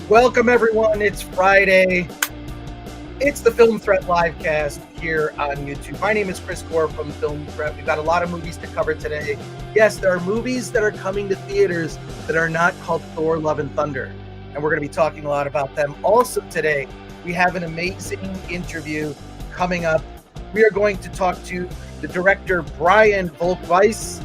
Welcome, everyone. It's Friday. It's the Film Threat Livecast here on YouTube. My name is Chris Gore from Film Threat. We've got a lot of movies to cover today. Yes, there are movies that are coming to theaters that are not called Thor, Love, and Thunder, and we're going to be talking a lot about them. Also today, we have an amazing interview coming up. We are going to talk to the director, Brian Volk-Weiss.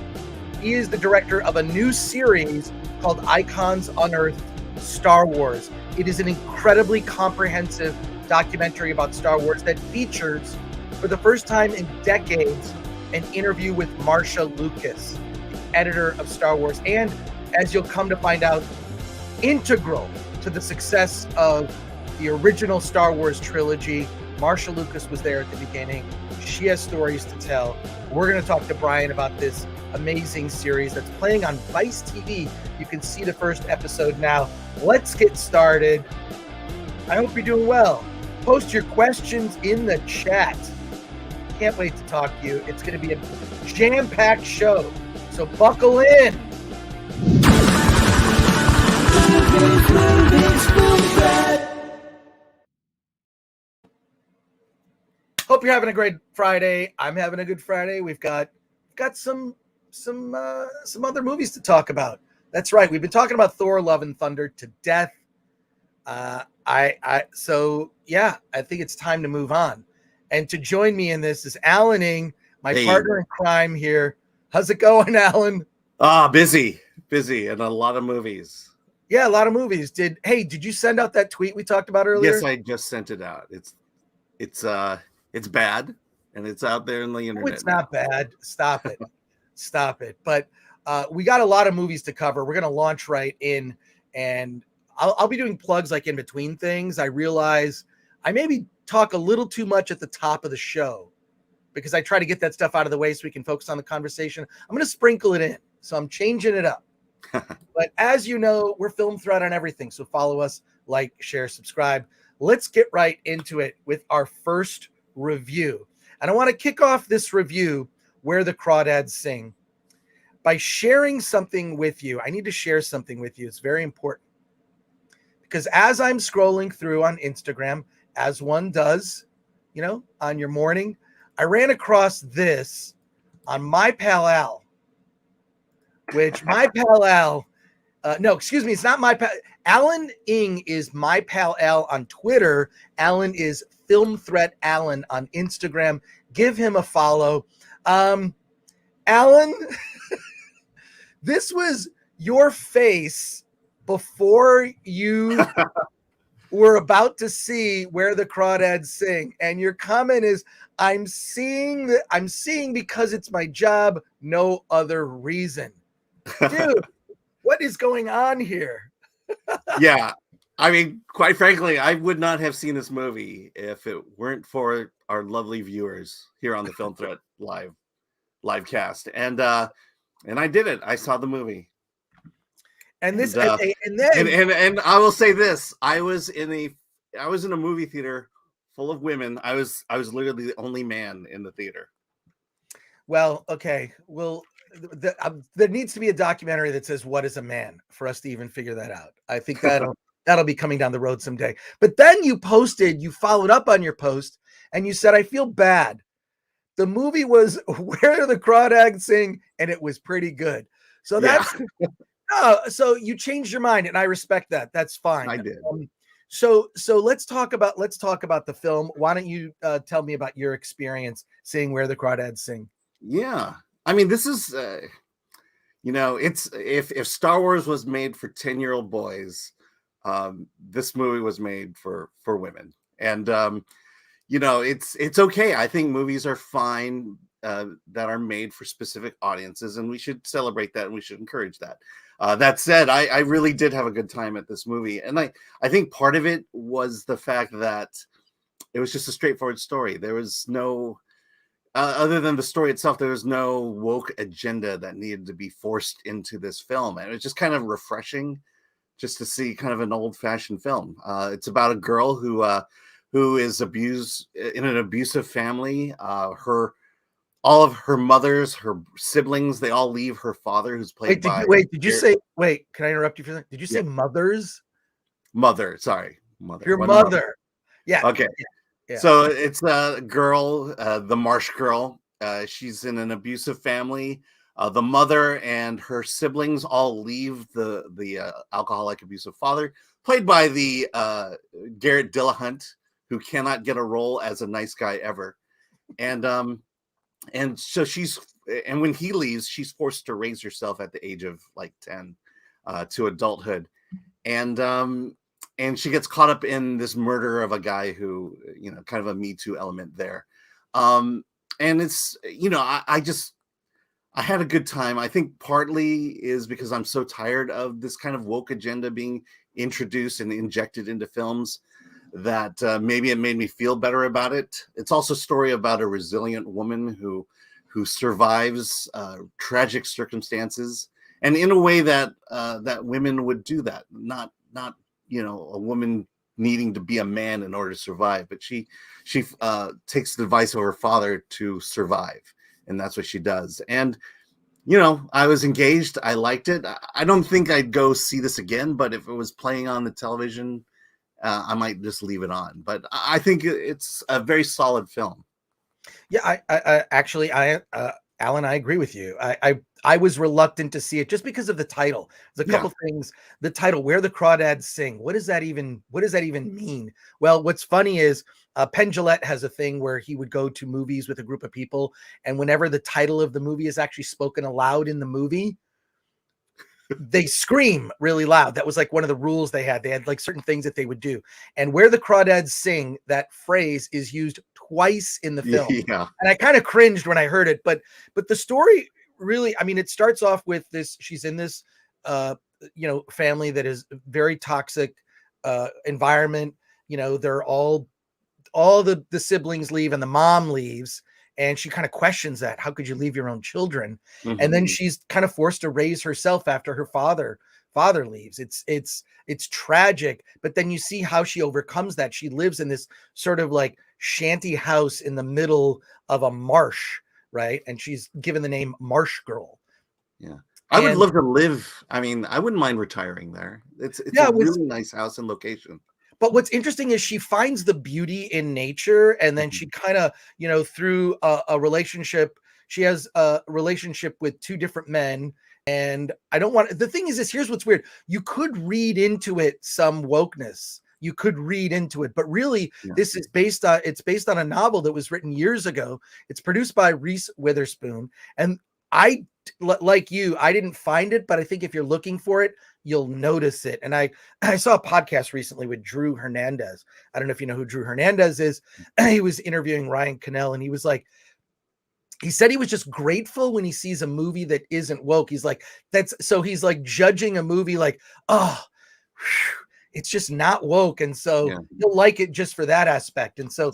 He is the director of a new series called Icons Unearthed, Star Wars. It is an incredibly comprehensive documentary about Star Wars that features, for the first time in decades, an interview with Marcia Lucas, the editor of Star Wars, and, as you'll come to find out, integral to the success of the original Star Wars trilogy. Marcia Lucas was there at the beginning. She has stories to tell. We're going to talk to Brian about this amazing series that's playing on Vice TV. You can see the first episode now. Let's get started. I hope you're doing well. Post your questions in the chat. Can't wait to talk to you. It's going to be a jam-packed show, so buckle in. Hope you're having a great Friday. I'm having a good Friday. We've got some other movies to talk about. That's right. We've been talking about Thor, Love, and Thunder to death. So I think it's time to move on. And to join me in this is Alan Ng, my partner in crime here. How's it going, Alan? Busy, and a lot of movies. Yeah, a lot of movies. Did you send out that tweet we talked about earlier? Yes, I just sent it out. It's bad, and it's out there in the internet. It's not bad. Stop it. Stop it. But we got a lot of movies to cover. We're going to launch right in, and I'll be doing plugs like in between things. I realize I maybe talk a little too much at the top of the show because I try to get that stuff out of the way so we can focus on the conversation. I'm going to sprinkle it in. So I'm changing it up. But as you know, we're Film Threat on everything. So follow us, like, share, subscribe. Let's get right into it with our first review. And I want to kick off this review, Where the Crawdads Sing, by sharing something with you. I need to share something with you. It's very important. Because as I'm scrolling through on Instagram, as one does, on your morning, I ran across this on my pal Al, which my pal Al, it's not my pal. Alan Ng is my pal Al on Twitter. Alan is Film Threat Alan on Instagram. Give him a follow. Alan, this was your face before you were about to see Where the Crawdads Sing, and your comment is, I'm seeing because it's my job, no other reason. Dude, what is going on here? Yeah, I mean, quite frankly, I would not have seen this movie if it weren't for our lovely viewers here on the Film Threat livecast, and I did it. I saw the movie. And I will say this: I was in a movie theater full of women. I was literally the only man in the theater. Well, okay. Well, there needs to be a documentary that says "What is a Man" for us to even figure that out. I think that'll be coming down the road someday. But then you followed up on your post, and you said, "I feel bad. The movie was Where the Crawdads Sing, and it was pretty good." So that's. Yeah. So you changed your mind, and I respect that. That's fine. I did. So let's talk about the film. Why don't you tell me about your experience seeing Where the Crawdads Sing? Yeah, I mean, this is it's if Star Wars was made for 10-year-old boys, this movie was made for women. And it's okay. I think movies are fine that are made for specific audiences, and we should celebrate that and we should encourage that. That said, I really did have a good time at this movie, and I think part of it was the fact that it was just a straightforward story. There was no other than the story itself, there was no woke agenda that needed to be forced into this film. And it was just kind of refreshing just to see kind of an old-fashioned film. It's about a girl who is abused in an abusive family. All of her mothers, her siblings, they all leave her father, who's played by... Did you say... Wait, can I interrupt you for a second? Did you say mothers? Mother, sorry. Mother. Your mother. Yeah. Okay. Yeah. So it's a girl, the Marsh girl. She's in an abusive family. The mother and her siblings all leave the alcoholic, abusive father, played by the Garrett Dillahunt, who cannot get a role as a nice guy ever. And so when he leaves, she's forced to raise herself at the age of like 10 to adulthood. And she gets caught up in this murder of a guy who, kind of a Me Too element there. And it's, I had a good time. I think partly is because I'm so tired of this kind of woke agenda being introduced and injected into films that maybe it made me feel better about it. It's also a story about a resilient woman who survives tragic circumstances, and in a way that women would do that, not a woman needing to be a man in order to survive, but she takes the advice of her father to survive, and that's what she does. And I was engaged. I liked it. I don't think I'd go see this again, but if it was playing on the television, I might just leave it on. But I think it's a very solid film. Yeah, Alan, I agree with you. I was reluctant to see it just because of the title. There's a couple things. The title, Where the Crawdads Sing. What does that even mean? Well, what's funny is Penn Jillette has a thing where he would go to movies with a group of people, and whenever the title of the movie is actually spoken aloud in the movie, they scream really loud. That was like one of the rules they had. They had like certain things that they would do. And Where the Crawdads Sing, that phrase is used twice in the film. Yeah. And I kind of cringed when I heard it, but the story really, I mean, it starts off with this, she's in this, family that is very toxic, environment. They're all the siblings leave and the mom leaves. And she kind of questions that. How could you leave your own children? Mm-hmm. And then she's kind of forced to raise herself after her father leaves. It's tragic, but then you see how she overcomes that. She lives in this sort of like shanty house in the middle of a marsh, right? And she's given the name Marsh Girl. Yeah. I would love to live. I mean, I wouldn't mind retiring there. It's a really nice house and location. But what's interesting is she finds the beauty in nature, and then she kind of, through a relationship, she has a relationship with two different men. And the thing is here's what's weird. You could read into it some wokeness. You could read into it, but really this is based on a novel that was written years ago. It's produced by Reese Witherspoon. And like you, I didn't find it, but I think if you're looking for it, you'll notice it. And I saw a podcast recently with Drew Hernandez. I don't know if you know who Drew Hernandez is. He was interviewing Ryan Cannell, and he was like, he said he was just grateful when he sees a movie that isn't woke. He's like, he's like judging a movie like, oh, it's just not woke. And so you'll like it just for that aspect. And so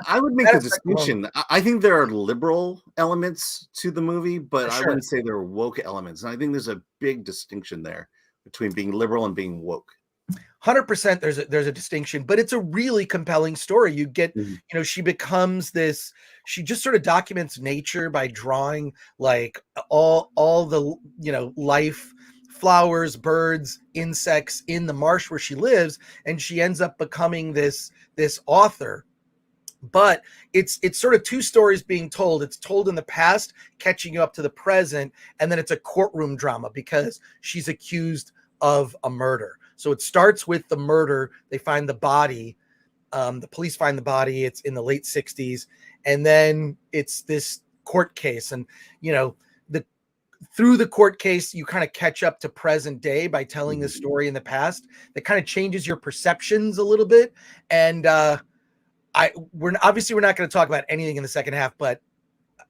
I would make a distinction. I think there are liberal elements to the movie, but I wouldn't say there are woke elements. And I think there's a big distinction there between being liberal and being woke. 100% there's a distinction, but it's a really compelling story. You get, she becomes this, she just sort of documents nature by drawing like all the, life, flowers, birds, insects in the marsh where she lives. And she ends up becoming this author. But it's sort of two stories being told. It's told in the past, catching you up to the present, and then it's a courtroom drama because she's accused of a murder. So it starts with the murder. They find the body. The police find the body. It's in the late 60s. And then it's this court case. And, the through the court case, you kind of catch up to present day by telling the story in the past. That kind of changes your perceptions a little bit. And we're not going to talk about anything in the second half, but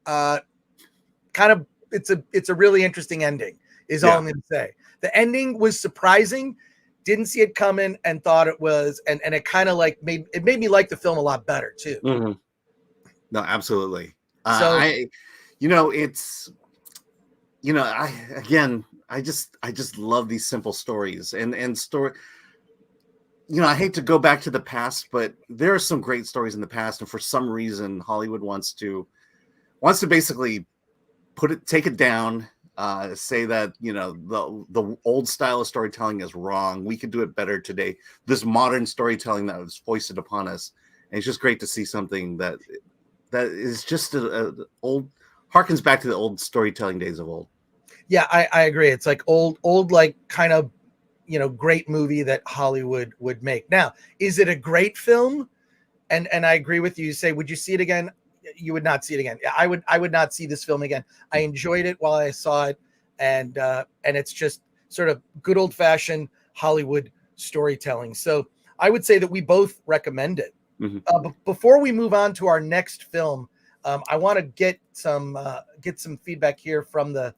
kind of it's a really interesting ending is all I'm going to say. The ending was surprising, didn't see it coming, and thought it was, and it kind of like made me like the film a lot better too. No, absolutely. So I just love these simple stories and story. I hate to go back to the past, but there are some great stories in the past, and for some reason, Hollywood wants to basically take it down, say that the old style of storytelling is wrong. We could do it better today. This modern storytelling that was foisted upon us, and it's just great to see something that is just harkens back to the old storytelling days of old. Yeah, I agree. It's like old like kind of great movie that Hollywood would make. Now, is it a great film? And I agree with you. You say, would you see it again? You would not see it again. I would not see this film again. I enjoyed it while I saw it, and it's just sort of good old fashioned Hollywood storytelling. So I would say that we both recommend it. But before we move on to our next film, I want to get some feedback here from the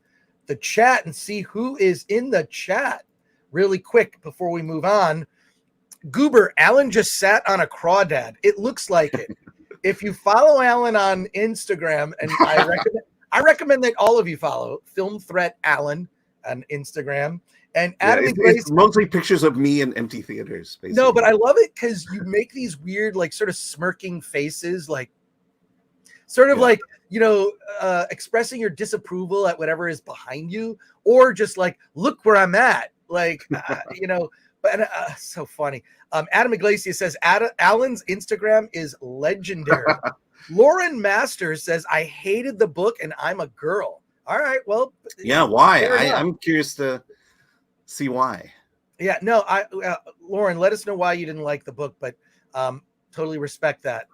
chat and see who is in the chat really quick before we move on. Goober, Alan just sat on a crawdad. It looks like it. If you follow Alan on Instagram, and I recommend that all of you follow Film Threat Alan on Instagram. And Adam it's mostly pictures of me in empty theaters, basically. No, but I love it because you make these weird, like, sort of smirking faces, like sort of like, expressing your disapproval at whatever is behind you, or just like, look where I'm at. Like, but so funny. Adam Iglesias says, Alan's Instagram is legendary. Lauren Masters says, I hated the book and I'm a girl. All right. Well, yeah. Why? I'm curious to see why. Yeah, no, Lauren, let us know why you didn't like the book, but totally respect that.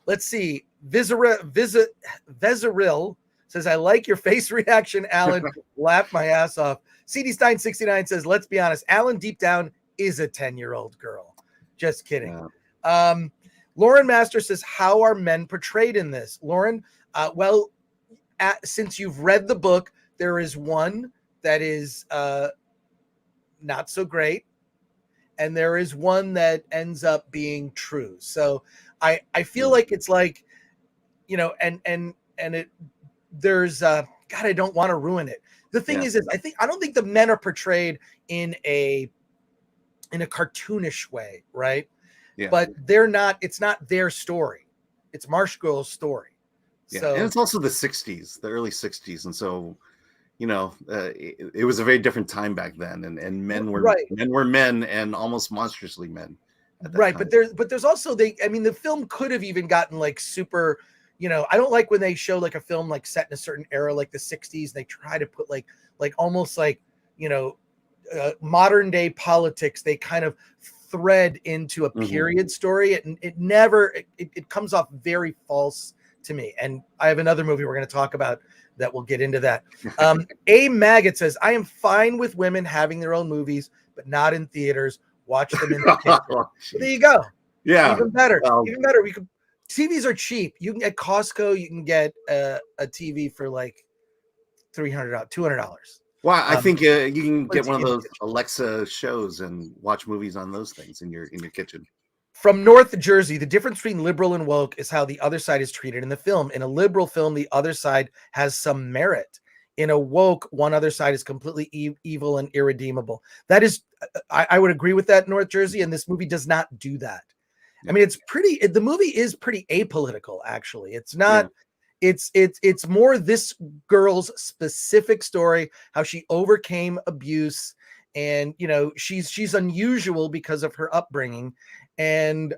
Let's see. Vezeril says, I like your face reaction, Alan. Laugh my ass off. CD Stein 69 says, let's be honest, Alan deep down is a 10-year-old girl. Just kidding. Yeah. Lauren Master says, how are men portrayed in this? Lauren, since you've read the book, there is one that is not so great, and there is one that ends up being true. So I feel like it's like, and it there's God, I don't want to ruin it. The thing is I don't think the men are portrayed in a cartoonish way, right? Yeah. But they're not. It's not their story. It's Marsh Girl's story. Yeah. So, and it's also the 60s, the early 60s, and so it was a very different time back then, and men were men and almost monstrously men. Right, time. but there's also the film could have even gotten like super. I don't like when they show like a film like set in a certain era, like the 60s. They try to put like almost like modern day politics. They kind of thread into a period story. It comes off very false to me. And I have another movie we're going to talk about that we'll get into that. A Maggot says, I am fine with women having their own movies, but not in theaters. Watch them in the kitchen. There you go. Yeah. Even better. Even better. TVs are cheap. You can get Costco. You can get a TV for like $300, $200. Well, I think you can get one of those Alexa shows and watch movies on those things in your kitchen. From North Jersey, the difference between liberal and woke is how the other side is treated in the film. In a liberal film, the other side has some merit. In a woke, one other side is completely evil and irredeemable. That is, I would agree with that, North Jersey, and this movie does not do that. Yeah. I mean, the movie is pretty apolitical, actually. It's not, it's more this girl's specific story, how she overcame abuse, and, she's unusual because of her upbringing, and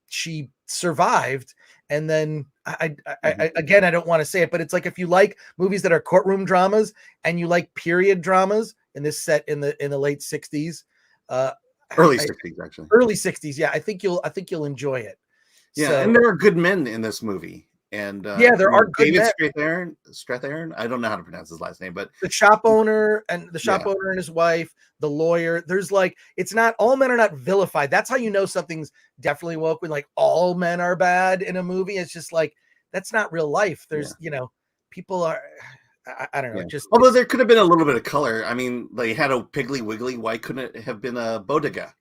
she survived. And then I don't want to say it, but it's like, if you like movies that are courtroom dramas and you like period dramas, and this set in the late 60s, early 60s, actually. Early 60s, yeah. I think you'll enjoy it. Yeah, so, and there are good men in this movie. Yeah, there are good David men. Strathairn. I don't know how to pronounce his last name, but The shop owner and his wife, the lawyer. There's like, it's not, all men are not vilified. That's how you know something's definitely woke, when like all men are bad in a movie. It's just like, that's not real life. There's, people are, I don't know. Yeah. Just Although there could have been a little bit of color. I mean, they had a Piggly Wiggly. Why couldn't it have been a Bodega?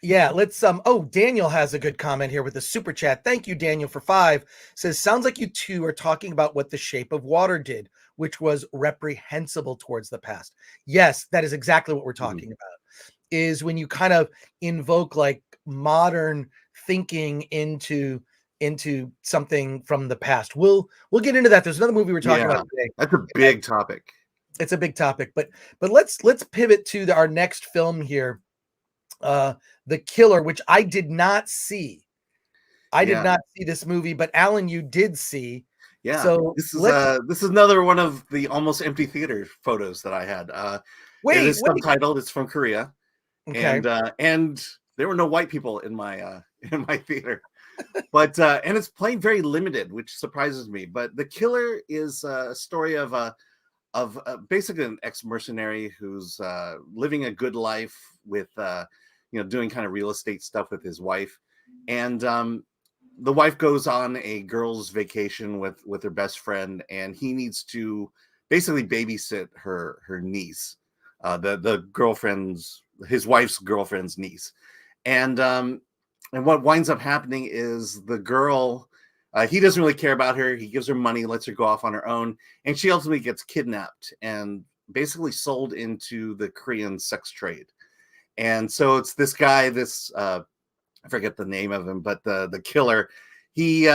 Yeah, let's Daniel has a good comment here with the super chat. Thank you, Daniel, for 5. Says, sounds like you two are talking about what The Shape of Water did, which was reprehensible towards the past. Yes, that is exactly what we're talking about. Is when you kind of invoke like modern thinking into something from the past. We'll get into that. There's another movie we're talking about today. That's a big topic. It's a big topic, but let's pivot to our next film here. The Killer, which I did not see. I did not see this movie, but Alan, you did see. Yeah. So this is another one of the almost empty theater photos that I had. It is subtitled. It's from Korea. Okay. And there were no white people in my theater. But and it's playing very limited, which surprises me. But The Killer is a story of basically an ex-mercenary who's living a good life with doing kind of real estate stuff with his wife, and the wife goes on a girls' vacation with her best friend, and he needs to basically babysit her niece, his wife's girlfriend's niece, and what winds up happening is the girl. He doesn't really care about her. He gives her money, lets her go off on her own, and she ultimately gets kidnapped and basically sold into the Korean sex trade. And so it's this guy, I forget the name of him, but the killer, he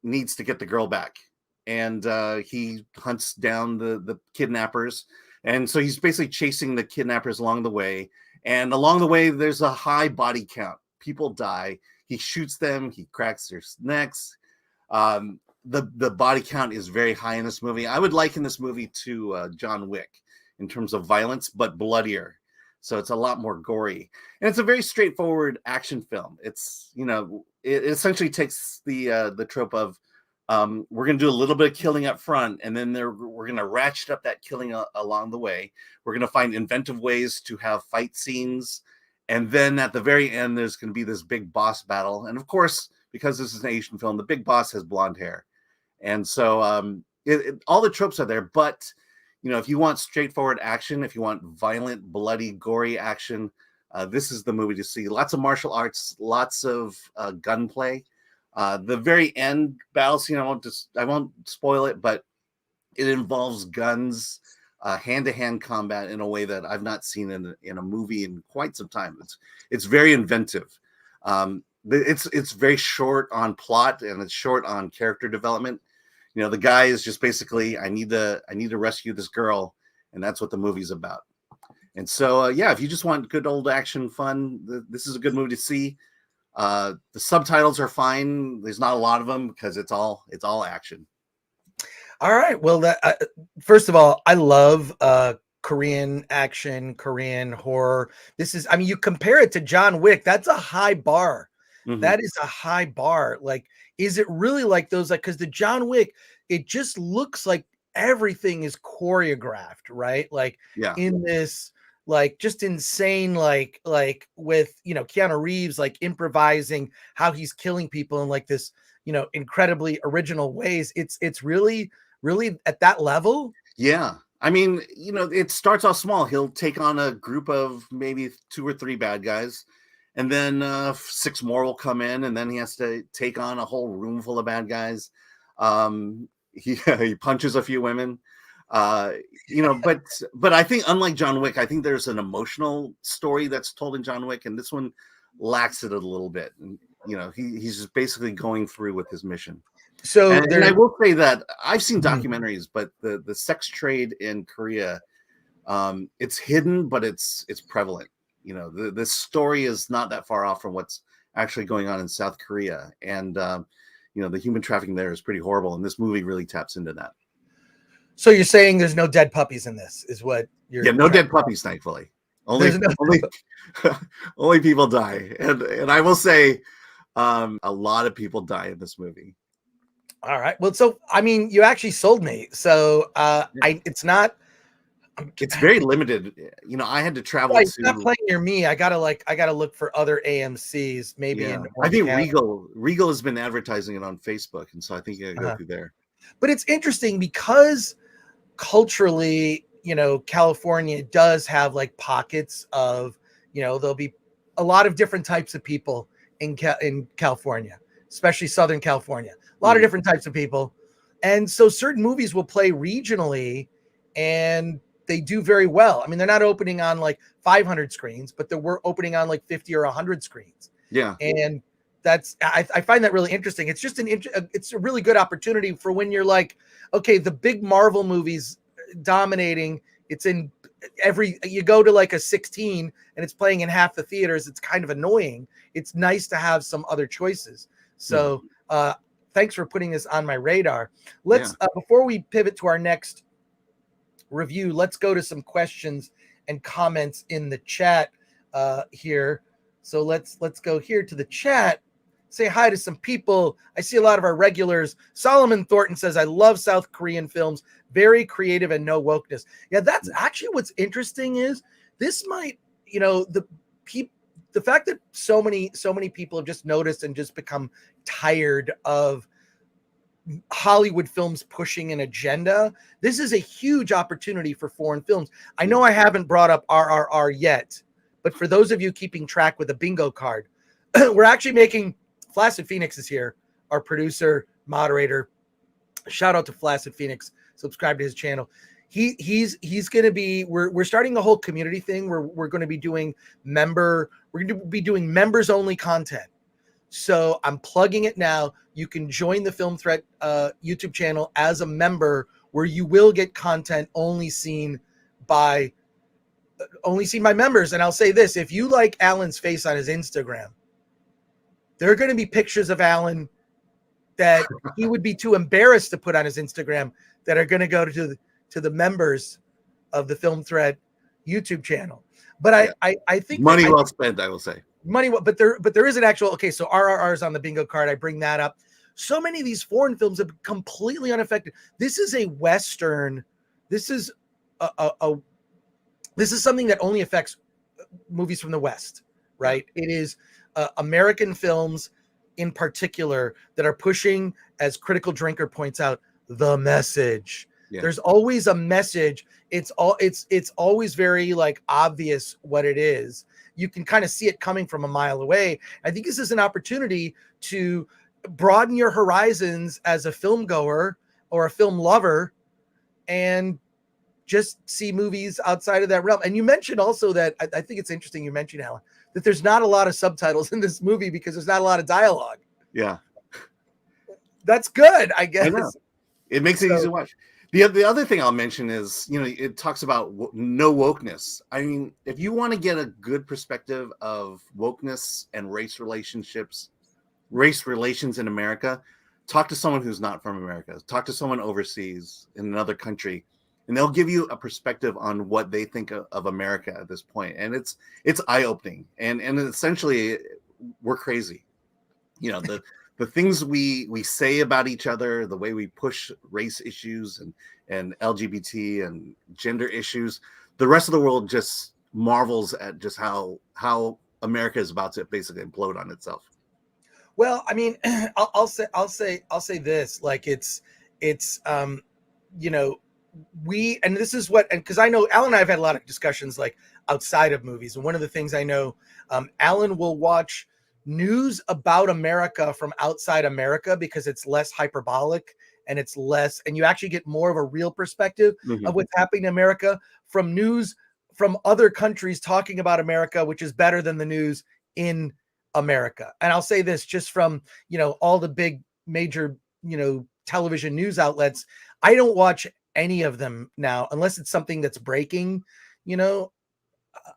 needs to get the girl back, and he hunts down the kidnappers, and so he's basically chasing the kidnappers along the way. And along the way, there's a high body count. People die. He shoots them. He cracks their necks. The body count is very high in this movie. I would liken this movie to John Wick in terms of violence, but bloodier. So it's a lot more gory, and it's a very straightforward action film. It's it essentially takes the trope of we're going to do a little bit of killing up front, and then we're going to ratchet up that killing along the way. We're going to find inventive ways to have fight scenes, and then at the very end, there's going to be this big boss battle. And of course, because this is an Asian film, the big boss has blonde hair, and so all the tropes are there, but if you want straightforward action, if you want violent, bloody, gory action, this is the movie to see. Lots of martial arts, lots of gunplay. The very end battle scene, I won't spoil it, but it involves guns, hand-to-hand combat in a way that I've not seen in a movie in quite some time. It's very inventive. It's very short on plot, and it's short on character development. The guy is just basically, I need to rescue this girl, and that's what the movie's about. And so, if you just want good old action fun, this is a good movie to see. The subtitles are fine. There's not a lot of them because it's all action. All right. Well, first of all, I love Korean action, Korean horror. You compare it to John Wick. That's a high bar. Mm-hmm. That is a high bar. Like, is it really like those? Like, because the John Wick, it just looks like everything is choreographed, right? Like, in this, like, just insane, like with Keanu Reeves, like improvising how he's killing people in like this, incredibly original ways. It's really, really at that level. Yeah. I mean, it starts off small. He'll take on a group of maybe 2 or 3 bad guys, and then 6 more will come in, and then he has to take on a whole room full of bad guys. He punches a few women, but I think, unlike John Wick, I think there's an emotional story that's told in John Wick, and this one lacks it a little bit. And, he's just basically going through with his mission. So, and I will say that I've seen documentaries, but the sex trade in Korea, it's hidden, but it's prevalent. The story is not that far off from what's actually going on in South Korea. And, the human trafficking there is pretty horrible. And this movie really taps into that. So you're saying there's no dead puppies in this, is what you're... Yeah, no dead puppies, thankfully. Only people die. And I will say, A lot of people die in this movie. All right. Well, so I mean, you actually sold me. So it's not. It's very limited. You know, I had to travel It's to. not playing near me. I gotta look for other AMC's, maybe in I think County. Regal has been advertising it on Facebook, and so I think you gotta go through there. But it's interesting because culturally, you know, California does have like pockets of, you know, there'll be a lot of different types of people in California, especially Southern California. A lot of different types of people. And so certain movies will play regionally and they do very well. I mean, they're not opening on like 500 screens, but we're opening on like 50 or 100 screens. Yeah. And I find that really interesting. It's just it's a really good opportunity for when you're like, okay, the big Marvel movies dominating, it's in you go to like a 16 and it's playing in half the theaters. It's kind of annoying. It's nice to have some other choices. So thanks for putting this on my radar. Let's before we pivot to our next review, let's go to some questions and comments in the chat here. So let's go here to the chat. Say hi to some people. I see a lot of our regulars. Solomon Thornton says, I love South Korean films. Very creative and no wokeness. Yeah, that's actually what's interesting is this might, you know, the fact that so many people have just noticed and just become tired of Hollywood films pushing an agenda. This is a huge opportunity for foreign films. I know I haven't brought up RRR yet, but for those of you keeping track with a bingo card, we're actually making Flaccid Phoenix is here, our producer, moderator. Shout out to Flaccid Phoenix. Subscribe to his channel. He's going to be, we're starting the whole community thing where we're going to be doing members only content. So I'm plugging it now. You can join the Film Threat YouTube channel as a member where you will get content only seen by members. And I'll say this, if you like Alan's face on his Instagram, there are going to be pictures of Alan that he would be too embarrassed to put on his Instagram that are going to go to the members of the Film Threat YouTube channel. But I think money well spent, I will say. But there is an actual, okay, so RRR is on the bingo card. I bring that up. So many of these foreign films have been completely unaffected. This is a Western. This is this is something that only affects movies from the West, right? It is American films in particular that are pushing, as Critical Drinker points out, the message. Yeah. There's always a message. It's always very like obvious what it is. You can kind of see it coming from a mile away. I think this is an opportunity to broaden your horizons as a film goer or a film lover and just see movies outside of that realm. And you mentioned also that, I think it's interesting you mentioned, Alan, that there's not a lot of subtitles in this movie because there's not a lot of dialogue. Yeah. That's good, I guess. I know. It makes it easy to watch. The other thing I'll mention is, you know, it talks about no wokeness. I mean, if you want to get a good perspective of wokeness and race relations in America, talk to someone who's not from America. Talk to someone overseas in another country, and they'll give you a perspective on what they think of America at this point. And it's eye-opening. And essentially, we're crazy. You know, the things we say about each other, the way we push race issues and LGBT and gender issues, the rest of the world just marvels at just how America is about to basically implode on itself. Well, I mean, I'll say this, like it's you know, and this is what, and because I know Alan and I have had a lot of discussions like outside of movies, and one of the things I know, Alan will watch news about America from outside America because it's less hyperbolic and it's less, and you actually get more of a real perspective of what's happening in America from news from other countries talking about America, which is better than the news in America. And I'll say this just from, you know, all the big major, you know, television news outlets, I don't watch any of them now unless it's something that's breaking, you know.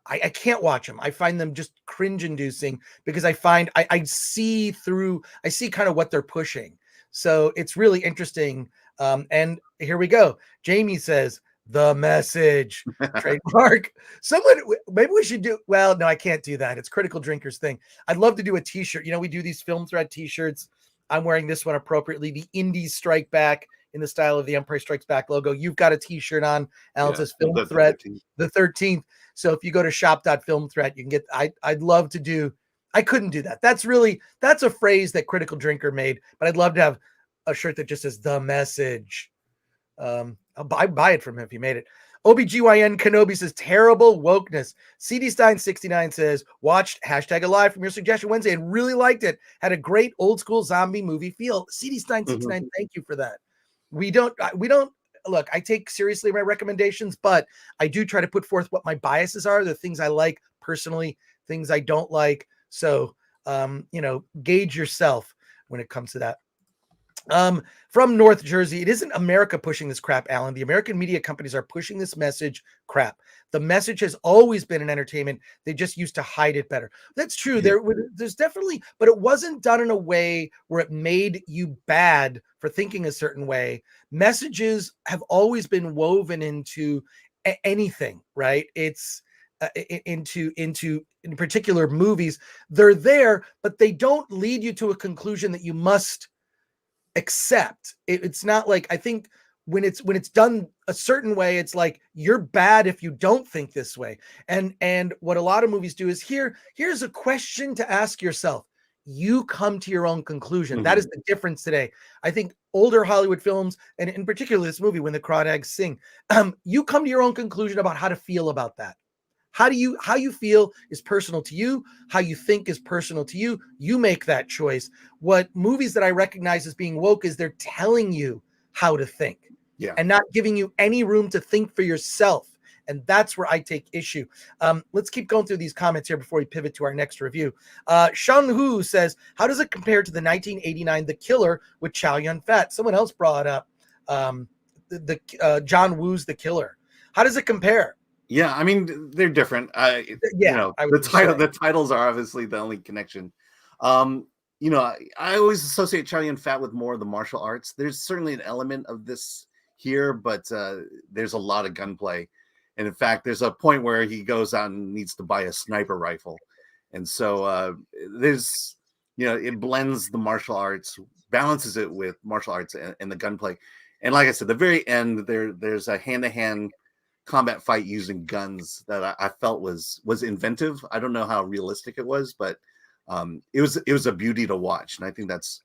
I can't watch them. I find them just cringe inducing because I find I see kind of what they're pushing. So it's really interesting. And here we go. Jamie says, The Message. Trademark. Someone, maybe we should do, well, no, I can't do that. It's Critical Drinkers thing. I'd love to do a t-shirt. You know, we do these Film Thread t-shirts. I'm wearing this one appropriately. The Indies Strike Back in the style of the Empire Strikes Back logo. You've got a t-shirt on. Alan says Film Thread, the 13th. So if you go to shop.filmthread, you can get, I'd love to do, I couldn't do that. That's a phrase that Critical Drinker made, but I'd love to have a shirt that just says The Message. I'll buy it from him if he made it. OBGYN Kenobi says terrible wokeness. CD Stein 69 says watched #alive from your suggestion Wednesday and really liked it. Had a great old school zombie movie feel. CD Stein 69, thank you for that. We don't look, I take seriously my recommendations, but I do try to put forth what my biases are, the things I like personally, things I don't like. So gauge yourself when it comes to that. From North Jersey, it isn't America pushing this crap, Alan. The American media companies are pushing this message crap. The message has always been in entertainment. They just used to hide it better. That's true. Yeah. There's definitely, but it wasn't done in a way where it made you bad for thinking a certain way. Messages have always been woven into anything, right? It's into in particular movies. They're there, but they don't lead you to a conclusion that you must accept. It's not like, I think when it's done a certain way, it's like you're bad if you don't think this way. And what a lot of movies do is here's a question to ask yourself. You come to your own conclusion. That is the difference today. I think older Hollywood films, and in particular this movie, When the Crawdads Sing, you come to your own conclusion about how to feel about that. How you feel is personal to you. How you think is personal to you. You make that choice. What movies that I recognize as being woke is they're telling you how to think, and not giving you any room to think for yourself. And that's where I take issue. Let's keep going through these comments here before we pivot to our next review. Shang Hu says, how does it compare to the 1989 The Killer with Chow Yun-fat? Someone else brought up John Woo's The Killer. How does it compare? Yeah, I mean, they're different. The titles are obviously the only connection. I always associate Chow Yun-fat with more of the martial arts. There's certainly an element of this here, but there's a lot of gunplay. And in fact, there's a point where he goes out and needs to buy a sniper rifle. And so there's, it blends the martial arts, balances it with martial arts and the gunplay. And like I said, the very end, there's a hand-to-hand combat fight using guns that I felt was inventive. I don't know how realistic it was, but it was a beauty to watch. And I think that's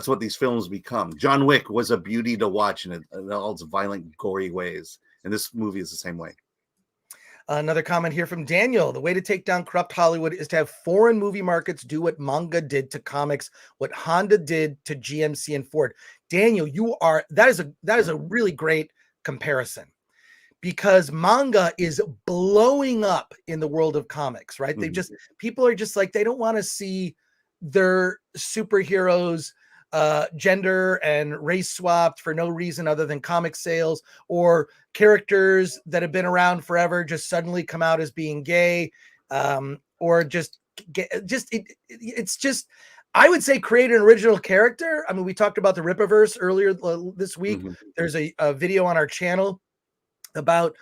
what these films become. John Wick was a beauty to watch in all its violent, gory ways. And this movie is the same way. Another comment here from Daniel. The way to take down corrupt Hollywood is to have foreign movie markets do what manga did to comics, what Honda did to GMC and Ford. Daniel, that is a really great comparison, because manga is blowing up in the world of comics, right? People are just like, they don't want to see their superheroes gender and race swapped for no reason other than comic sales, or characters that have been around forever just suddenly come out as being gay, or it's just, I would say, create an original character. I mean, we talked about the Rippaverse earlier this week. There's a video on our channel about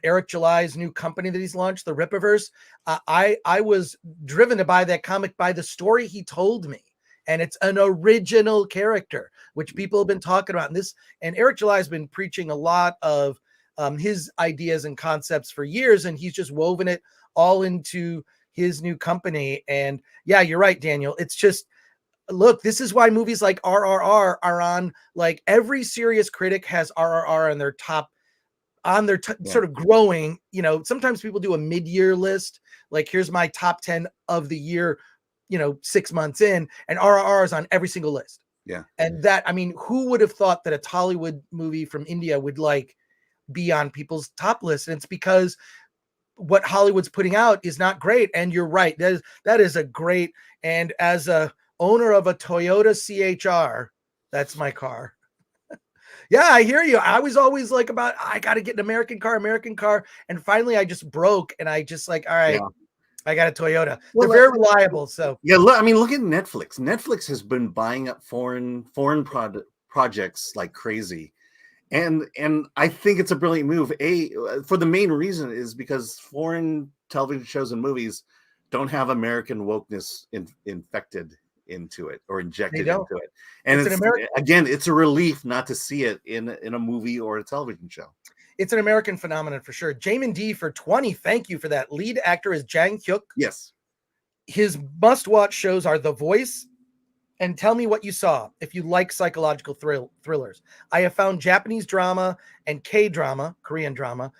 Eric July's new company that he's launched, the Rippaverse. I was driven to buy that comic by the story he told me. And it's an original character, which people have been talking about. And Eric July has been preaching a lot of his ideas and concepts for years, and he's just woven it all into his new company. And yeah, you're right, Daniel. It's just, look, this is why movies like RRR are on, like, every serious critic has RRR on their top, sort of growing. Sometimes people do a mid-year list, like, here's my top 10 of the year, 6 months in, and RRR is on every single list. Yeah. And who would have thought that a Tollywood movie from India would be on people's top list? And it's because what Hollywood's putting out is not great. And you're right. That is a great, and as a owner of a Toyota CHR, that's my car. Yeah, I hear you. I was always like I got to get an American car. And finally I just broke, and I just all right. Yeah. I got a Toyota. They're very reliable. So yeah, look at Netflix. Netflix has been buying up foreign projects like crazy, And I think it's a brilliant move. For the main reason is because foreign television shows and movies don't have American wokeness infected into it or injected into it. And it's a relief not to see it in a movie or a television show. It's an American phenomenon for sure. Jamin D for 20. Thank you for that. Lead actor is Jang Hyuk. Yes. His must-watch shows are The Voice and Tell Me What You Saw if you like psychological thrillers. I have found Japanese drama and K-drama, Korean drama,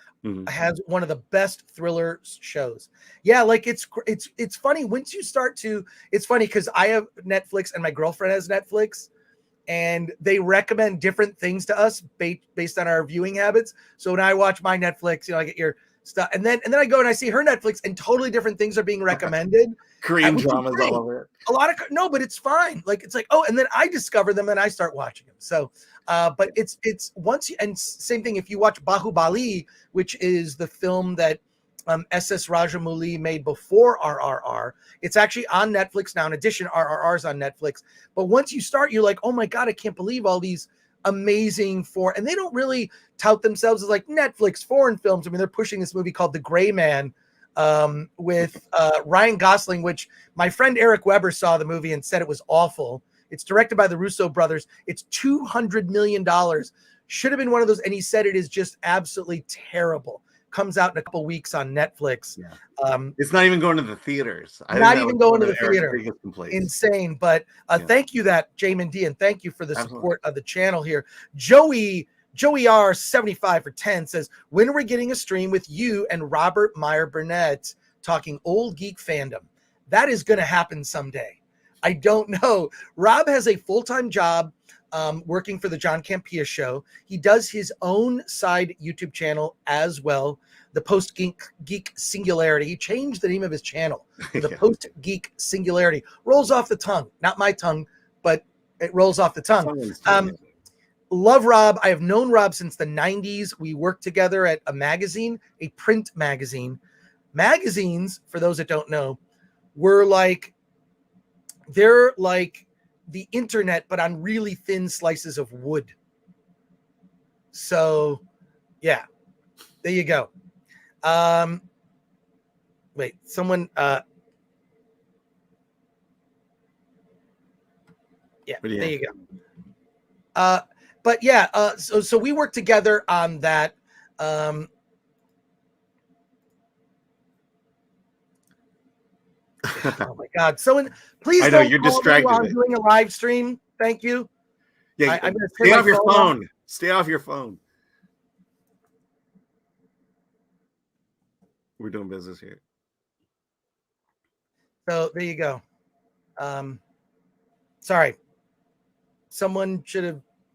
has one of the best thriller shows. Yeah, like it's funny once you start to. It's funny because I have Netflix and my girlfriend has Netflix, and they recommend different things to us based on our viewing habits. So when I watch my Netflix, I get your stuff, and then I go and I see her Netflix, and totally different things are being recommended. Korean dramas all over it. A lot of but it's fine. Like it's like, oh, and then I discover them and I start watching them. So, but it's once you, and same thing if you watch Bahubali, which is the film that SS Rajamouli made before RRR. It's actually on Netflix now. In addition, RRR's on Netflix. But once you start, you're like, oh my God, I can't believe all these amazing and they don't really tout themselves as like Netflix foreign films. I mean, they're pushing this movie called The Gray Man with Ryan Gosling, which my friend Eric Weber saw the movie and said it was awful. It's directed by the Russo brothers. It's $200 million. Should have been one of those. And he said it is just absolutely terrible. Comes out in a couple weeks on Netflix. Yeah. It's not even going to the theaters. Not even going to the theater. Insane. But thank you, Jamin D, and thank you for the support of the channel here. Joey R 75 for 10 says, when are we getting a stream with you and Robert Meyer Burnett talking old geek fandom? That is going to happen someday. I don't know. Rob has a full-time job working for the John Campea show. He does his own side YouTube channel as well, the Post Geek Singularity. He changed the name of his channel. The Post Geek Singularity rolls off the tongue, not my tongue, but it rolls off the tongue. Love Rob. I have known Rob since the 90s. We worked together at a magazine, a print magazine. Magazines, for those that don't know, they're like the internet, but on really thin slices of wood. So, yeah, there you go. Wait, someone, there you go. But yeah, so we worked together on that. Oh my God! Please. I know you're distracted. While I'm doing a live stream. Thank you. Yeah, I'm gonna stay off your phone. Stay off your phone. We're doing business here. So there you go. Sorry.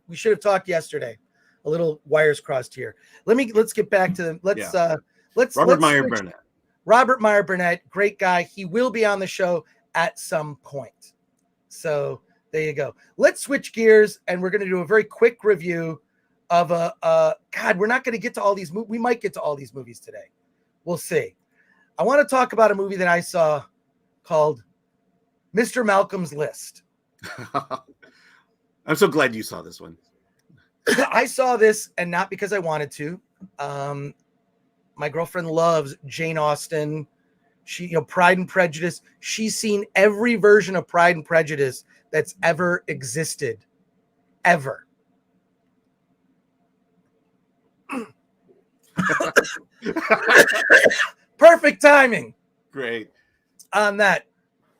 We should have talked yesterday. A little wires crossed here. Let's get back to them. Robert Meyer Burnett. Robert Meyer Burnett, great guy. He will be on the show at some point. So there you go. Let's switch gears, and we're going to do a very quick review of God, we're not going to get to all these movies. We might get to all these movies today. We'll see. I want to talk about a movie that I saw called Mr. Malcolm's List. I'm so glad you saw this one. I saw this, and not because I wanted to. My girlfriend loves Jane Austen. She, Pride and Prejudice. She's seen every version of Pride and Prejudice that's ever existed. Ever. Perfect timing. Great. On that.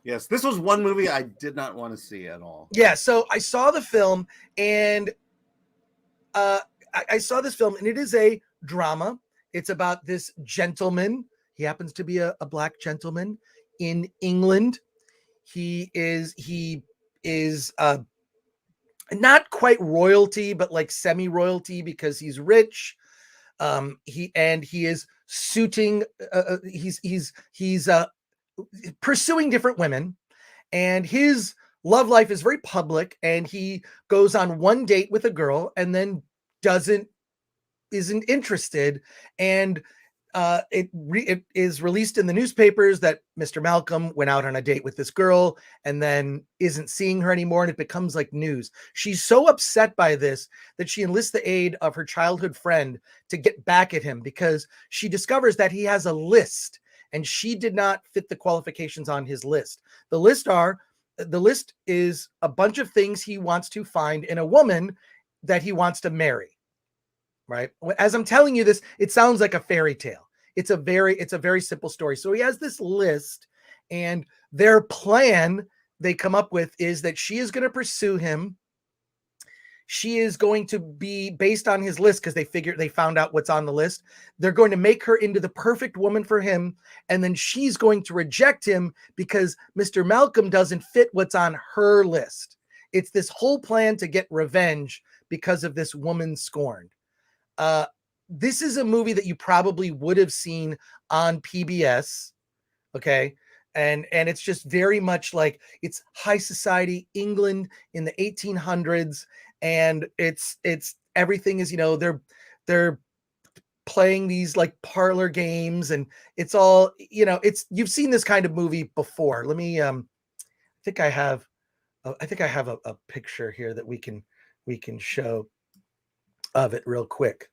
Yes, this was one movie I did not want to see at all. Yeah, so I saw the film, and I saw this film, and it is a drama. It's about this gentleman. He happens to be a black gentleman in England. He is not quite royalty, but like semi-royalty because he's rich. He is suiting. He's pursuing different women, and his love life is very public. And he goes on one date with a girl, and then isn't interested. And it is released in the newspapers that Mr. Malcolm went out on a date with this girl and then isn't seeing her anymore, and it becomes like news. She's so upset by this that she enlists the aid of her childhood friend to get back at him, because she discovers that he has a list and she did not fit the qualifications on his list. The list is a bunch of things he wants to find in a woman that he wants to marry. Right? As I'm telling you this, it sounds like a fairy tale. It's a very simple story. So he has this list, and their plan they come up with is that she is going to pursue him. She is going to be based on his list, because they found out what's on the list. They're going to make her into the perfect woman for him, and then she's going to reject him because Mr. Malcolm doesn't fit what's on her list. It's this whole plan to get revenge because of this woman scorned. This is a movie that you probably would have seen on PBS. Okay. And it's just very much like, it's high society England in the 1800s. And it's everything is, they're playing these like parlor games, and it's all, you've seen this kind of movie before. Let me, I think I have a picture here that we can show of it real quick.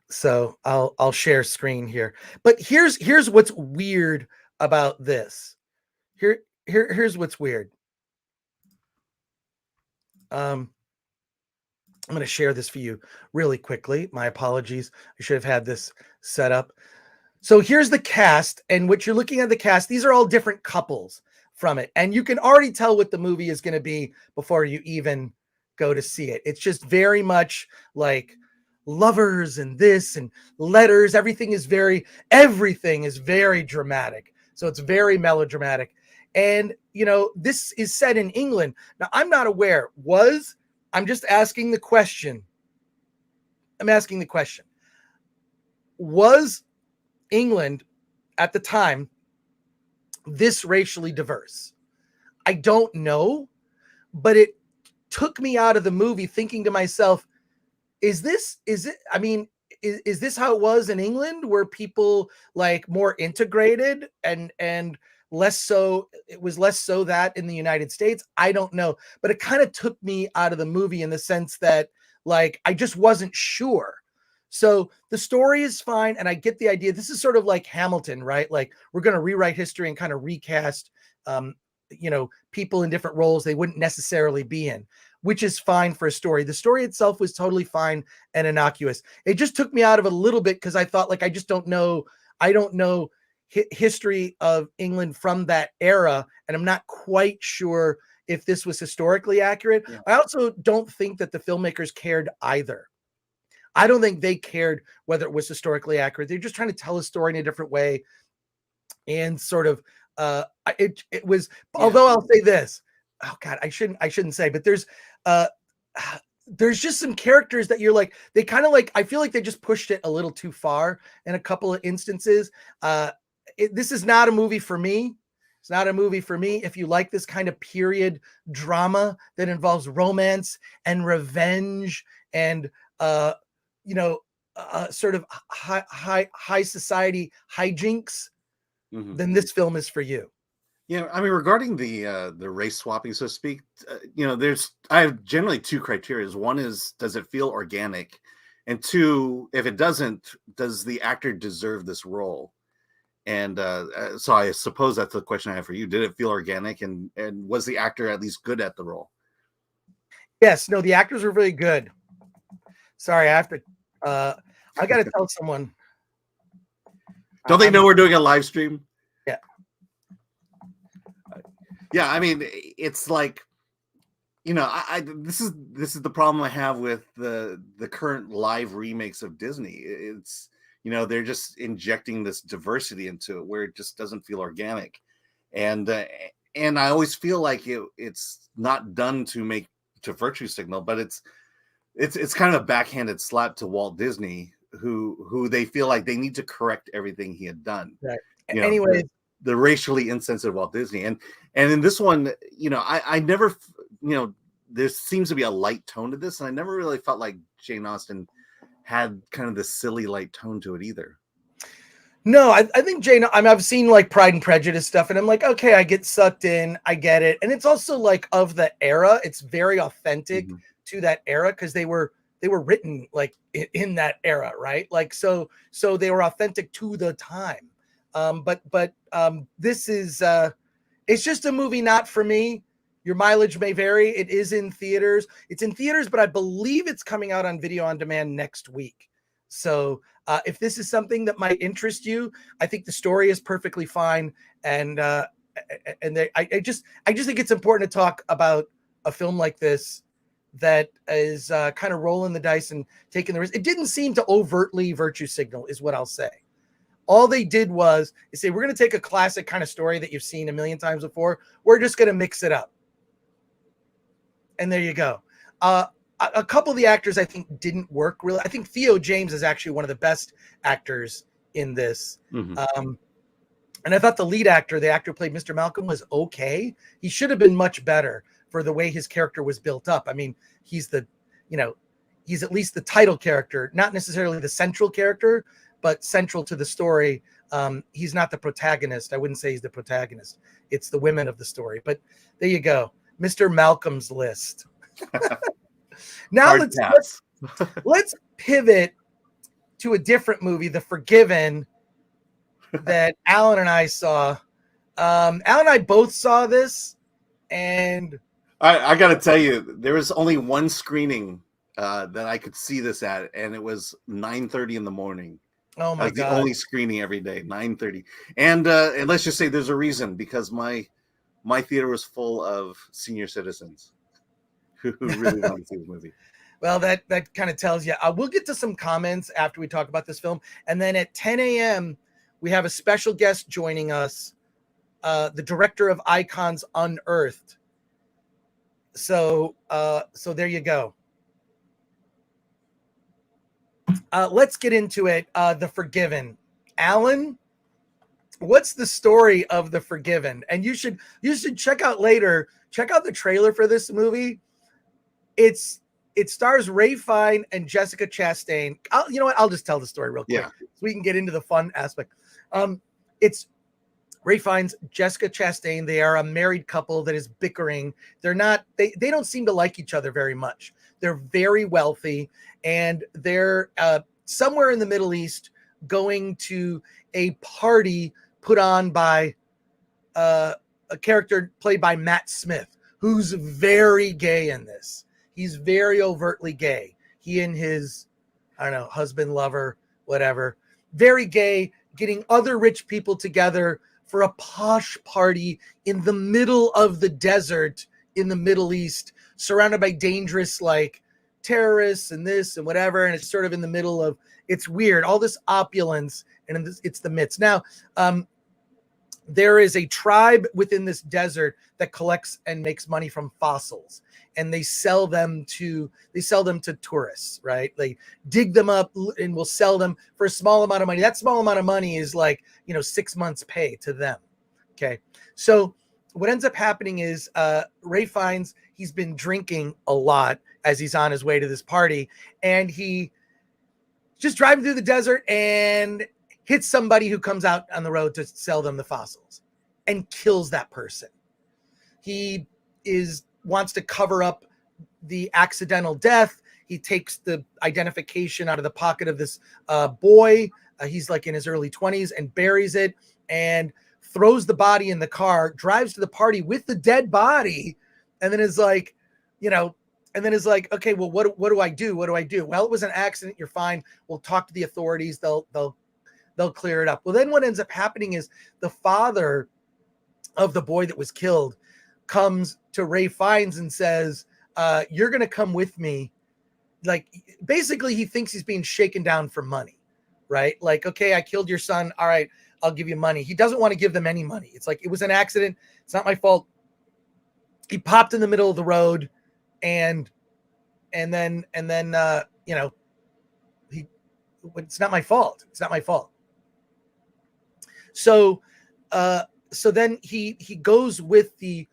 So I'll share screen here. But here's what's weird about this. Here's what's weird. I'm going to share this for you really quickly. My apologies. I should have had this set up. So here's the cast, and what you're looking at the cast, these are all different couples from it. And you can already tell what the movie is going to be before you even go to see it. It's just very much like lovers and this and letters. Everything is very dramatic. So it's very melodramatic. And, this is set in England. Now, I'm not aware. I'm just asking the question. Was England at the time this racially diverse? I don't know, but it took me out of the movie thinking to myself, is this how it was in England? Were people like more integrated and less so? It was less so that in the United States. I don't know, but it kind of took me out of the movie in the sense that like I just wasn't sure. So the story is fine, and I get the idea. This is sort of like Hamilton, right? Like we're going to rewrite history and kind of recast, people in different roles they wouldn't necessarily be in, which is fine for a story. The story itself was totally fine and innocuous. It just took me out of it a little bit because I thought, like, I don't know history of England from that era, and I'm not quite sure if this was historically accurate. Yeah. I also don't think that the filmmakers cared either. I don't think they cared whether it was historically accurate. They're just trying to tell a story in a different way, and sort of it was. Yeah. Although I'll say this. Oh God, I shouldn't say, but there's just some characters that you're like, they kind of like, I feel like they just pushed it a little too far in a couple of instances. This is not a movie for me. It's not a movie for me. If you like this kind of period drama that involves romance and revenge and, sort of high society hijinks, mm-hmm. then this film is for you. Yeah, I mean, regarding the race swapping, so to speak, I have generally two criteria. One is, does it feel organic? And two, if it doesn't, does the actor deserve this role? And so I suppose that's the question I have for you. Did it feel organic? And was the actor at least good at the role? Yes. No, the actors were really good. Sorry, I have to. I got to tell someone. Don't they know we're doing a live stream? Yeah. Yeah, I mean, it's like, this is the problem I have with the current live remakes of Disney. It's, they're just injecting this diversity into it where it just doesn't feel organic, and I always feel like it's not done to virtue signal, but it's kind of a backhanded slap to Walt Disney, who they feel like they need to correct everything he had done. Right. Anyway. The racially insensitive Walt Disney. And in this one, I never, there seems to be a light tone to this. And I never really felt like Jane Austen had kind of this silly light tone to it either. No, I think Jane, I mean, I've seen like Pride and Prejudice stuff, and I'm like, okay, I get sucked in, I get it. And it's also like of the era, it's very authentic to that era because they were written like in that era, right? Like so they were authentic to the time. But this is it's just a movie not for me. Your mileage may vary. It is in theaters. It's in theaters, but I believe it's coming out on video on demand next week. So if this is something that might interest you, I think the story is perfectly fine. And I just think it's important to talk about a film like this that is kind of rolling the dice and taking the risk. It didn't seem to overtly virtue signal, is what I'll say. All they did was say, we're going to take a classic kind of story that you've seen a million times before. We're just going to mix it up. And there you go. A couple of the actors I think didn't work really. I think Theo James is actually one of the best actors in this. And I thought the lead actor, the actor who played Mr. Malcolm, was okay. He should have been much better for the way his character was built up. I mean, he's at least the title character, not necessarily the central character, but central to the story. He's not the protagonist. I wouldn't say he's the protagonist. It's the women of the story. But there you go. Mr. Malcolm's List. Now let's pivot to a different movie, The Forgiven, that Alan and I saw. Alan and I both saw this, and I got to tell you, there was only one screening that I could see this at, and it was 9:30 in the morning. Oh my God! The only screening every day, 9:30, and let's just say there's a reason, because my theater was full of senior citizens who really wanted to see this movie. Well, that kind of tells you. We'll get to some comments after we talk about this film. And then at 10 a.m., we have a special guest joining us, the director of Icons Unearthed. So there you go. Let's get into it. The Forgiven. Alan, what's the story of The Forgiven? And you should check out the trailer for this movie. It stars Ray Fiennes and Jessica Chastain. You know what? I'll just tell the story real quick so we can get into the fun aspect. It's Ray Fiennes, Jessica Chastain. They are a married couple that is bickering. They don't seem to like each other very much. They're very wealthy, and they're somewhere in the Middle East going to a party put on by a character played by Matt Smith, who's very gay in this. He's very overtly gay. He and his, I don't know, husband, lover, whatever, very gay, getting other rich people together for a posh party in the middle of the desert in the Middle East, surrounded by dangerous like terrorists and this and whatever. And it's sort of in the middle of, it's weird, all this opulence, and it's the midst. Now, there is a tribe within this desert that collects and makes money from fossils, and they sell them to tourists, right? They dig them up and will sell them for a small amount of money. That small amount of money is like, 6 months pay to them. Okay. So what ends up happening is Ray Fiennes, he's been drinking a lot as he's on his way to this party, and he just driving through the desert and hits somebody who comes out on the road to sell them the fossils and kills that person. He wants to cover up the accidental death. He takes the identification out of the pocket of this boy. He's like in his early 20s, and buries it and throws the body in the car, drives to the party with the dead body. And then is like, okay, well, what do I do? What do I do? Well, it was an accident. You're fine. We'll talk to the authorities. They'll clear it up. Well, then what ends up happening is the father of the boy that was killed comes to Ray Fiennes and says, you're going to come with me. Like, basically he thinks he's being shaken down for money, right? Like, okay, I killed your son. All right, I'll give you money. He doesn't want to give them any money. It's like, it was an accident. It's not my fault. He popped in the middle of the road, and then it's not my fault. It's not my fault. So then he goes with the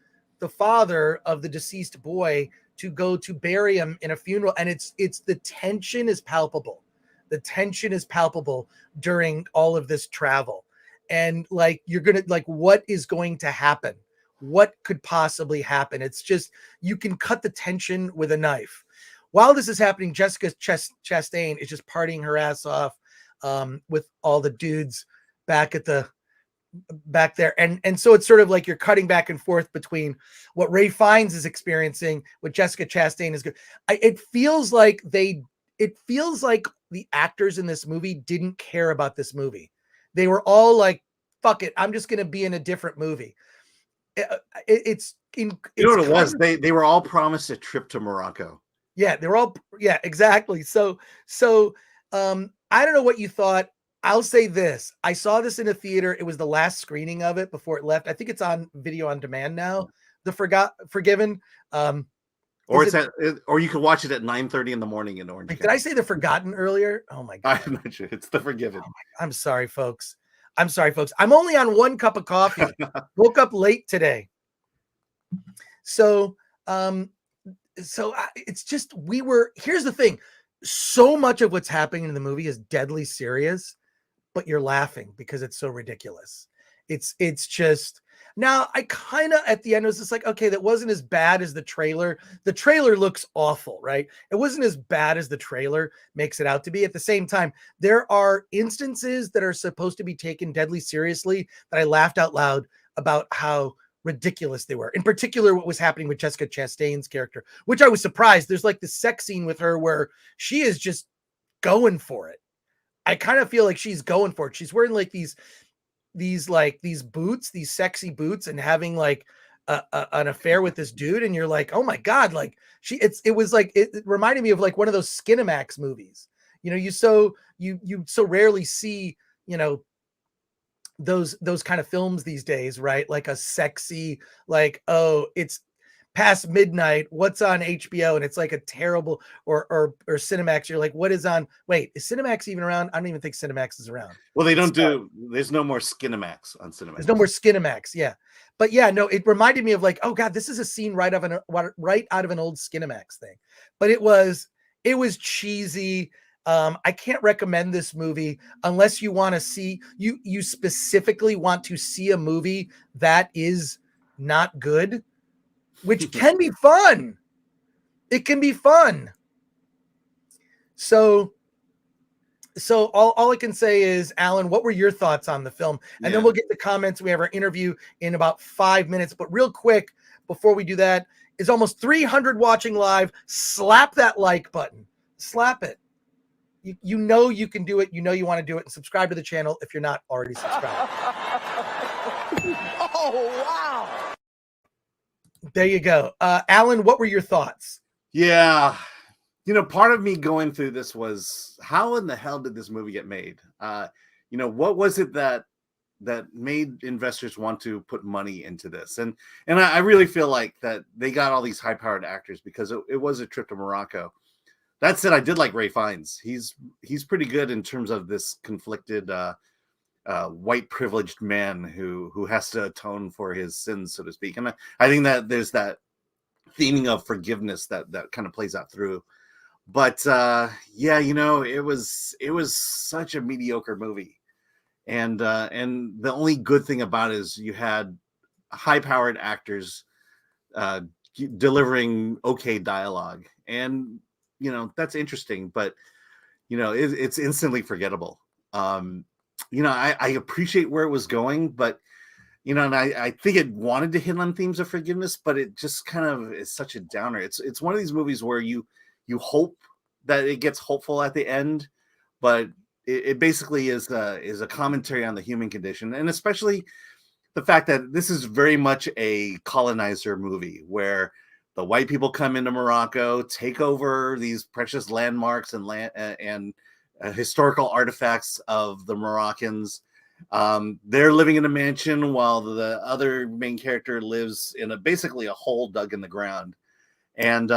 father of the deceased boy to go to bury him in a funeral, and it's the tension is palpable. The tension is palpable during all of this travel. And like, you're going to like, what is going to happen? What could possibly happen? It's just, you can cut the tension with a knife. While this is happening, Jessica Chastain is just partying her ass off with all the dudes back there. And so it's sort of like you're cutting back and forth between what Ralph Fiennes is experiencing, what Jessica Chastain is good. It feels like the actors in this movie didn't care about this movie. They were all like, fuck it, I'm just going to be in a different movie. You know what it was? They were all promised a trip to Morocco. Yeah, they were all, yeah, exactly. So I don't know what you thought. I'll say this. I saw this in a theater. It was the last screening of it before it left. I think it's on video on demand now. The Forgiven. Or you can watch it at 9:30 in the morning in Orange County. Did I say The Forgotten earlier? Oh my God. I'm not sure. It's The Forgiven. Oh I'm sorry, folks. I'm only on one cup of coffee. Woke up late today. So it's just, here's the thing. So much of what's happening in the movie is deadly serious, but you're laughing because it's so ridiculous. It's just, now I kind of, at the end, was just like, okay, that wasn't as bad as the trailer. The trailer looks awful, right? It wasn't as bad as the trailer makes it out to be. At the same time, there are instances that are supposed to be taken deadly seriously that I laughed out loud about how ridiculous they were. In particular, what was happening with Jessica Chastain's character, which I was surprised. There's like the sex scene with her where she is just going for it. I kind of feel like she's going for it. She's wearing like these boots, these sexy boots, and having like an affair with this dude. And you're like, oh my God, like it reminded me of like one of those Skinamax movies. You know, you so rarely see, you know, those kind of films these days, right? Like a sexy, like, oh, it's past midnight, what's on HBO? And it's like a terrible, or Cinemax. You're like, what is on? Wait, is Cinemax even around? I don't even think Cinemax is around. Well, there's no more Skinamax on Cinemax. There's no more Skinamax, yeah. But yeah, no, it reminded me of like, oh God, this is a scene right out of an old Skinamax thing. But it was cheesy. I can't recommend this movie unless you want to see, you specifically want to see a movie that is not good, which can be fun. It can be fun. So all I can say is, Alan, what were your thoughts on the film? And then we'll get the comments. We have our interview in about 5 minutes. But real quick, before we do that, is almost 300 watching live. Slap that like button. Slap it. You know you can do it. You know you want to do it. And subscribe to the channel if you're not already subscribed. Oh, wow. There you go. Alan, what were your thoughts? Yeah. You know, part of me going through this was, how in the hell did this movie get made? You know, what was it that made investors want to put money into this? And I really feel like that they got all these high-powered actors because it was a trip to Morocco. That said, I did like Ralph Fiennes. He's pretty good in terms of this conflicted white privileged man who has to atone for his sins, so to speak. And I think that there's that theming of forgiveness that kind of plays out through. But yeah, you know, it was such a mediocre movie, and the only good thing about it is you had high-powered actors delivering okay dialogue, and you know, that's interesting, but you know, it's instantly forgettable. You know, I appreciate where it was going, but you know, and I think it wanted to hit on themes of forgiveness, but it just kind of is such a downer. It's one of these movies where you hope that it gets hopeful at the end, but it basically is a commentary on the human condition, and especially the fact that this is very much a colonizer movie where the white people come into Morocco, take over these precious landmarks and historical artifacts of the Moroccans. They're living in a mansion while the other main character lives in basically a hole dug in the ground. And,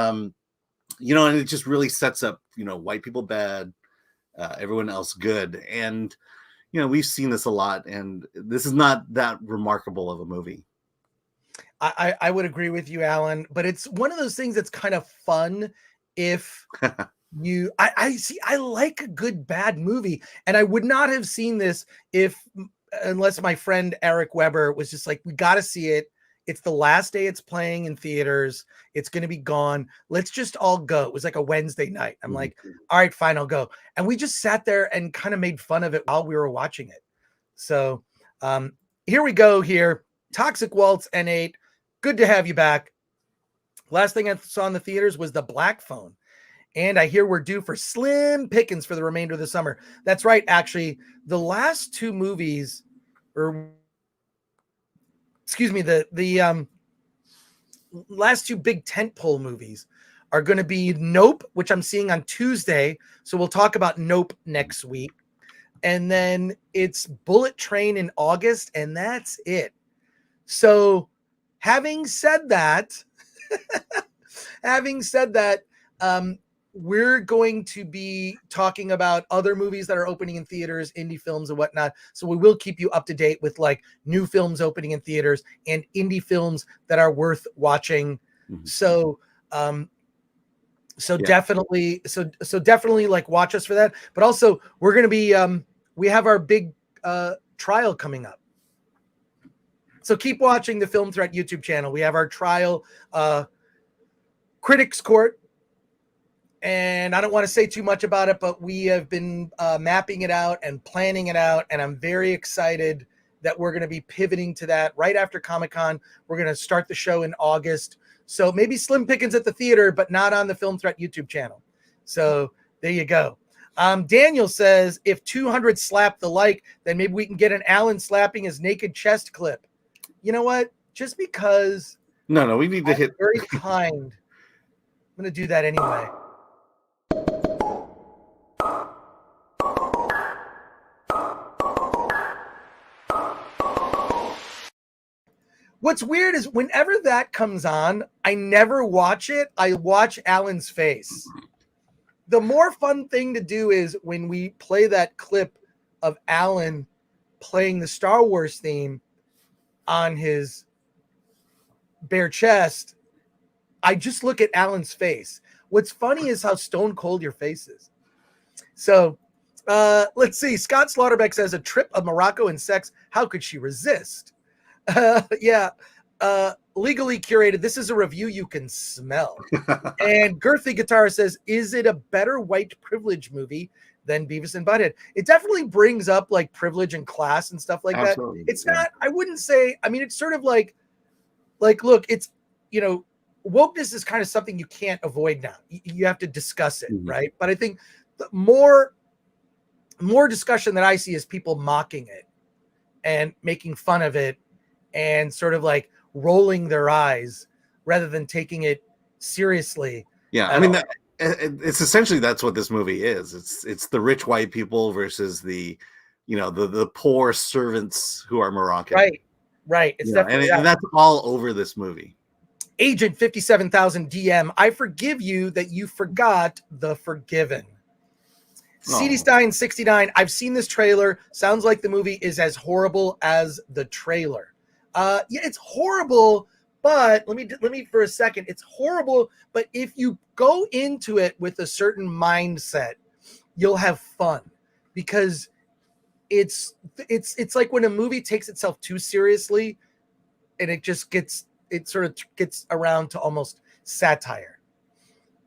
you know, and it just really sets up, you know, white people bad, everyone else good. And, you know, we've seen this a lot, and this is not that remarkable of a movie. I would agree with you, Alan, but it's one of those things that's kind of fun if I see, I like a good bad movie, and I would not have seen this unless my friend Eric Weber was just like, we got to see it. It's the last day it's playing in theaters. It's going to be gone. Let's just all go. It was like a Wednesday night. I'm like, all right, fine, I'll go. And we just sat there and kind of made fun of it while we were watching it. So here we go here. Toxic Waltz N8. Good to have you back. Last thing I saw in the theaters was The Black Phone. And I hear we're due for slim pickings for the remainder of the summer. That's right. Actually, the last two movies, or excuse me, the last two big tentpole movies are going to be Nope, which I'm seeing on Tuesday. So we'll talk about Nope next week. And then it's Bullet Train in August, and that's it. So having said that, we're going to be talking about other movies that are opening in theaters, indie films and whatnot. So we will keep you up to date with like new films opening in theaters and indie films that are worth watching. Mm-hmm. So definitely like watch us for that. But also we're going to be, we have our big trial coming up. So keep watching the Film Threat YouTube channel. We have our trial Critics Court. And I don't want to say too much about it, but we have been mapping it out and planning it out. And I'm very excited that we're going to be pivoting to that right after Comic-Con. We're going to start the show in August. So maybe slim pickings at the theater, but not on the Film Threat YouTube channel. So there you go. Daniel says, if 200 slap the like, then maybe we can get an Alan slapping his naked chest clip. You know what? Just because. No, we need to hit. Very kind. I'm going to do that anyway. What's weird is whenever that comes on, I never watch it. I watch Alan's face. The more fun thing to do is when we play that clip of Alan playing the Star Wars theme on his bare chest, I just look at Alan's face. What's funny is how stone cold your face is. So let's see. Scott Slaughterbeck says, a trip of Morocco and sex. How could she resist? Legally curated. This is a review you can smell. And Girthy Guitar says, is it a better white privilege movie than Beavis and Butthead? It definitely brings up like privilege and class and stuff like Absolutely. That. It's not, I wouldn't say, I mean, it's sort of like, look, it's, you know, wokeness is kind of something you can't avoid now. You have to discuss it, right? But I think the more discussion that I see is people mocking it and making fun of it and sort of like rolling their eyes rather than taking it seriously. Yeah, I mean, it's essentially that's what this movie is. It's the rich white people versus the, you know, the poor servants who are Moroccan. Right. It's definitely and that's all over this movie. Agent 57,000 DM. I forgive you that you forgot The Forgiven. CD Stein 69. I've seen this trailer. Sounds like the movie is as horrible as the trailer. Yeah, it's horrible, but let me for a second. It's horrible, but if you go into it with a certain mindset, you'll have fun because it's like when a movie takes itself too seriously and it sort of gets around to almost satire.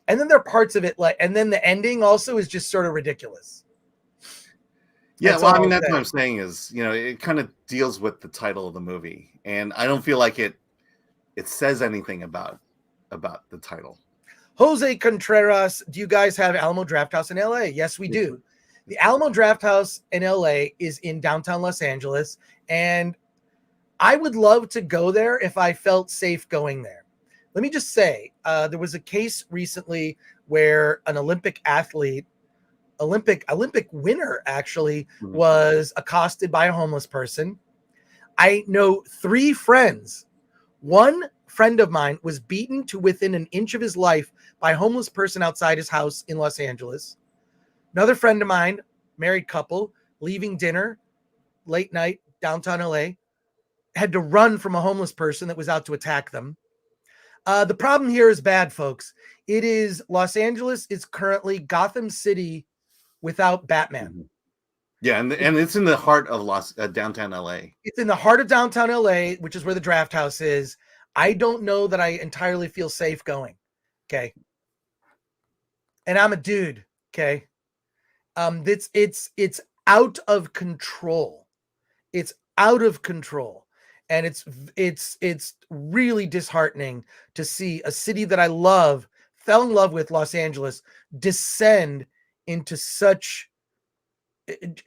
And then there are parts of it and then the ending also is just sort of ridiculous. Yeah, well, I mean, that's what I'm saying is, you know, it kind of deals with the title of the movie. And I don't feel like it says anything about the title. Jose Contreras, do you guys have Alamo Drafthouse in LA? Yes, we do. The Alamo Drafthouse in LA is in downtown Los Angeles. And I would love to go there if I felt safe going there. Let me just say, there was a case recently where an Olympic winner actually was accosted by a homeless person. I know 3 friends. One friend of mine was beaten to within an inch of his life by a homeless person outside his house in Los Angeles. Another friend of mine, married couple, leaving dinner late night, downtown LA, had to run from a homeless person that was out to attack them. The problem here is bad, folks. It is Los Angeles is currently Gotham City without Batman. Mm-hmm. Yeah, and it's in the heart of downtown LA. It's in the heart of downtown LA, which is where the Draft House is. I don't know that I entirely feel safe going. Okay. And I'm a dude. Okay. It's out of control. It's out of control. And it's really disheartening to see a city that I fell in love with, Los Angeles, descend into such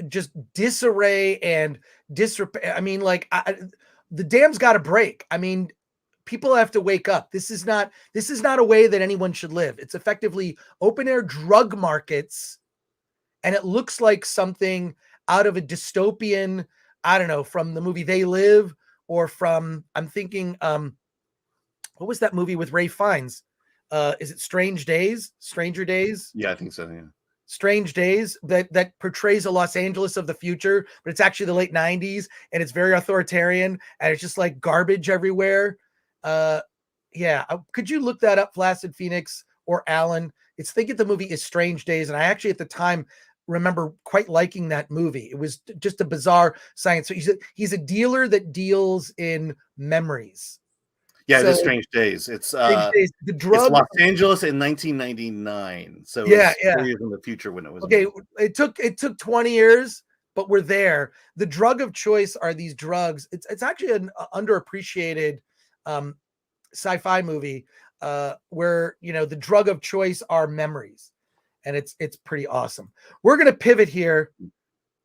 just disarray and disrepair. I mean, like, the dam's got to break. I mean, people have to wake up. This is not a way that anyone should live. It's effectively open air drug markets, and it looks like something out of a dystopian, I don't know, from the movie They Live, or from, I'm thinking, what was that movie with Ray Fiennes? Is it Stranger Days? Yeah, I think so. Yeah. Strange Days, that portrays a Los Angeles of the future, but it's actually the late 90s, and it's very authoritarian, and it's just like garbage everywhere. Yeah. Could you look that up, Flaccid Phoenix or Alan? It's thinking the movie is Strange Days. And I actually at the time remember quite liking that movie. It was just a bizarre science. So he's a dealer that deals in memories. Yeah, so, it is Strange Days. It's Strange Days. The drug. It's Los Angeles in 1999. So yeah, it's 4 years in the future when it was. Okay, made. It took 20 years, but we're there. The drug of choice are these drugs. It's actually an underappreciated sci-fi movie where, you know, the drug of choice are memories, and it's pretty awesome. We're gonna pivot here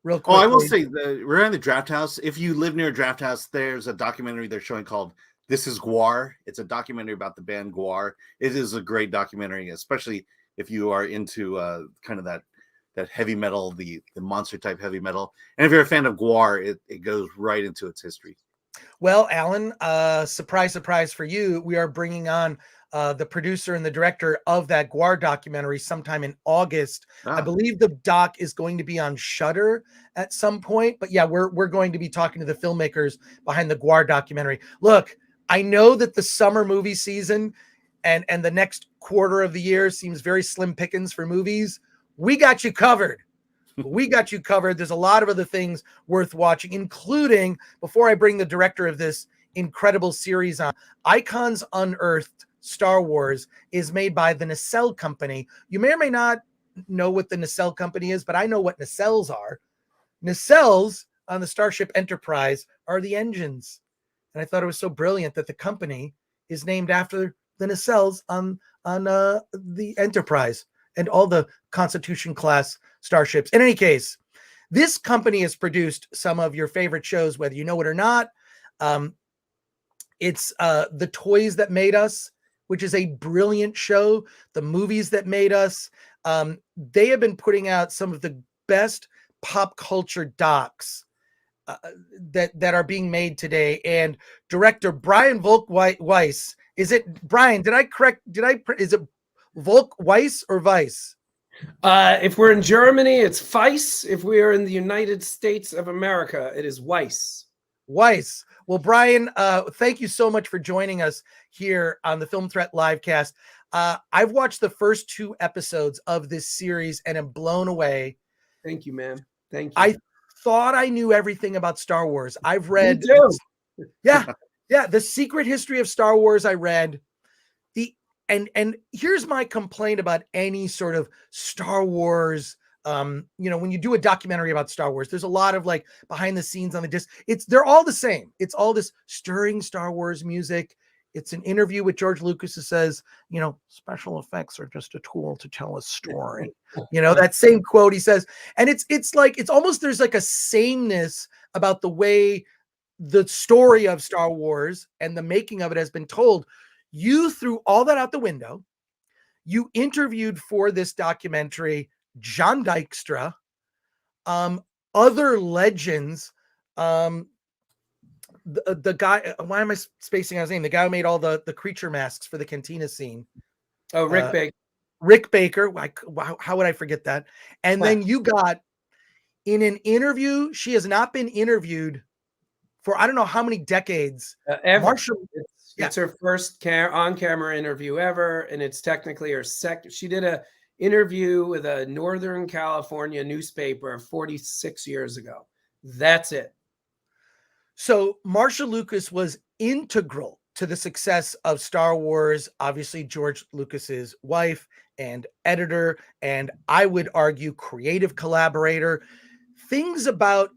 real quick. Oh, I will say we're in the Draft House. If you live near a Draft House, there's a documentary they're showing called This is Gore. It's a documentary about the band Gore. It is a great documentary, especially if you are into kind of that heavy metal, the monster type heavy metal. And if you're a fan of Gore, it goes right into its history. Well, Alan, surprise for you, we are bringing on the producer and the director of that Gore documentary sometime in August. I believe the doc is going to be on Shudder at some point, but yeah, we're going to be talking to the filmmakers behind the Gore documentary. Look, I know that the summer movie season and the next quarter of the year seems very slim pickings for movies. We got you covered. We got you covered. There's a lot of other things worth watching, including, before I bring the director of this incredible series on, Icons Unearthed Star Wars is made by the Nacelle Company. You may or may not know what the Nacelle Company is, but I know what nacelles are. Nacelles on the Starship Enterprise are the engines. And I thought it was so brilliant that the company is named after the nacelles on the Enterprise and all the Constitution class starships. In any case, this company has produced some of your favorite shows, whether you know it or not. It's The Toys That Made Us, which is a brilliant show. The Movies That Made Us. They have been putting out some of the best pop culture docs that are being made today. And director Brian Volk-Weiss, is it Brian? Is it Volk-Weiss or Weiss? If we're in Germany, it's Weiss. If we are in the United States of America, it is Weiss. Weiss. Well, Brian, thank you so much for joining us here on the Film Threat Livecast. I've watched the first 2 episodes of this series and am blown away. Thank you, man. Thank you. I thought I knew everything about Star Wars. I've read, The Secret History of Star Wars. I read and here's my complaint about any sort of Star Wars. When you do a documentary about Star Wars, there's a lot of like behind the scenes on the disc. They're all the same. It's all this stirring Star Wars music. It's an interview with George Lucas who says, special effects are just a tool to tell a story. That same quote he says, and it's like, it's almost, there's like a sameness about the way the story of Star Wars and the making of it has been told. You threw all that out the window. You interviewed for this documentary John Dykstra, other legends, the guy, why am I spacing out his name? The guy who made all the creature masks for the cantina scene. Oh, Rick Baker. Rick Baker. How would I forget that? And then you got in an interview, she has not been interviewed for I don't know how many decades. Ever. Marcia, It's her first on-camera interview ever, and it's technically her second. She did a interview with a Northern California newspaper 46 years ago. That's it. So Marcia Lucas was integral to the success of Star Wars, obviously George Lucas's wife and editor, and I would argue creative collaborator. Things about,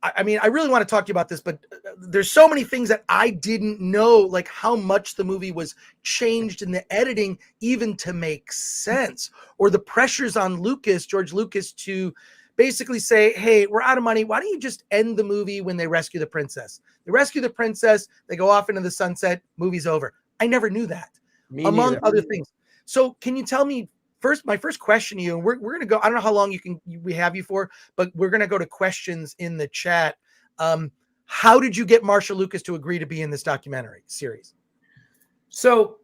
I mean, I really want to talk to you about this, but there's so many things that I didn't know, like how much the movie was changed in the editing, even to make sense, or the pressures on George Lucas, to basically say, hey, we're out of money. Why don't you just end the movie when they rescue the princess? They rescue the princess, they go off into the sunset, movie's over. I never knew that, among other things. So can you tell me, my first question to you, and we're going to go, I don't know how long we have you for, but we're going to go to questions in the chat. How did you get Marcia Lucas to agree to be in this documentary series? So,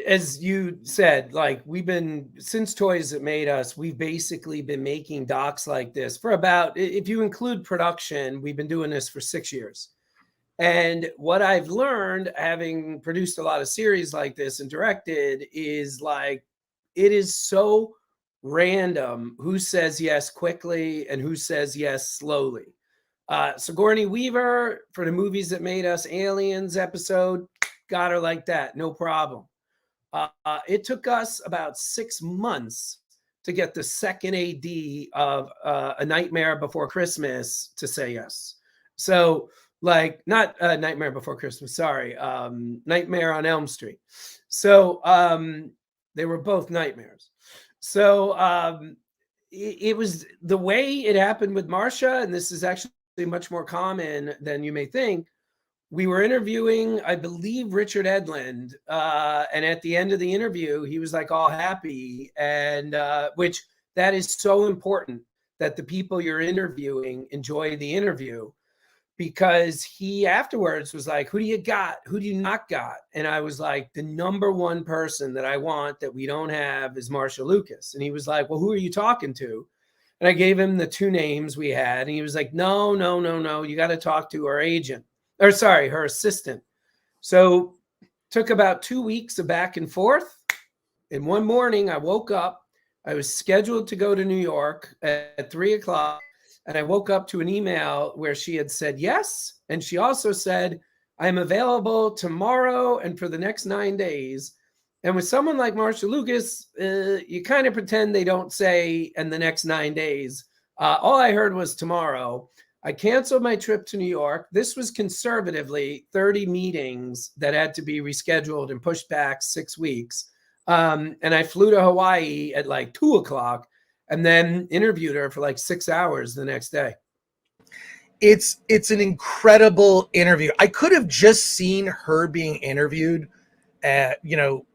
as you said, like, we've been, since Toys That Made Us, we've basically been making docs like this for about, if you include production, we've been doing this for 6 years. And what I've learned, having produced a lot of series like this and directed, is like, it is so random who says yes quickly and who says yes slowly. Sigourney Weaver, for the Movies That Made Us Aliens episode, got her like that, no problem. It took us about 6 months to get the second AD of A Nightmare Before Christmas to say yes. So, like, not Nightmare Before Christmas, sorry, Nightmare on Elm Street. So they were both nightmares. So it was the way it happened with Marcia, and this is actually much more common than you may think. We were interviewing, I believe, Richard Edlund, and at the end of the interview, he was like all happy, and which that is so important, that the people you're interviewing enjoy the interview, because he afterwards was like, who do you got? Who do you not got? And I was like, the number one person that I want that we don't have is Marcia Lucas. And he was like, well, who are you talking to? And I gave him the 2 names we had. And he was like, no. You got to talk to her agent. Or sorry, her assistant. So took about 2 weeks of back and forth. And one morning I woke up. I was scheduled to go to New York at 3 o'clock. And I woke up to an email where she had said yes. And she also said, I'm available tomorrow and for the next 9 days. And with someone like Marcia Lucas, you kind of pretend they don't say in the next 9 days. All I heard was tomorrow. I canceled my trip to New York. This was conservatively 30 meetings that had to be rescheduled and pushed back 6 weeks. And I flew to Hawaii at like 2 o'clock. And then interviewed her for like 6 hours the next day. It's an incredible interview. I could have just seen her being interviewed,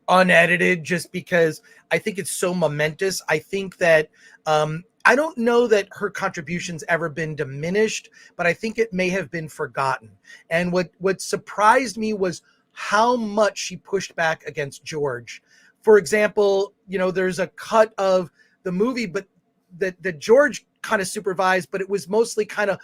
unedited, just because I think it's so momentous. I think that I don't know that her contribution's ever been diminished, but I think it may have been forgotten. And what surprised me was how much she pushed back against George. For example, there's a cut of the movie, but that George kind of supervised, but it was mostly kind of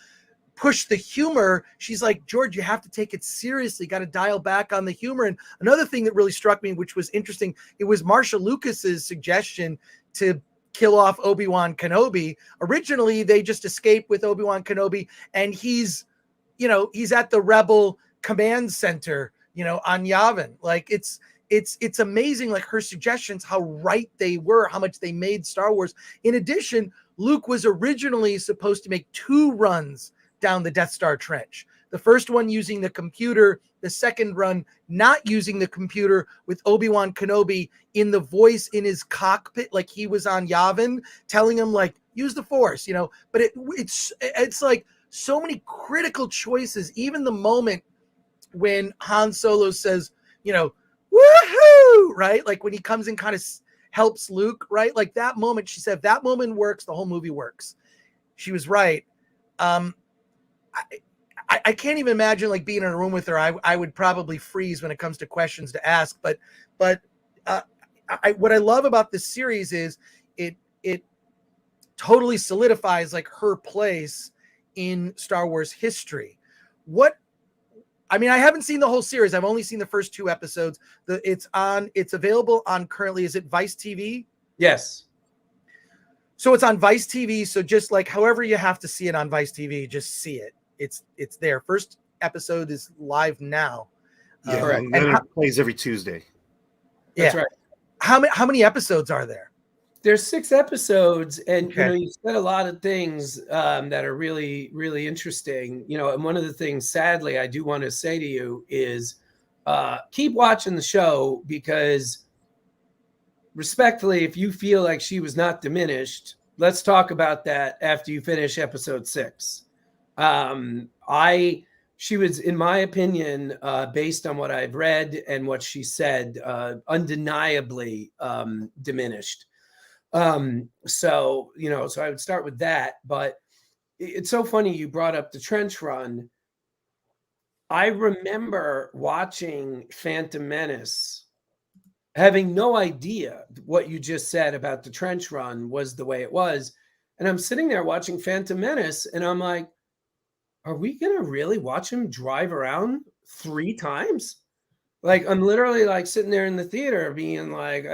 push the humor. She's like, George, you have to take it seriously, got to dial back on the humor. And another thing that really struck me, which was interesting, it was Marcia Lucas's suggestion to kill off Obi-Wan Kenobi. Originally, they just escaped with Obi-Wan Kenobi, and he's at the Rebel Command Center, on Yavin. Like, it's amazing, like her suggestions, how right they were, how much they made Star Wars. In addition, Luke was originally supposed to make 2 runs down the Death Star trench. The first one using the computer, the second run not using the computer, with Obi-Wan Kenobi in the voice in his cockpit, like he was on Yavin, telling him, like, use the Force, But it's like so many critical choices. Even the moment when Han Solo says, woohoo, right? Like when he comes and kind of helps Luke, right? Like that moment, she said, if that moment works, the whole movie works. She was right. I can't even imagine like being in a room with her. I would probably freeze when it comes to questions to ask. But what I love about this series is it totally solidifies like her place in Star Wars history. What I mean, I haven't seen the whole series. I've only seen the first 2 episodes. It's available on currently, is it Vice TV? Yes. So it's on Vice TV. So just like however you have to see it on Vice TV, just see it. It's there. First episode is live now. Yeah, Correct. and then it plays every Tuesday. That's yeah. right. How many episodes are there? There's 6 episodes, and Okay. you said a lot of things that are really, really interesting. And one of the things, sadly, I do want to say to you is keep watching the show, because respectfully, if you feel like she was not diminished, let's talk about that after you finish episode 6. She was, in my opinion, based on what I've read and what she said, undeniably diminished. So I would start with that. But it's so funny you brought up the trench run. I remember watching Phantom Menace, having no idea what you just said about the trench run was the way it was. And I'm sitting there watching Phantom Menace, and I'm like, are we going to really watch him drive around 3 times? Like, I'm literally like sitting there in the theater being like,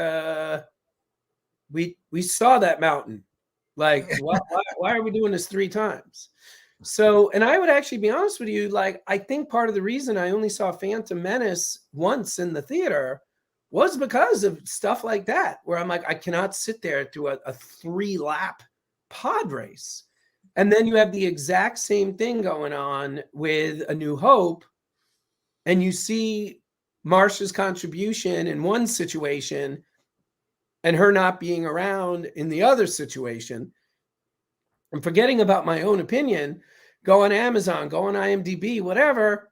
we saw that mountain. Like, why are we doing this 3 times? So, and I would actually be honest with you, like, I think part of the reason I only saw Phantom Menace once in the theater was because of stuff like that, where I'm like, I cannot sit there through a 3-lap pod race. And then you have the exact same thing going on with A New Hope, and you see Marcia's contribution in one situation and her not being around in the other situation. And forgetting about my own opinion, go on Amazon, go on IMDb, whatever,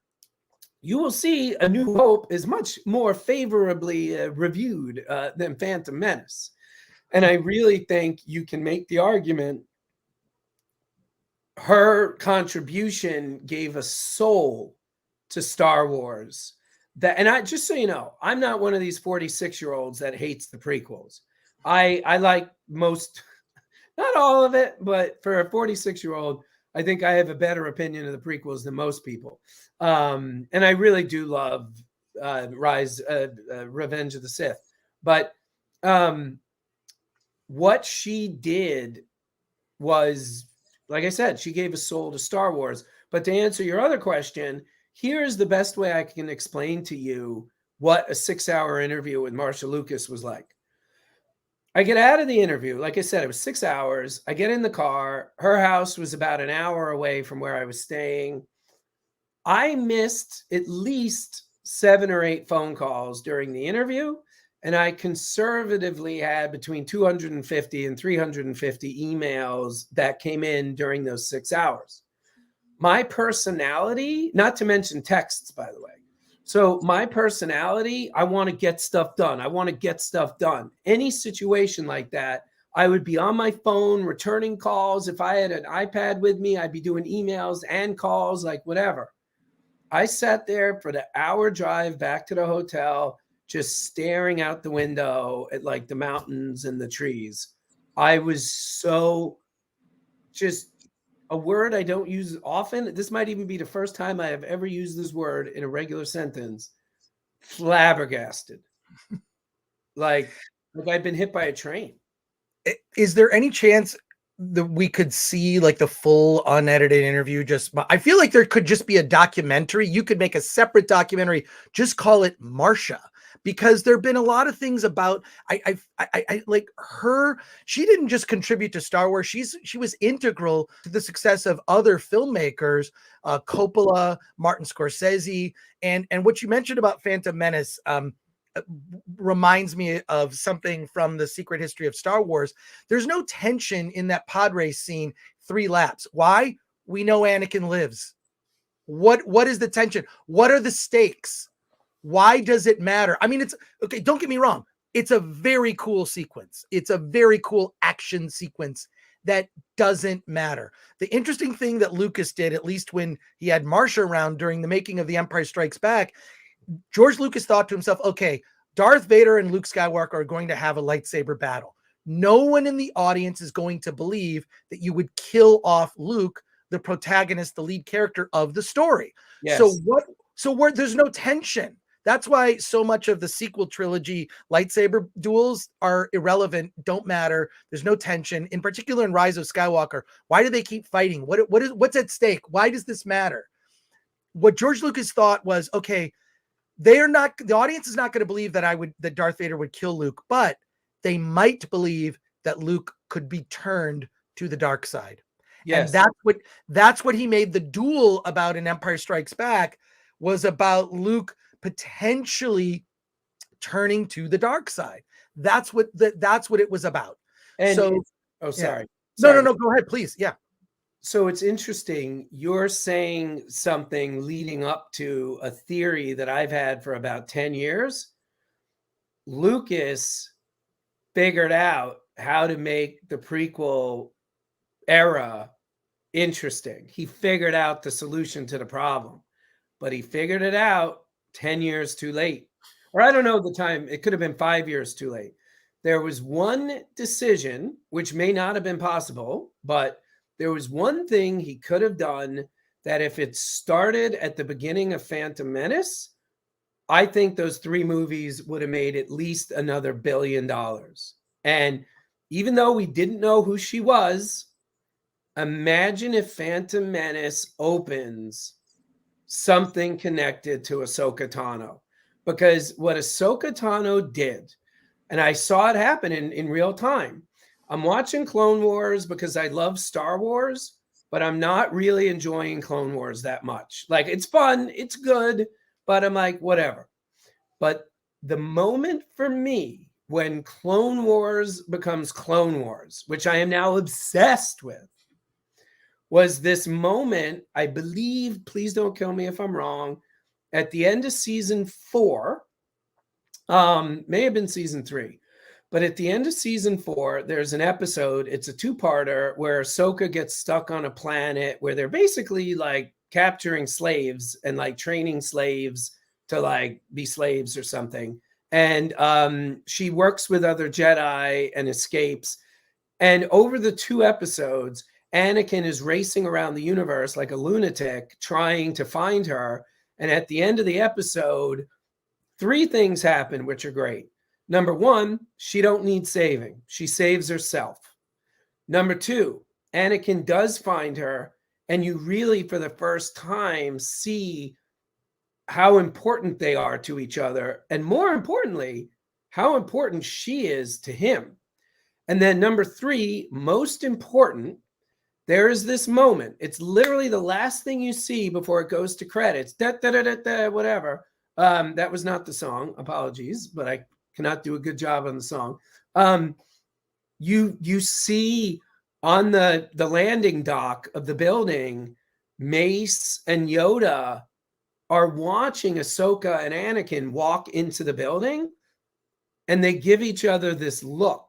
you will see A New Hope is much more favorably reviewed than Phantom Menace. And I really think you can make the argument her contribution gave a soul to Star Wars. And I, just so you know, I'm not one of these 46-year-olds that hates the prequels. I like most, not all of it, but for a 46-year-old, I think I have a better opinion of the prequels than most people. And I really do love Revenge of the Sith. But what she did was, like I said, she gave a soul to Star Wars. But to answer your other question, here's the best way I can explain to you what a 6-hour interview with Marcia Lucas was like. I get out of the interview. Like I said, it was 6 hours. I get in the car. Her house was about an hour away from where I was staying. I missed at least 7 or 8 phone calls during the interview. And I conservatively had between 250 and 350 emails that came in during those 6 hours. My personality, not to mention texts, by the way. So my personality, I want to get stuff done. I want to get stuff done. Any situation like that, I would be on my phone returning calls. If I had an iPad with me, I'd be doing emails and calls, like whatever. I sat there for the hour drive back to the hotel, just staring out the window at like the mountains and the trees. I was so, just a word I don't use often. This might even be the first time I have ever used this word in a regular sentence. Flabbergasted. like I've been hit by a train. Is there any chance that we could see like the full unedited interview? I feel like there could just be a documentary. You could make a separate documentary, just call it Marcia. Because there've been a lot of things about I like her. She didn't just contribute to Star Wars. She was integral to the success of other filmmakers, Coppola, Martin Scorsese, and what you mentioned about Phantom Menace reminds me of something from the Secret History of Star Wars. There's no tension in that pod race scene. 3 laps. Why? We know Anakin lives. What is the tension? What are the stakes? Why does it matter? I mean, it's okay. Don't get me wrong. It's a very cool sequence. It's a very cool action sequence that doesn't matter. The interesting thing that Lucas did, at least when he had Marcia around during the making of The Empire Strikes Back, George Lucas thought to himself, okay, Darth Vader and Luke Skywalker are going to have a lightsaber battle. No one in the audience is going to believe that you would kill off Luke, the protagonist, the lead character of the story. Yes. So So there's no tension. That's why so much of the sequel trilogy lightsaber duels are irrelevant, don't matter. There's no tension. In particular, in Rise of Skywalker, why do they keep fighting? What's at stake? Why does this matter? What George Lucas thought was, okay, the audience is not going to believe that Darth Vader would kill Luke, but they might believe that Luke could be turned to the dark side. Yes. And that's what he made the duel about in Empire Strikes Back, was about Luke potentially turning to the dark side. That's what it was about. And so, sorry. No, go ahead, please. Yeah. So it's interesting. You're saying something leading up to a theory that I've had for about 10 years. Lucas figured out how to make the prequel era interesting. He figured out the solution to the problem, but he figured it out 10 years too late. Or I don't know the time. It could have been 5 years too late. There was one decision, which may not have been possible, but there was one thing he could have done that if it started at the beginning of Phantom Menace, I think those 3 movies would have made at least another $1 billion. And even though we didn't know who she was, imagine if Phantom Menace opens something connected to Ahsoka Tano. Because what Ahsoka Tano did, and I saw it happen in real time. I'm watching Clone Wars because I love Star Wars, but I'm not really enjoying Clone Wars that much. Like, it's fun, it's good, but I'm like, whatever. But the moment for me when Clone Wars becomes Clone Wars, which I am now obsessed with, was this moment, I believe, please don't kill me if I'm wrong, at the end of season 4, may have been season 3, but at the end of season 4, there's an episode, it's a 2-parter, where Ahsoka gets stuck on a planet where they're basically like capturing slaves and like training slaves to like be slaves or something. And she works with other Jedi and escapes. And over the 2 episodes, Anakin is racing around the universe like a lunatic trying to find her. And at the end of the episode, 3 things happen, which are great. Number 1, she don't need saving. She saves herself. Number 2, Anakin does find her, and you really, for the first time, see how important they are to each other. And more importantly, how important she is to him. And then number 3, most important, there is this moment. It's literally the last thing you see before it goes to credits. Da, da, da, da, da, whatever. That was not the song. Apologies, but I cannot do a good job on the song. You see on the landing dock of the building, Mace and Yoda are watching Ahsoka and Anakin walk into the building, and they give each other this look.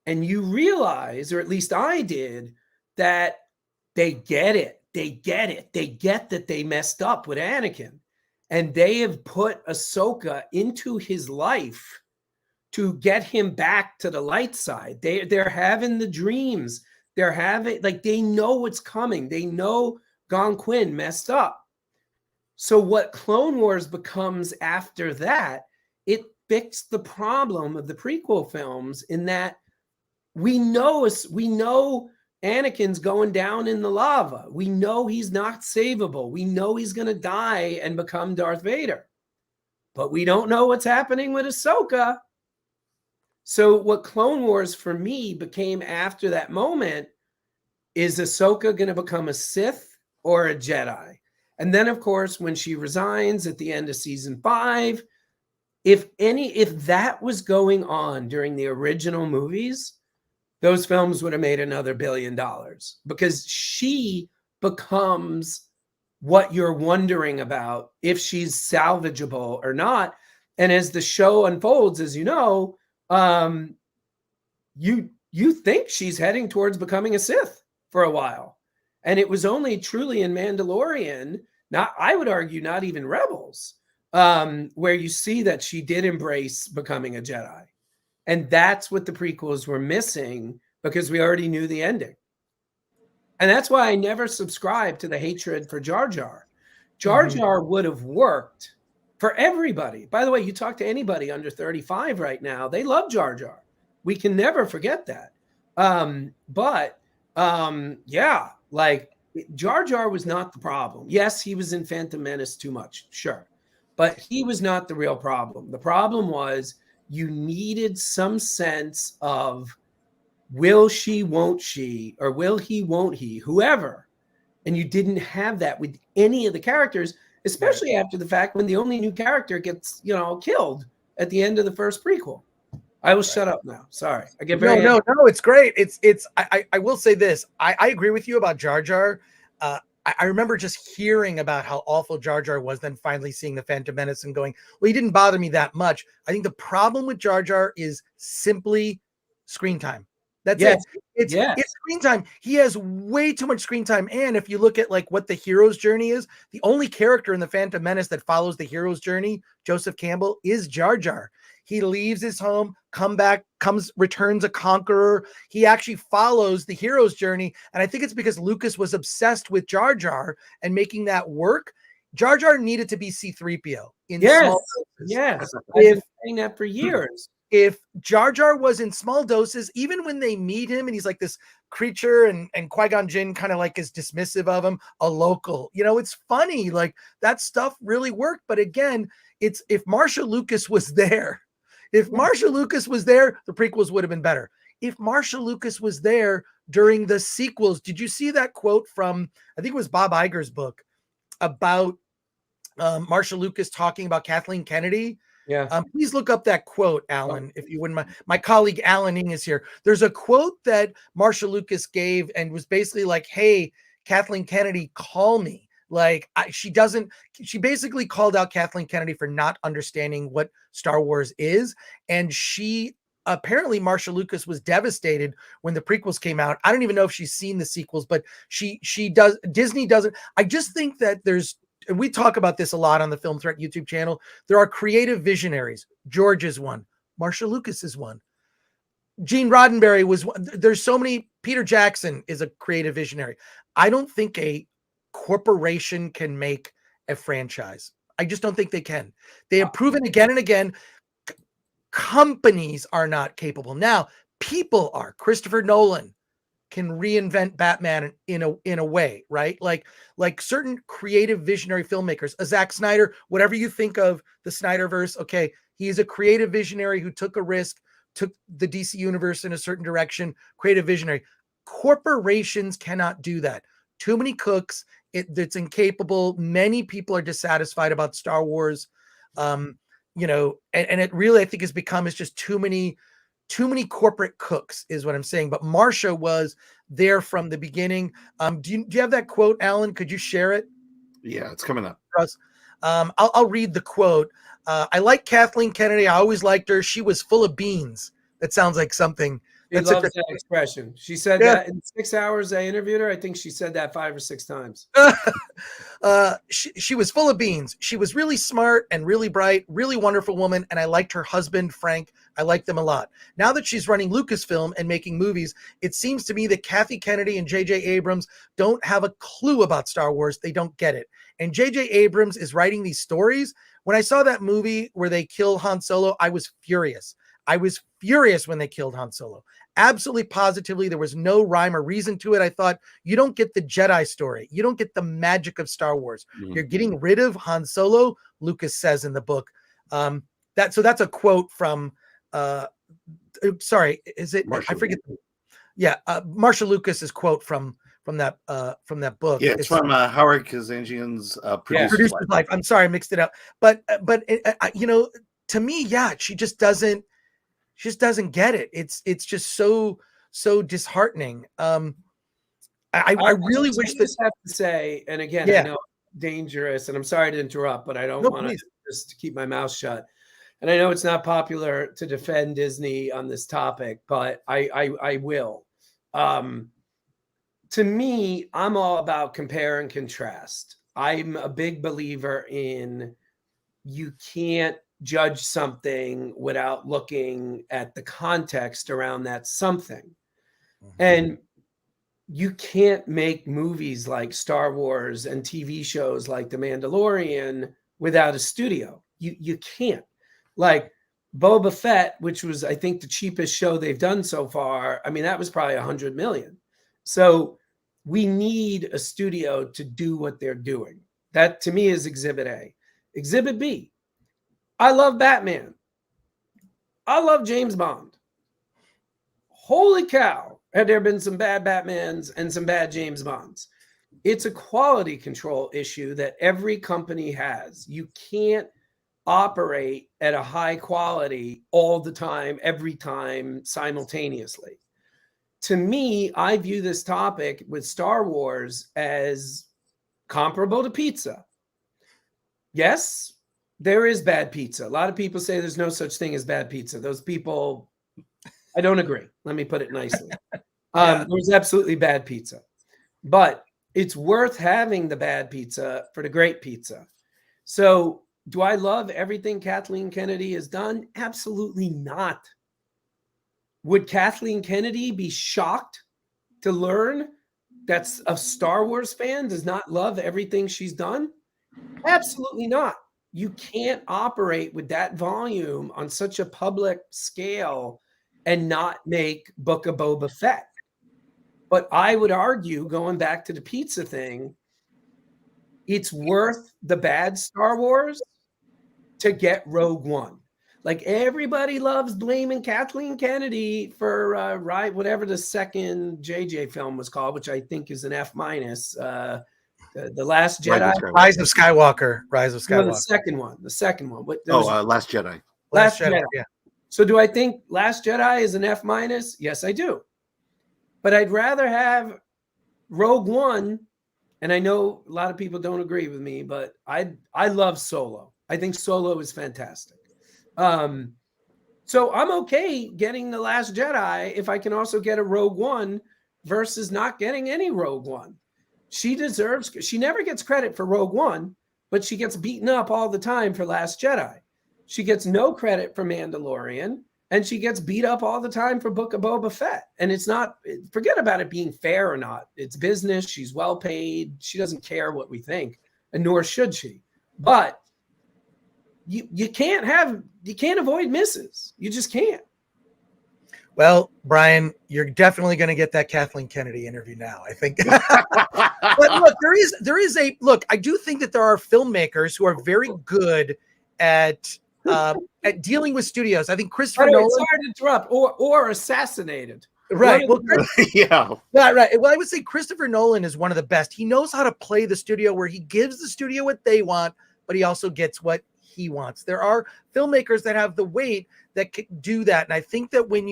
And you realize, or at least I did, that they get it. They get it. They get that they messed up with Anakin. And they have put Ahsoka into his life to get him back to the light side. They're having the dreams. They're having, like, they know what's coming. They know Gon Quinn messed up. So what Clone Wars becomes after that, it fixed the problem of the prequel films in that we know Anakin's going down in the lava. We know he's not savable. We know he's going to die and become Darth Vader. But we don't know what's happening with Ahsoka. So what Clone Wars for me became after that moment is Ahsoka going to become a Sith or a Jedi? And then, of course, when she resigns at the end of season 5, if that was going on during the original movies, those films would have made another $1 billion, because she becomes what you're wondering about, if she's salvageable or not. And as the show unfolds, as you know, you think she's heading towards becoming a Sith for a while. And it was only truly in Mandalorian, I would argue not even Rebels, where you see that she did embrace becoming a Jedi. And that's what the prequels were missing, because we already knew the ending. And that's why I never subscribed to the hatred for Jar Jar, Jar Jar would have worked for everybody. By the way, you talk to anybody under 35 right now, they love Jar Jar. We can never forget that. Yeah, like Jar Jar was not the problem. Yes, he was in Phantom Menace too much, sure. But he was not the real problem. The problem was you needed some sense of will she, won't she, or will he, won't he, whoever. And you didn't have that with any of the characters, especially after the fact when the only new character gets, killed at the end of the first prequel. I will shut up now. Sorry. I get very no, it's great. I will say this. I agree with you about Jar Jar. I remember just hearing about how awful Jar Jar was, then finally seeing the Phantom Menace and going, well, he didn't bother me that much. I think the problem with Jar Jar is simply screen time. That's it. It's screen time. He has way too much screen time. And if you look at like what the hero's journey is, the only character in the Phantom Menace that follows the hero's journey, Joseph Campbell, is Jar Jar. He leaves his home, returns a conqueror. He actually follows the hero's journey. And I think it's because Lucas was obsessed with Jar Jar and making that work. Jar Jar needed to be C-3PO in small doses. Yes. I've been saying that for years. If Jar Jar was in small doses, even when they meet him and he's like this creature and Qui-Gon Jinn kind of like is dismissive of him, a local, it's funny. Like that stuff really worked. But again, it's if Marcia Lucas was there, the prequels would have been better. If Marcia Lucas was there during the sequels, did you see that quote from, I think it was Bob Iger's book about Marcia Lucas talking about Kathleen Kennedy? Yeah. Please look up that quote, Alan, if you wouldn't mind. My colleague Alan Ng is here. There's a quote that Marcia Lucas gave and was basically like, hey, Kathleen Kennedy, call me. Like she basically called out Kathleen Kennedy for not understanding what Star Wars is. And apparently Marcia Lucas was devastated when the prequels came out. I don't even know if she's seen the sequels, but she does. Disney doesn't. I just think that and we talk about this a lot on the Film Threat YouTube channel. There are creative visionaries. George is one. Marcia Lucas is one. Gene Roddenberry was one. There's so many. Peter Jackson is a creative visionary. I don't think a corporation can make a franchise. I just don't think they can. They have proven again and again, companies are not capable. Now, people are. Christopher Nolan can reinvent Batman in a way, right? Like certain creative visionary filmmakers, a Zack Snyder, whatever you think of the Snyderverse, okay, he's a creative visionary who took a risk, took the DC universe in a certain direction, creative visionary. Corporations cannot do that. Too many cooks, it's incapable. Many people are dissatisfied about Star Wars, and it really, I think, has become, it's just too many corporate cooks is what I'm saying. But Marcia was there from the beginning. Do you have that quote, Alan? Could you share it? Yeah, it's coming up. I'll read the quote. I like Kathleen Kennedy. I always liked her. She was full of beans. That sounds like something. She loves that expression. She said that in 6 hours I interviewed her. I think she said that 5 or 6 times. She was full of beans. She was really smart and really bright, really wonderful woman. And I liked her husband, Frank. I liked them a lot. Now that she's running Lucasfilm and making movies, it seems to me that Kathy Kennedy and J.J. Abrams don't have a clue about Star Wars. They don't get it. And J.J. Abrams is writing these stories. When I saw that movie where they kill Han Solo, I was furious. I was furious when they killed Han Solo. Absolutely, positively, there was no rhyme or reason to it. I thought, you don't get the Jedi story. You don't get the magic of Star Wars. You're getting rid of Han Solo, Lucas says in the book. That's a quote from, sorry, is it? Marcia. I forget. Yeah, Marcia Lucas's quote from that book. Yeah, it's from Howard Kazanjian's Producer's Life. I'm sorry, I mixed it up. But to me, yeah, she just doesn't get it. It's just so disheartening. I really wish this have to say, and again, I know dangerous, and I'm sorry to interrupt, but I don't want to just keep my mouth shut. And I know it's not popular to defend Disney on this topic, but I will. To me, I'm all about compare and contrast. I'm a big believer in you can't judge something without looking at the context around that something. And you can't make movies like Star Wars and TV shows like The Mandalorian without a studio. You can't. Like Boba Fett, which was, I think, the cheapest show they've done so far. I mean, that was probably 100 million. So we need a studio to do what they're doing. That to me is Exhibit A. Exhibit B, I love Batman. I love James Bond. Holy cow, had there been some bad Batmans and some bad James Bonds. It's a quality control issue that every company has. You can't operate at a high quality all the time, every time, simultaneously. To me, I view this topic with Star Wars as comparable to pizza. Yes, there is bad pizza. A lot of people say there's no such thing as bad pizza. Those people, I don't agree. Let me put it nicely. There's absolutely bad pizza. But it's worth having the bad pizza for the great pizza. So do I love everything Kathleen Kennedy has done? Absolutely not. Would Kathleen Kennedy be shocked to learn that a Star Wars fan does not love everything she's done? Absolutely not. You can't operate with that volume on such a public scale and not make Book of Boba Fett. But I would argue, going back to the pizza thing, it's worth the bad Star Wars to get Rogue One. Like everybody loves blaming Kathleen Kennedy for whatever the second JJ film was called, which I think is an F-. The Last Jedi. Rise of Skywalker. No, the second one. Last Jedi. Last Jedi. Yeah. So do I think Last Jedi is an F-? Yes, I do. But I'd rather have Rogue One, and I know a lot of people don't agree with me, but I love Solo. I think Solo is fantastic. So I'm okay getting The Last Jedi if I can also get a Rogue One versus not getting any Rogue One. She never gets credit for Rogue One, but she gets beaten up all the time for Last Jedi. She gets no credit for Mandalorian, and she gets beat up all the time for Book of Boba Fett. And it's not, forget about it being fair or not. It's business. She's well paid. She doesn't care what we think, and nor should she. But you can't avoid misses. You just can't. Well, Brian, you're definitely going to get that Kathleen Kennedy interview now, I think. But look, I do think that there are filmmakers who are very good at dealing with studios. I think Christopher Nolan. It's hard to interrupt or assassinated. Right. Well, yeah. Right. Well, I would say Christopher Nolan is one of the best. He knows how to play the studio where he gives the studio what they want, but he also gets what he wants. There are filmmakers that have the weight that can do that. And I think that when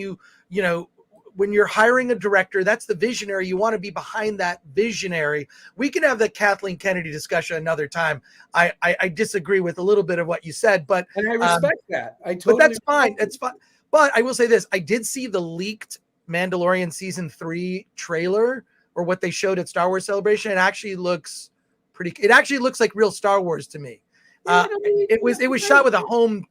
when you're hiring a director, that's the visionary. You want to be behind that visionary. We can have the Kathleen Kennedy discussion another time. I disagree with a little bit of what you said, but and I respect that. But that's fine. It's fine. But I will say this: I did see the leaked Mandalorian season 3 trailer, or what they showed at Star Wars Celebration. It actually looks like real Star Wars to me. It was shot with a home,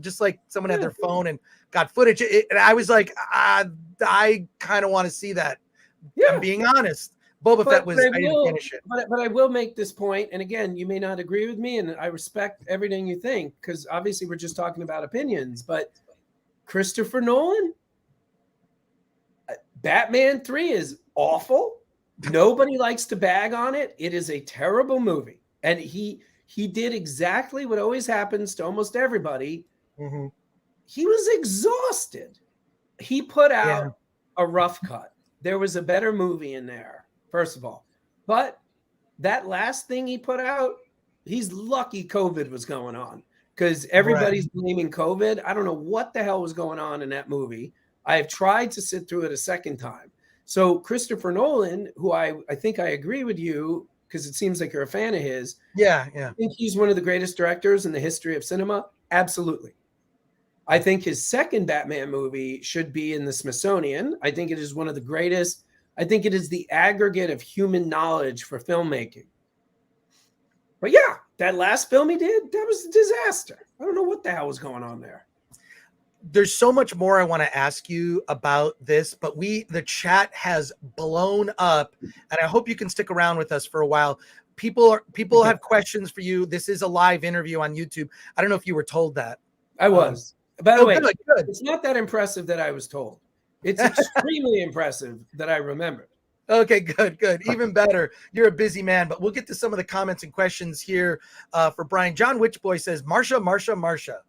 just like someone had their phone and got footage. And I was like, I kind of want to see that. Yeah. I'm being honest. Boba Fett I didn't finish it. But I will make this point, and again, you may not agree with me, and I respect everything you think, because obviously we're just talking about opinions, but Christopher Nolan, Batman 3 is awful. Nobody likes to bag on it. It is a terrible movie. And he did exactly what always happens to almost everybody. Mm-hmm. He was exhausted. He put out a rough cut. There was a better movie in there, first of all. But that last thing he put out, he's lucky COVID was going on, because everybody's blaming COVID. I don't know what the hell was going on in that movie. I have tried to sit through it a second time. So Christopher Nolan, who I think I agree with you, because it seems like you're a fan of his. Yeah. I think he's one of the greatest directors in the history of cinema. Absolutely. I think his second Batman movie should be in the Smithsonian. I think it is one of the greatest. I think it is the aggregate of human knowledge for filmmaking. But yeah, that last film he did, that was a disaster. I don't know what the hell was going on there. there's so much more I want to ask you about this, but the chat has blown up, and I hope you can stick around with us for a while. People have questions for you. This is a live interview on YouTube. I don't know if you were told that. I was. By the way, good. It's not that impressive that I was told. It's extremely impressive that I remembered. Okay, good. Even better. You're a busy man, but we'll get to some of the comments and questions here for Brian. John Witchboy says, Marcia.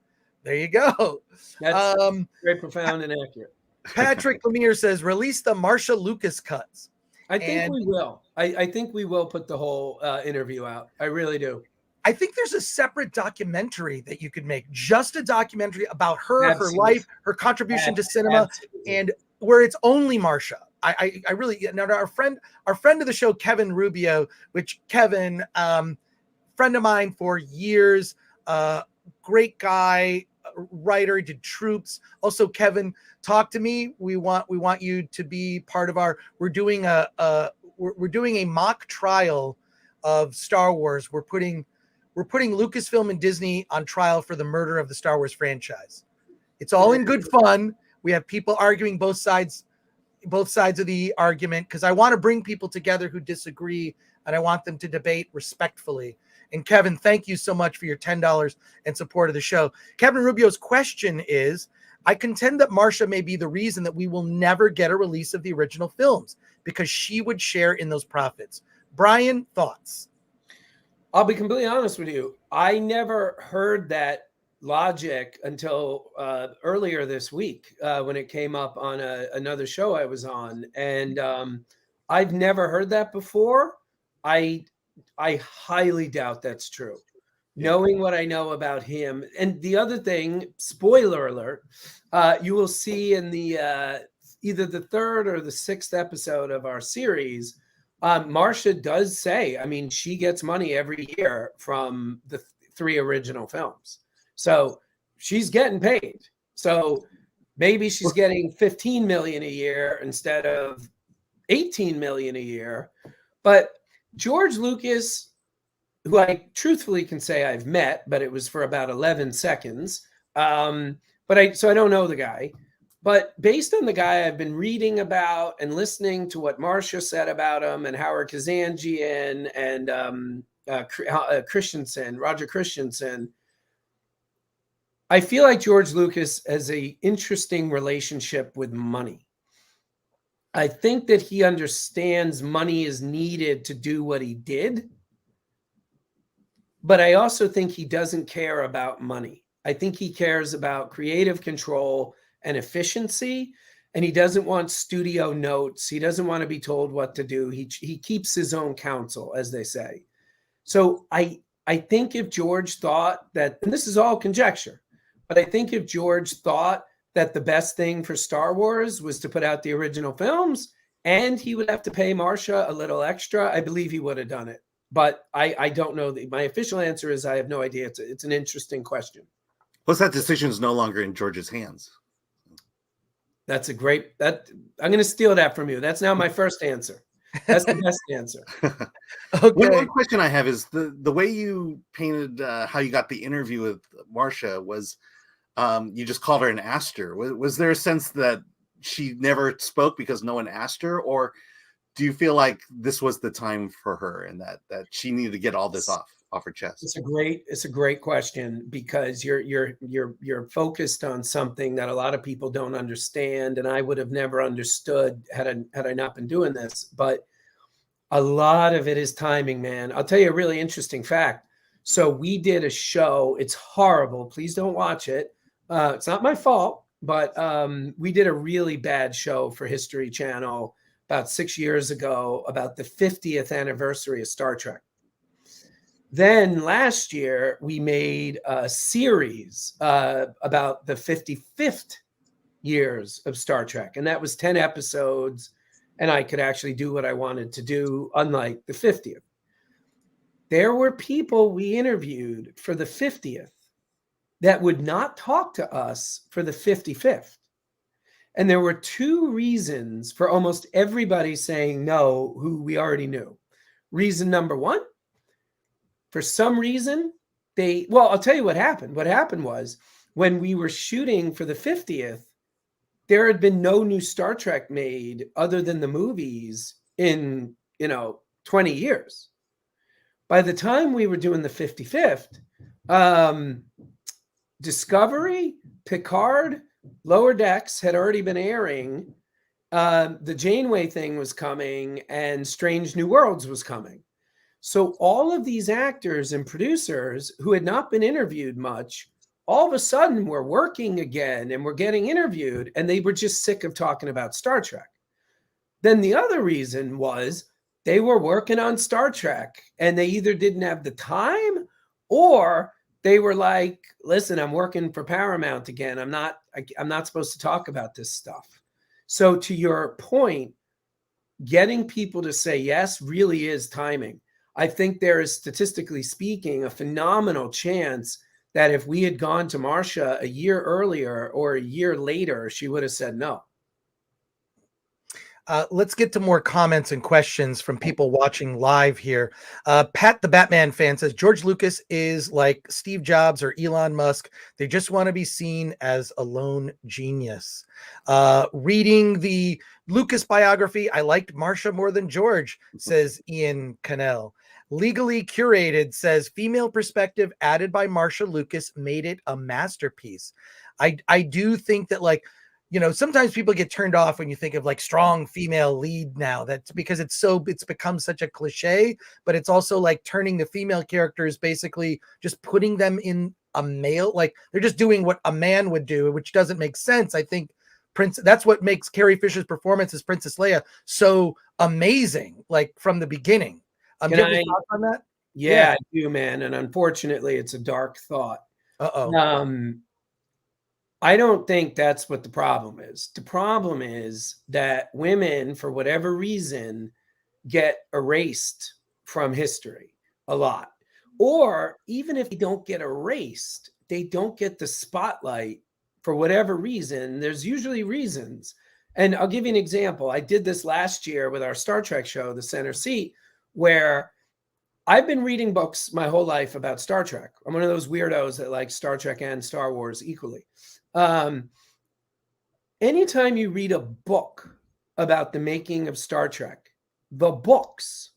There you go. That's very profound and accurate. Patrick Lemire says, release the Marcia Lucas cuts. I think we will. I think we will put the whole interview out. I really do. I think there's a separate documentary that you could make, just a documentary about her, Absolutely. her life, her contribution to cinema, Absolutely. and where it's only Marcia. I really, now our friend of the show, Kevin Rubio, which Kevin, friend of mine for years, great guy, writer, did Troops. Also, Kevin, talk to me. We want you to be part of we're doing a mock trial of Star Wars. We're putting Lucasfilm and Disney on trial for the murder of the Star Wars franchise. It's all in good fun. We have people arguing both sides of the argument, because I want to bring people together who disagree, and I want them to debate respectfully. And Kevin, thank you so much for your $10 and support of the show. Kevin Rubio's question is, I contend that Marcia may be the reason that we will never get a release of the original films, because she would share in those profits. Brian, thoughts? I'll be completely honest with you. I never heard that logic until earlier this week when it came up on another show I was on. And I've never heard that before. I highly doubt that's true. Yeah. Knowing what I know about him. And the other thing, spoiler alert, you will see in the either the 3rd or the 6th episode of our series, Marcia does say, I mean, she gets money every year from the 3 original films. So she's getting paid. So maybe she's getting 15 million a year instead of 18 million a year. But George Lucas, who I truthfully can say I've met, but it was for about 11 seconds. So I don't know the guy. But based on the guy I've been reading about and listening to what Marcia said about him, and Howard Kazanjian and Roger Christensen, I feel like George Lucas has an interesting relationship with money. I think that he understands money is needed to do what he did. But I also think he doesn't care about money. I think he cares about creative control and efficiency, and he doesn't want studio notes. He doesn't want to be told what to do. He keeps his own counsel, as they say. So I think if George thought that, and this is all conjecture, but I think if George thought that the best thing for Star Wars was to put out the original films and he would have to pay Marcia a little extra, I believe he would have done it. But I don't know. My official answer is I have no idea. It's an interesting question. Plus, that decision is no longer in George's hands. That's I'm going to steal that from you. That's now my first answer. That's the best answer. Okay. One question I have is the way you painted how you got the interview with Marcia was you just called her and asked her. Was there a sense that she never spoke because no one asked her, or do you feel like this was the time for her and that she needed to get all this off her chest? It's a great question, because you're focused on something that a lot of people don't understand, and I would have never understood had I not been doing this. But a lot of it is timing, man. I'll tell you a really interesting fact. So we did a show. It's horrible. Please don't watch it. It's not my fault, but we did a really bad show for History Channel about 6 years ago about the 50th anniversary of Star Trek. Then last year, we made a series about the 55th years of Star Trek. And that was 10 episodes. And I could actually do what I wanted to do, unlike the 50th. There were people we interviewed for the 50th that would not talk to us for the 55th. And there were 2 reasons for almost everybody saying no, who we already knew. Reason number 1, for some reason, I'll tell you what happened. What happened was when we were shooting for the 50th, there had been no new Star Trek made other than the movies in, 20 years. By the time we were doing the 55th, Discovery, Picard, Lower Decks had already been airing. The Janeway thing was coming, and Strange New Worlds was coming. So all of these actors and producers who had not been interviewed much, all of a sudden were working again and were getting interviewed, and they were just sick of talking about Star Trek. Then the other reason was they were working on Star Trek, and they either didn't have the time, or they were like, listen, I'm working for Paramount again. I'm not supposed to talk about this stuff. So to your point, getting people to say yes really is timing. I think there is, statistically speaking, a phenomenal chance that if we had gone to Marcia a year earlier or a year later, she would have said no. Let's get to more comments and questions from people watching live here. Pat the Batman fan says, George Lucas is like Steve Jobs or Elon Musk. They just want to be seen as a lone genius. Reading the Lucas biography, I liked Marcia more than George, says Ian Cannell. Legally Curated says, female perspective added by Marcia Lucas made it a masterpiece. I do think that, like, sometimes people get turned off when you think of like strong female lead now. That's because it's become such a cliche, but it's also like turning the female characters, basically just putting them in a male, like they're just doing what a man would do, which doesn't make sense. I think that's what makes Carrie Fisher's performance as Princess Leia so amazing, like from the beginning. Do you have any thoughts on that? Yeah, I do, man. And unfortunately, it's a dark thought. I don't think that's what the problem is. The problem is that women, for whatever reason, get erased from history a lot. Or even if they don't get erased, they don't get the spotlight for whatever reason. There's usually reasons. And I'll give you an example. I did this last year with our Star Trek show, The Center Seat, where I've been reading books my whole life about Star Trek. I'm one of those weirdos that likes Star Trek and Star Wars equally. Anytime you read a book about the making of Star Trek, the books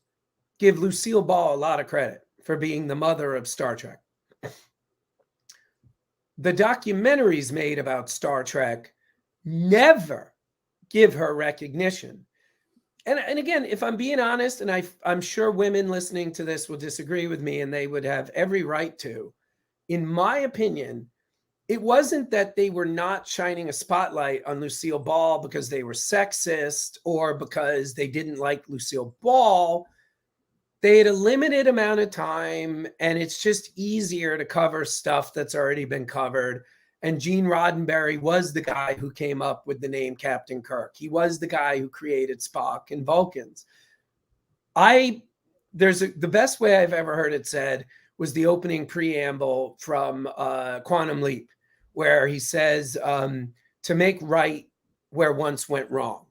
give Lucille Ball a lot of credit for being the mother of Star Trek. The documentaries made about Star Trek never give her recognition. And again, if I'm being honest, and I'm sure women listening to this will disagree with me, and they would have every right to, in my opinion, it wasn't that they were not shining a spotlight on Lucille Ball because they were sexist or because they didn't like Lucille Ball. They had a limited amount of time, and it's just easier to cover stuff that's already been covered. And Gene Roddenberry was the guy who came up with the name Captain Kirk. He was the guy who created Spock and Vulcans. The best way I've ever heard it said was the opening preamble from Quantum Leap, where he says, to make right where once went wrong.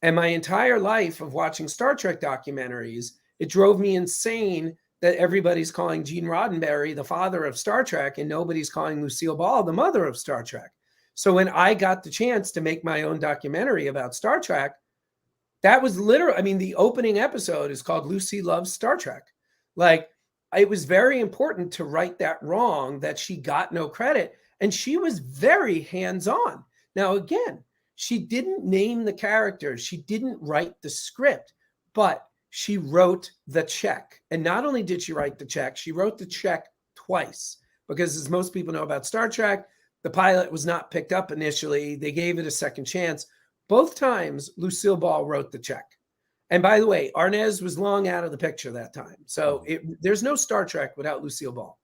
And my entire life of watching Star Trek documentaries, it drove me insane that everybody's calling Gene Roddenberry the father of Star Trek and nobody's calling Lucille Ball the mother of Star Trek. So when I got the chance to make my own documentary about Star Trek, that was literally, the opening episode is called Lucy Loves Star Trek. Like, it was very important to right that wrong, that she got no credit. And she was very hands-on. Now, again, she didn't name the characters. She didn't write the script, but she wrote the check. And not only did she write the check, she wrote the check twice. Because as most people know about Star Trek, the pilot was not picked up initially. They gave it a second chance. Both times, Lucille Ball wrote the check. And by the way, Arnaz was long out of the picture that time. So there's no Star Trek without Lucille Ball.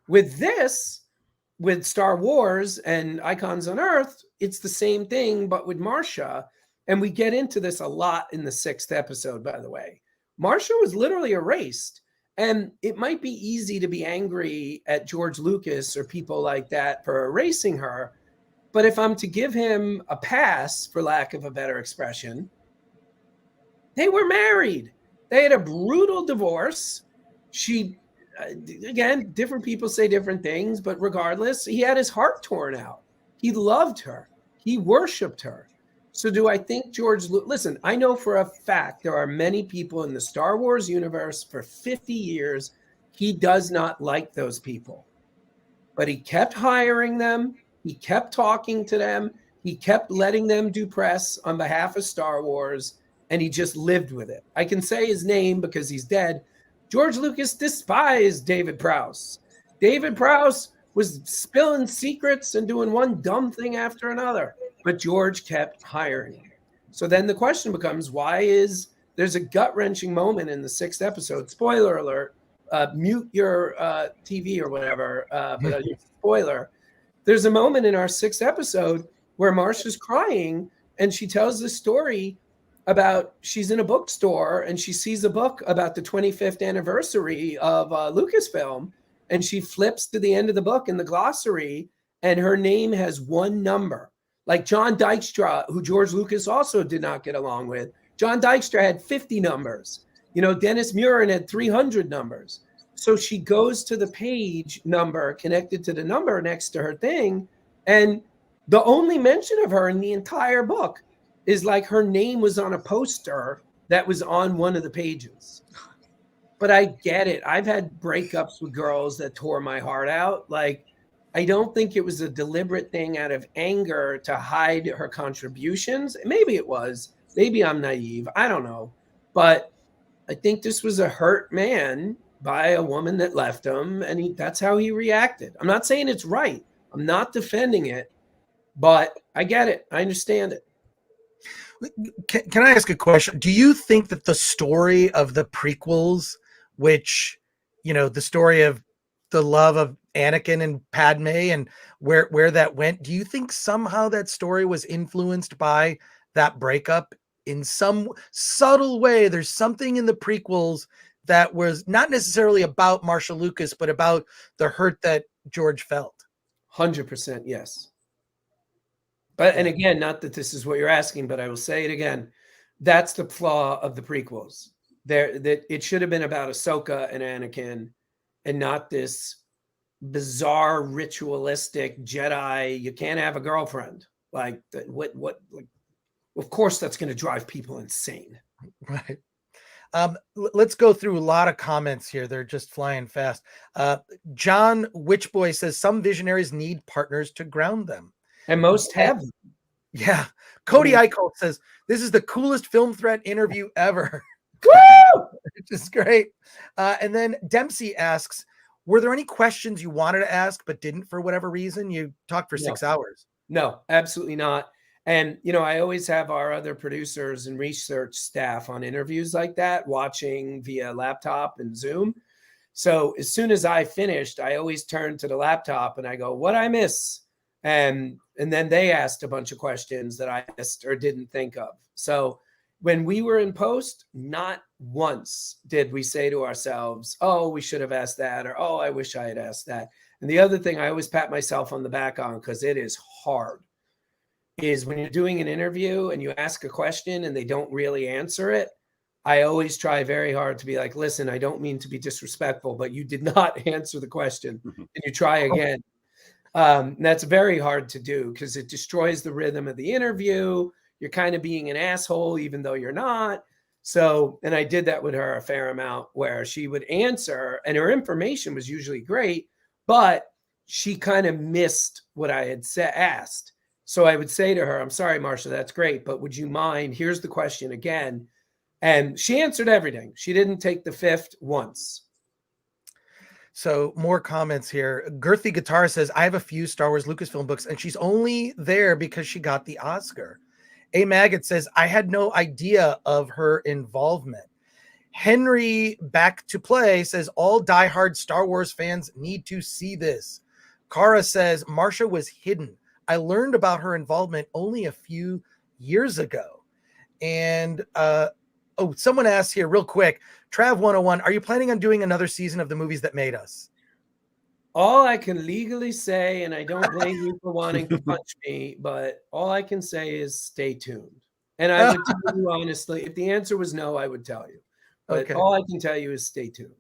With Star Wars and Icons on Earth, it's the same thing, but with Marcia. And we get into this a lot in the 6th episode, by the way. Marcia was literally erased. And it might be easy to be angry at George Lucas or people like that for erasing her. But if I'm to give him a pass, for lack of a better expression, they were married. They had a brutal divorce. again, different people say different things, but regardless, he had his heart torn out. He loved her. He worshiped her. So do I think George Lucas, listen, I know for a fact there are many people in the Star Wars universe for 50 years. He does not like those people, but he kept hiring them. He kept talking to them. He kept letting them do press on behalf of Star Wars, and he just lived with it. I can say his name because he's dead. George Lucas despised David Prowse. David Prowse was spilling secrets and doing one dumb thing after another, but George kept hiring him. So then the question becomes, why is there's a gut-wrenching moment in the 6th episode, spoiler alert, mute your TV or whatever, but spoiler, there's a moment in our 6th episode where Marcia's crying and she tells this story about she's in a bookstore and she sees a book about the 25th anniversary of Lucasfilm, and she flips to the end of the book in the glossary and her name has one number. Like John Dykstra, who George Lucas also did not get along with. John Dykstra had 50 numbers. You know, Dennis Muren had 300 numbers. So she goes to the page number connected to the number next to her thing, and the only mention of her in the entire book is like her name was on a poster that was on one of the pages. But I get it. I've had breakups with girls that tore my heart out. Like, I don't think it was a deliberate thing out of anger to hide her contributions. Maybe it was. Maybe I'm naive. I don't know. But I think this was a hurt man by a woman that left him, and that's how he reacted. I'm not saying it's right. I'm not defending it, but I get it. I understand it. Can I ask a question? Do you think that the story of the prequels, which, you know, the story of the love of Anakin and Padme and where that went, do you think somehow that story was influenced by that breakup in some subtle way? There's something in the prequels that was not necessarily about Marcia Lucas, but about the hurt that George felt. 100% yes. But, and again, not that this is what you're asking, but I will say it again. That's the flaw of the prequels. That it should have been about Ahsoka and Anakin, and not this bizarre ritualistic Jedi. You can't have a girlfriend. Like what? Like, of course, that's going to drive people insane. Right. Let's go through a lot of comments here. They're just flying fast. John Witchboy says some visionaries need partners to ground them. And most have. Yeah. Cody Eichholt says, this is the coolest Film Threat interview ever. Woo! Which is great. And then Dempsey asks, were there any questions you wanted to ask but didn't for whatever reason? You talked for 6 hours. No, absolutely not. And, you know, I always have our other producers and research staff on interviews like that, watching via laptop and Zoom. So as soon as I finished, I always turn to the laptop and I go, what'd I miss? And then they asked a bunch of questions that I missed or didn't think of. So when we were in post, not once did we say to ourselves, oh, we should have asked that, or, oh, I wish I had asked that. And the other thing I always pat myself on the back on, because it is hard, is when you're doing an interview and you ask a question and they don't really answer it, I always try very hard to be like, listen, I don't mean to be disrespectful, but you did not answer the question. And you try again. That's very hard to do because it destroys the rhythm of the interview. You're kind of being an asshole, even though you're not. So, and I did that with her a fair amount, where she would answer and her information was usually great, but she kind of missed what I had asked. So I would say to her, I'm sorry, Marcia, that's great, but would you mind? Here's the question again. And she answered everything. She didn't take the fifth once. So more comments here. Girthy Guitar says, I have a few Star Wars Lucasfilm books and she's only there because she got the Oscar. A Maggot says, I had no idea of her involvement. Henry Back to Play says, all diehard Star Wars fans need to see this. Kara says, Marcia was hidden. I learned about her involvement only a few years ago. And someone asked here real quick, Trav 101, are you planning on doing another season of the movies that made us? All I can legally say, and I don't blame you for wanting to punch me, but all I can say is stay tuned. And I would tell you honestly, if the answer was no, I would tell you. But all I can tell you is stay tuned.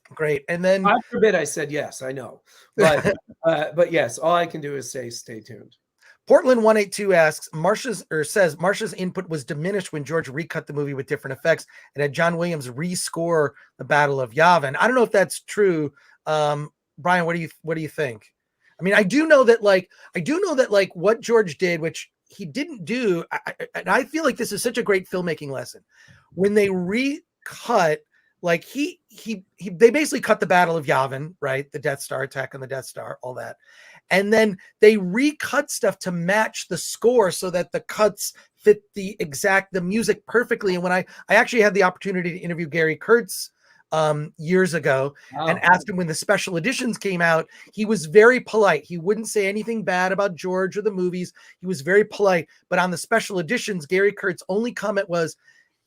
Great. And then God forbid I said yes, I know. But yes, all I can do is say stay tuned. Portland 182 asks, says Marcia's input was diminished when George recut the movie with different effects and had John Williams rescore the Battle of Yavin. I don't know if that's true. Brian, what do you think? I mean, I do know that what George did, which he didn't do, and I feel like this is such a great filmmaking lesson. When they recut, like they basically cut the Battle of Yavin, right? The Death Star attack on the Death Star, all that. And then they recut stuff to match the score so that the cuts fit the music perfectly. And when I actually had the opportunity to interview Gary Kurtz years ago and asked him when the special editions came out, he was very polite. He wouldn't say anything bad about George or the movies. He was very polite. But on the special editions, Gary Kurt's only comment was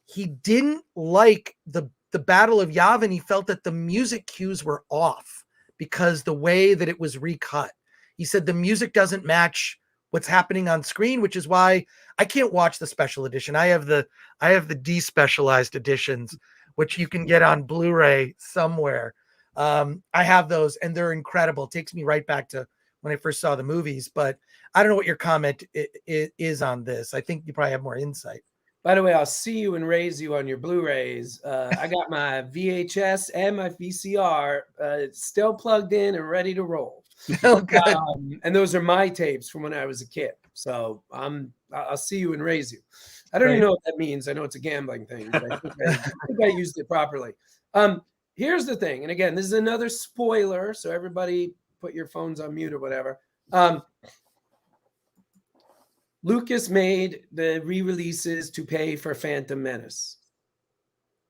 he didn't like the Battle of Yavin. He felt that the music cues were off because the way that it was recut. He said the music doesn't match what's happening on screen, which is why I can't watch the special edition. I have the despecialized editions, which you can get on Blu-ray somewhere. I have those and they're incredible. It takes me right back to when I first saw the movies, but I don't know what your comment is on this. I think you probably have more insight. By the way, I'll see you and raise you on your Blu-rays. I got my VHS and my VCR still plugged in and ready to roll. Oh, good. And those are my tapes from when I was a kid. So I'll see you and raise you. I don't even know what that means. I know it's a gambling thing, but I think I used it properly. Here's the thing. And again, this is another spoiler. So everybody put your phones on mute or whatever. Lucas made the re-releases to pay for Phantom Menace.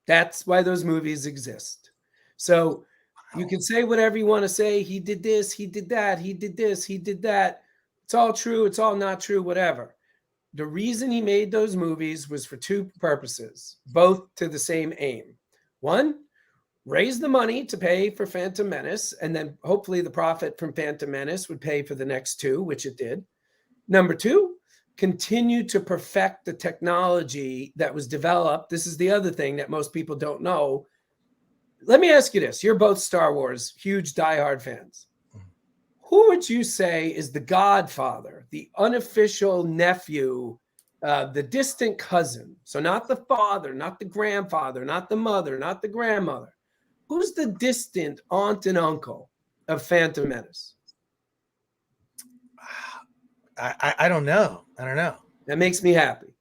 That's why those movies exist. So you can say whatever you want to say. He did this, he did that, he did this, he did that. It's all true, it's all not true, whatever. The reason he made those movies was for two purposes, both to the same aim. One, raise the money to pay for Phantom Menace, and then hopefully the profit from Phantom Menace would pay for the next two, which it did. Number two, continue to perfect the technology that was developed. This is the other thing that most people don't know. Let me ask you this. You're both Star Wars, huge diehard fans. Who would you say is the godfather, the unofficial nephew, the distant cousin? So not the father, not the grandfather, not the mother, not the grandmother. Who's the distant aunt and uncle of Phantom Menace? I don't know. That makes me happy.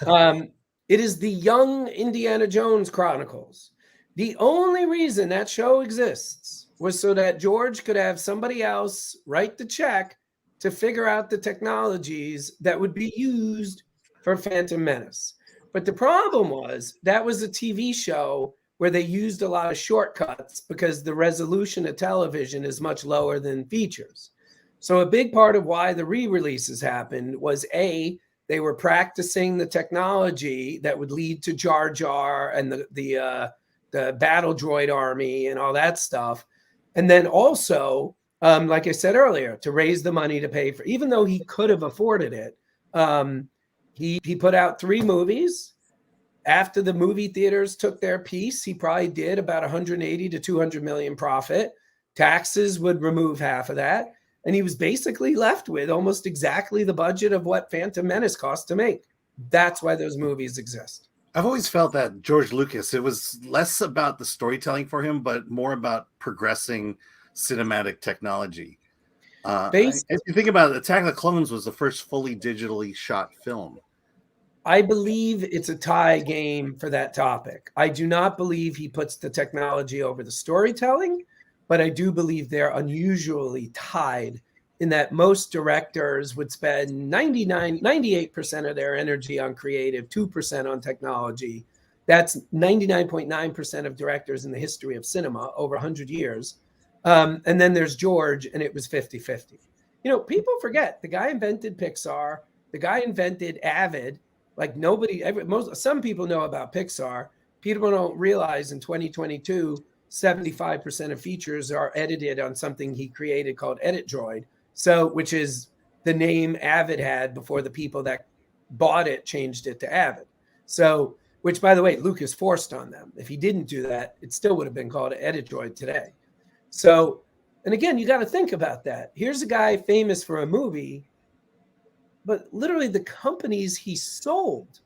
It is the young Indiana Jones Chronicles. The only reason that show exists was so that George could have somebody else write the check to figure out the technologies that would be used for Phantom Menace. But the problem was that was a TV show where they used a lot of shortcuts because the resolution of television is much lower than features. So a big part of why the re-releases happened was they were practicing the technology that would lead to Jar Jar and the battle droid army and all that stuff. And then also, like I said earlier, to raise the money to pay for, even though he could have afforded it, he put out 3 movies. After the movie theaters took their piece, he probably did about 180 to 200 million profit. Taxes would remove half of that. And he was basically left with almost exactly the budget of what Phantom Menace cost to make. That's why those movies exist. I've always felt that George Lucas, it was less about the storytelling for him, but more about progressing cinematic technology. If you think about it, Attack of the Clones was the first fully digitally shot film. I believe it's a tie game for that topic. I do not believe he puts the technology over the storytelling, but I do believe they're unusually tied in that most directors would spend 98% of their energy on creative, 2% on technology. That's 99.9% of directors in the history of cinema over 100 years. And then there's George, and it was 50-50. You know, people forget the guy invented Pixar. The guy invented Avid. Like some people know about Pixar. People don't realize in 2022, 75% of features are edited on something he created called Edit Droid. So, which is the name Avid had before the people that bought it changed it to Avid. So which, by the way, Lucas forced on them. If he didn't do that, it still would have been called Editoid today. So, and again, you got to think about that. Here's a guy famous for a movie, but literally the companies he sold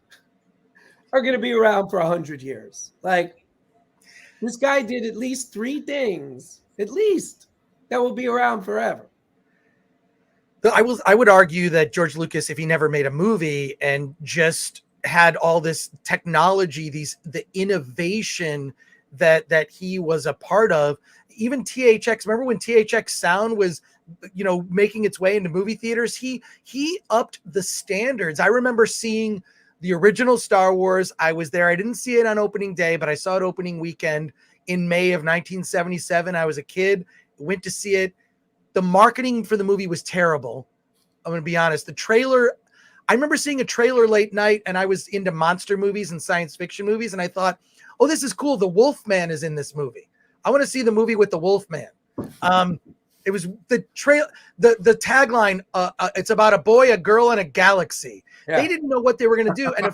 are going to be around for 100 years. Like, this guy did at least 3 things, at least, that will be around forever. I would argue that George Lucas, if he never made a movie and just had all this technology, the innovation that he was a part of, even THX. Remember when THX sound was, making its way into movie theaters? He upped the standards. I remember seeing the original Star Wars. I was there. I didn't see it on opening day, but I saw it opening weekend in May of 1977. I was a kid, went to see it. The marketing for the movie was terrible. I'm going to be honest. The trailer, I remember seeing a trailer late night, and I was into monster movies and science fiction movies, and I thought, oh, this is cool. The Wolfman is in this movie. I want to see the movie with the Wolfman. It was the tagline. It's about a boy, a girl, and a galaxy. Yeah. They didn't know what they were going to do. And I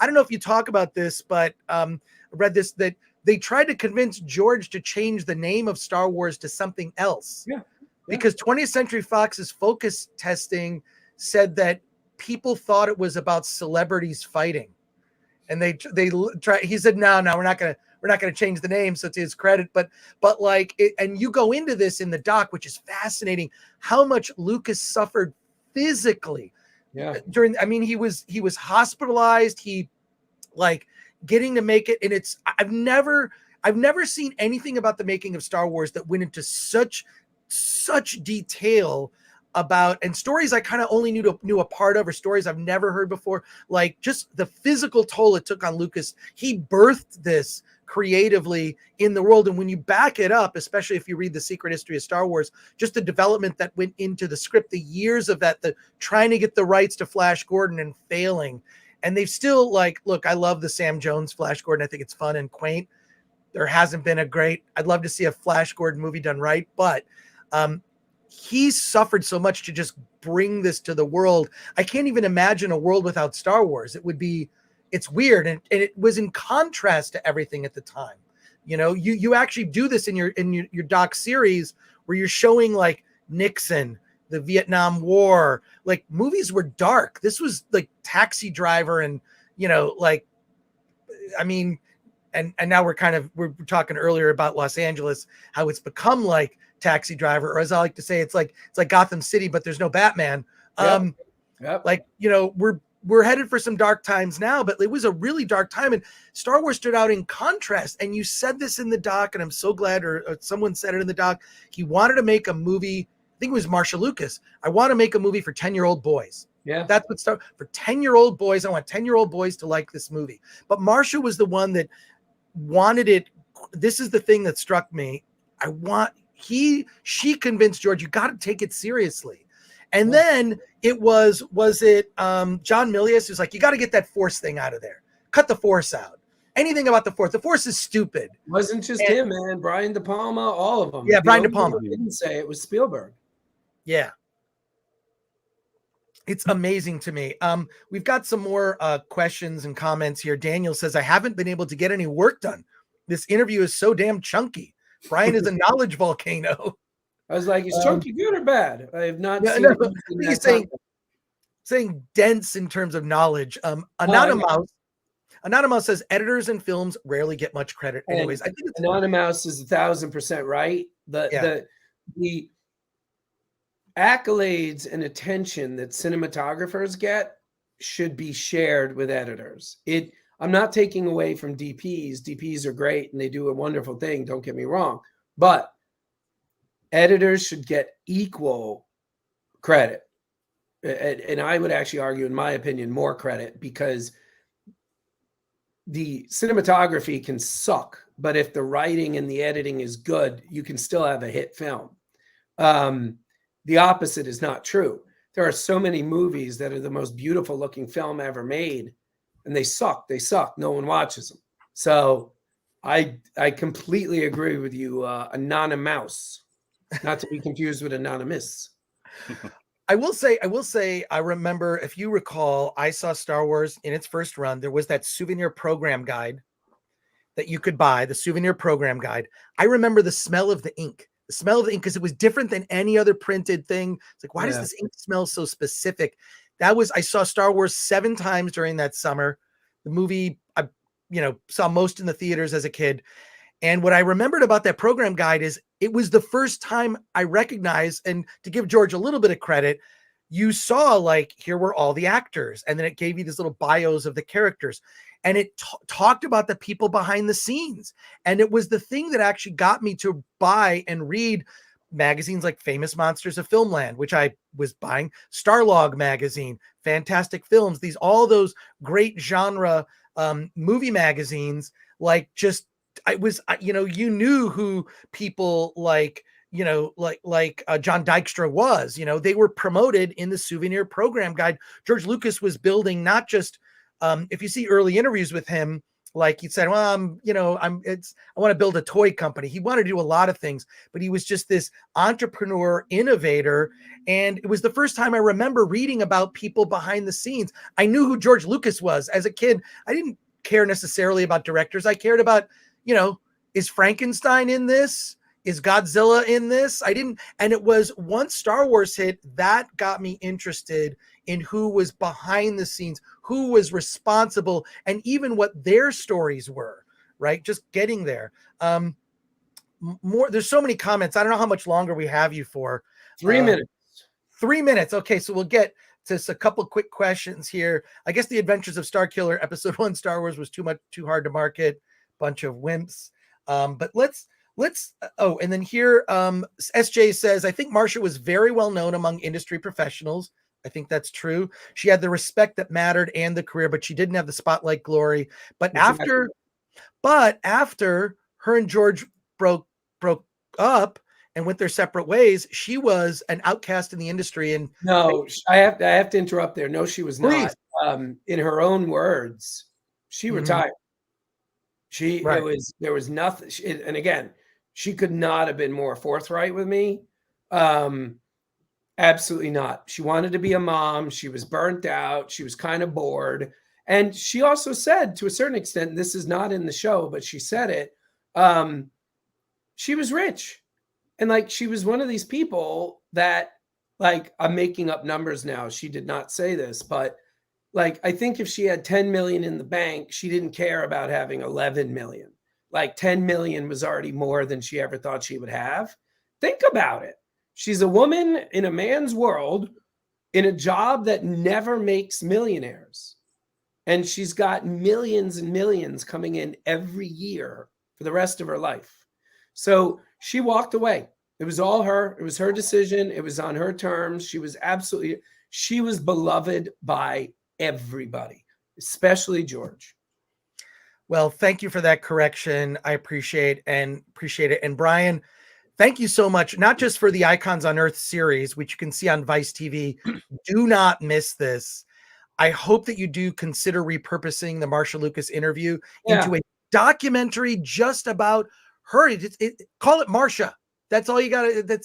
don't know if you talk about this, but I read this, that they tried to convince George to change the name of Star Wars to something else. Yeah. Because 20th Century Fox's focus testing said that people thought it was about celebrities fighting, and they tried. He said, "No, we're not gonna change the name." So to his credit, but like, and you go into this in the doc, which is fascinating, how much Lucas suffered physically. Yeah. He was hospitalized. He, like, getting to make it, and it's I've never seen anything about the making of Star Wars that went into such detail about, and stories I kind of only knew a part of, or stories I've never heard before, like just the physical toll it took on Lucas. He birthed this creatively in the world, and when you back it up, especially if you read The Secret History of Star Wars, just the development that went into the script, the years of that, the trying to get the rights to Flash Gordon and failing, and they've still, like, look, I love the Sam Jones Flash Gordon. I think it's fun and quaint. There hasn't been I'd love to see a Flash Gordon movie done right, but he's suffered so much to just bring this to the world. I can't even imagine a world without Star Wars. It's weird. And it was in contrast to everything at the time. You actually do this in your doc series where you're showing, like, Nixon, the Vietnam War, like, movies were dark. This was like Taxi Driver, and, and now we're talking earlier about Los Angeles, how it's become like Taxi Driver, or as I like to say, it's like Gotham City, but there's no Batman. Yep. Like, we're headed for some dark times now, but it was a really dark time, and Star Wars stood out in contrast. And you said this in the doc, and I'm so glad, or someone said it in the doc. He wanted to make a movie. I think it was Marcia Lucas. I want to make a movie for 10-year-old boys. Yeah, that's what started for 10-year-old boys. I want 10-year-old boys to like this movie. But Marcia was the one that wanted it. This is the thing that struck me. She convinced George, you got to take it seriously. And then it was John Milius who's like, you got to get that Force thing out of there. Cut the Force out. Anything about the Force. The Force is stupid. It wasn't just him, man. Brian De Palma, all of them. Yeah, Brian De Palma. Didn't say it was Spielberg. Yeah. It's amazing to me. We've got some more questions and comments here. Daniel says, I haven't been able to get any work done. This interview is so damn chunky. Brian is a knowledge volcano. I was like, is chunky good or bad? I have not seen he's saying dense in terms of knowledge. Anonymous says editors in films rarely get much credit. Anyways, I think it's Anonymous is 1,000% right. The accolades and attention that cinematographers get should be shared with editors. I'm not taking away from DPs. DPs are great and they do a wonderful thing. Don't get me wrong, but editors should get equal credit. And I would actually argue, in my opinion, more credit, because the cinematography can suck, but if the writing and the editing is good, you can still have a hit film. The opposite is not true. There are so many movies that are the most beautiful looking film ever made, and they suck. No one watches them. So I completely agree with you, Anonymous, not to be confused with Anonymous. I will say, I remember, if you recall, I saw Star Wars in its first run. There was that souvenir program guide that you could buy, the souvenir program guide. I remember the smell of the ink, because it was different than any other printed thing. It's like, why does this ink smell so specific? I saw Star Wars 7 times during that summer. The movie, I saw most in the theaters as a kid. And what I remembered about that program guide is it was the first time I recognized, and to give George a little bit of credit, you saw like, here were all the actors. And then it gave you these little bios of the characters. And it talked about the people behind the scenes. And it was the thing that actually got me to buy and read magazines like Famous Monsters of Filmland, which I was buying, Starlog magazine, Fantastic Films, all those great genre movie magazines. Like, just, I was, you knew who people like, John Dykstra was, they were promoted in the souvenir program guide. George Lucas was building not just, if you see early interviews with him, like he said, well, I want to build a toy company. He wanted to do a lot of things, but he was just this entrepreneur, innovator. And it was the first time I remember reading about people behind the scenes. I knew who George Lucas was as a kid. I didn't care necessarily about directors. I cared about, is Frankenstein in this? Is Godzilla in this? And it was once Star Wars hit, that got me interested in who was behind the scenes, who was responsible, and even what their stories were, right? Just getting there. There's so many comments. I don't know how much longer we have you for. 3 minutes. 3 minutes. Okay, so we'll get to a couple quick questions here. I guess The Adventures of Starkiller Episode 1 Star Wars was too hard to market. Bunch of wimps. But let's and then here, SJ says, I think Marcia was very well known among industry professionals. I think that's true. She had the respect that mattered and the career, but she didn't have the spotlight glory. But after her and George broke up and went their separate ways, she was an outcast in the industry. And no, I have to interrupt there. No, she was please. not. In her own words, she retired. There was nothing. And again, she could not have been more forthright with me. Absolutely not. She wanted to be a mom. She was burnt out. She was kind of bored. And she also said, to a certain extent, this is not in the show, but she said it. She was rich. And like, she was one of these people that, like, I'm making up numbers now. She did not say this, but like, I think if she had 10 million in the bank, she didn't care about having 11 million. Like 10 million was already more than she ever thought she would have. Think about it. She's a woman in a man's world in a job that never makes millionaires. And she's got millions and millions coming in every year for the rest of her life. So she walked away. It was all her. It was her decision. It was on her terms. She was beloved by everybody, especially George. Well, thank you for that correction. I appreciate it. And Brian, thank you so much, not just for the Icons Unearthed series, which you can see on Vice TV. Do not miss this. I hope that you do consider repurposing the Marcia Lucas interview into a documentary just about her. Call it Marcia. That's all you got to,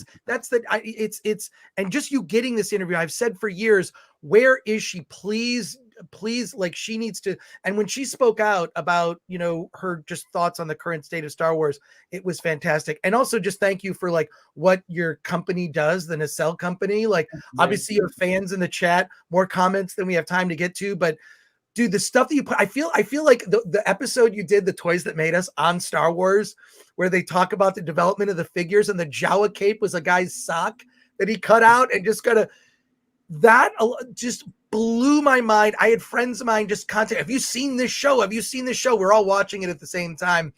and just you getting this interview. I've said for years, where is she? Please, like, she needs to. And when she spoke out about, her just thoughts on the current state of Star Wars, it was fantastic. And also just thank you for like what your company does, the Nacelle company. Like, obviously your fans in the chat, more comments than we have time to get to, but dude, the stuff that you put, I feel like the episode you did, The Toys That Made Us, on Star Wars, where they talk about the development of the figures, and the Jawa cape was a guy's sock that he cut out and just that just blew my mind. I had friends of mine just contact, have you seen this show? Have you seen this show? We're all watching it at the same time,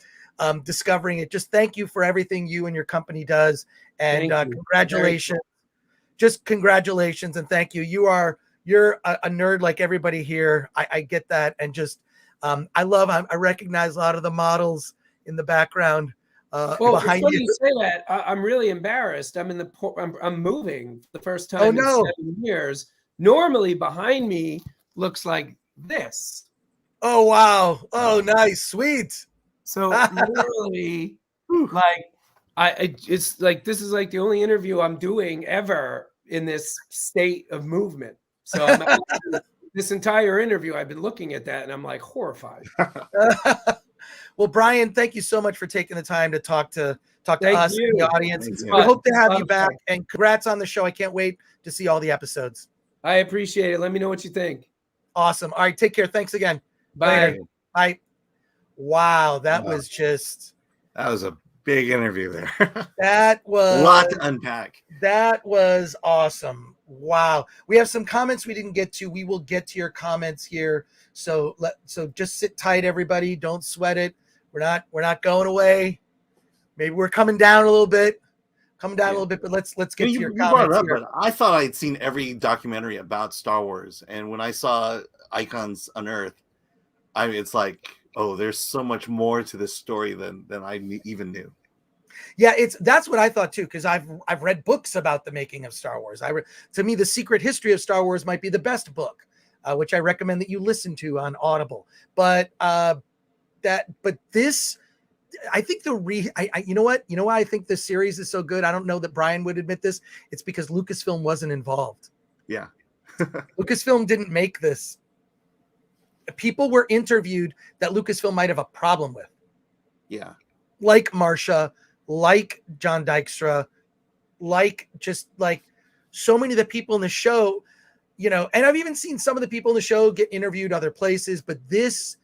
discovering it. Just thank you for everything you and your company does. And congratulations. Just congratulations and thank you. You're a nerd like everybody here. I get that. And just, I recognize a lot of the models in the background behind you. You say that, I'm really embarrassed. I'm moving for the first time in 7 years. Normally behind me looks like this. Oh, wow. Oh, nice. Sweet. So literally, like, it's like, this is like the only interview I'm doing ever in this state of movement. So I'm actually, this entire interview, I've been looking at that and I'm like horrified. Well, Brian, thank you so much for taking the time to talk to us and the audience. Thanks, We hope to have you back, and congrats on the show. I can't wait to see all the episodes. I appreciate it. Let me know what you think. Awesome. All right, take care. Thanks again. Bye. Later. Bye. Wow, that was just... That was a big interview there. That was... a lot to unpack. That was awesome. Wow. We have some comments we didn't get to. We will get to your comments here. So just sit tight, everybody. Don't sweat it. We're not going away. Maybe we're coming down a little bit. But let's get to your comments here. But I thought I'd seen every documentary about Star Wars, and when I saw Icons Unearthed, it's like, oh, there's so much more to this story than I even knew. Yeah, that's what I thought too, because I've read books about the making of Star Wars. To me, The Secret History of Star Wars might be the best book, which I recommend that you listen to on Audible. But this, I think you know what? You know why I think this series is so good? I don't know that Brian would admit this. It's because Lucasfilm wasn't involved. Yeah. Lucasfilm didn't make this. People were interviewed that Lucasfilm might have a problem with. Yeah. Like Marcia, like John Dykstra, like so many of the people in the show, and I've even seen some of the people in the show get interviewed other places, but this,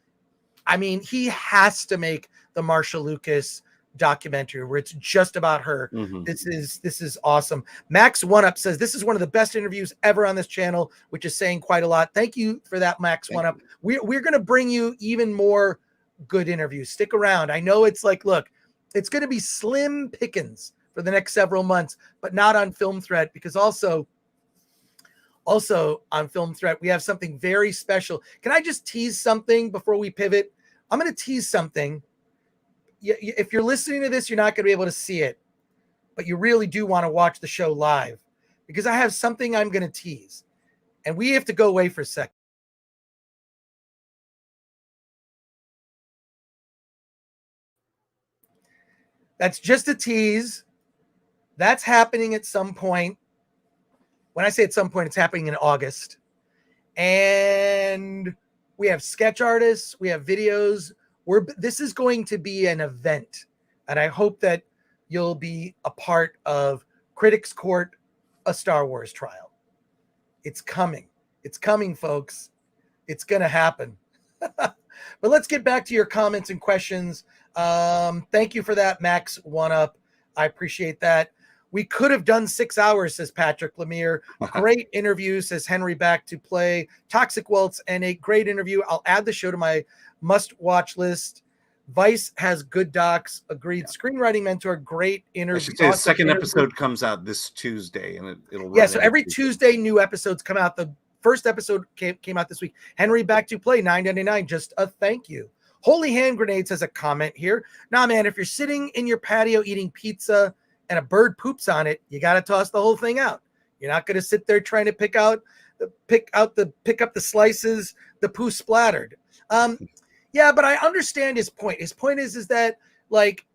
he has to make the Marcia Lucas documentary where it's just about her. Mm-hmm. This is awesome. Max One Up says this is one of the best interviews ever on this channel, which is saying quite a lot. Thank you for that, Max One Up. We're going to bring you even more good interviews. Stick around. I know it's like, look, it's going to be slim pickings for the next several months, but not on Film Threat, because also on Film Threat, we have something very special. Can I just tease something before we pivot? I'm going to tease something. If you're listening to this, you're not going to be able to see it, but you really do want to watch the show live, because I have something I'm going to tease, and we have to go away for a second. That's just a tease. That's happening at some point. When I say at some point, it's happening in August. And we have sketch artists. We have videos. This is going to be an event. And I hope that you'll be a part of Critics Court, a Star Wars trial. It's coming. It's coming, folks. It's going to happen. But let's get back to your comments and questions. Thank you for that, Max One Up. I appreciate that. We could have done 6 hours, says Patrick Lemire. Great interview, says Henry Back to Play. Toxic Waltz and a great interview. I'll add the show to my must-watch list. Vice has good docs. Agreed. Yeah. Screenwriting Mentor, great interview. I should say the second episode comes out this Tuesday, and it'll run. Yeah, so every Tuesday, new episodes come out. The first episode came out this week. Henry Back to Play, $9.99. Just a thank you. Holy Hand Grenades has a comment here. Nah, man, if you're sitting in your patio eating pizza and a bird poops on it, you got to toss the whole thing out. You're not going to sit there trying to pick up the slices, the poo splattered. Yeah, but I understand his point. His point is that, like,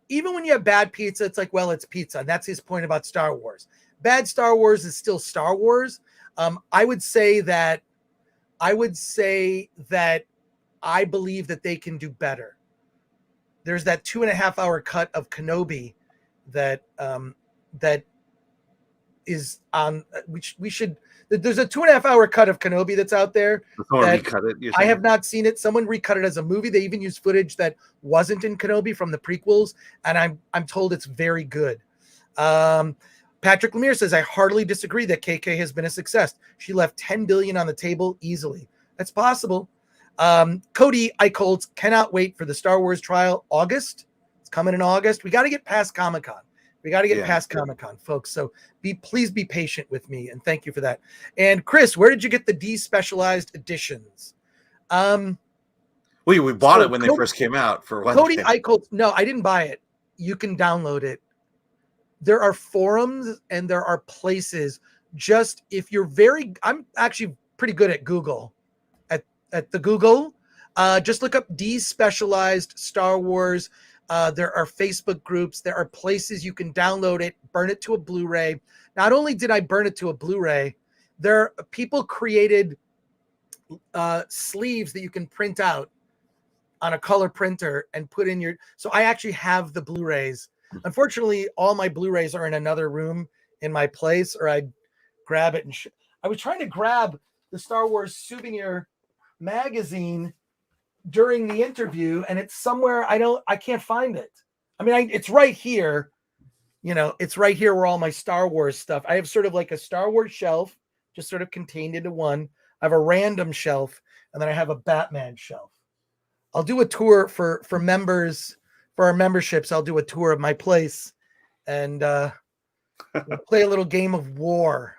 even when you have bad pizza, it's like, well, it's pizza. And that's his point about Star Wars. Bad Star Wars is still Star Wars. I would say that I believe that they can do better. There's that 2.5 hour cut of Kenobi that is on, which we should. There's a 2.5 hour cut of Kenobi that's out there. Recut it, I have not seen it. Someone recut it as a movie. They even used footage that wasn't in Kenobi from the prequels, and I'm told it's very good. Patrick Lemire says, I heartily disagree that KK has been a success. She left $10 billion on the table easily. That's possible. Cody Eichholz cannot wait for the Star Wars trial. August. It's coming in August. We got to get past Comic-Con. We got to get past Comic-Con, folks. So please be patient with me, and thank you for that. And Chris, where did you get the despecialized editions? We bought it when they first came out for one. Cody Eichholz. No, I didn't buy it. You can download it. There are forums and there are places. Just if you're I'm actually pretty good at Google. At the Google, just look up despecialized Star Wars. There are Facebook groups. There are places you can download it, burn it to a Blu-ray. Not only did I burn it to a Blu-ray, people created sleeves that you can print out on a color printer and put in your. So I actually have the Blu-rays. Unfortunately, all my Blu-rays are in another room in my place, or I'd grab it. And I was trying to grab the Star Wars souvenir magazine during the interview, and it's somewhere I can't find it. I mean, it's right here. It's right here where all my Star Wars stuff. I have sort of like a Star Wars shelf, just sort of contained into one. I have a random shelf, and then I have a Batman shelf. I'll do a tour for members, for our memberships. I'll do a tour of my place, and we'll play a little game of war.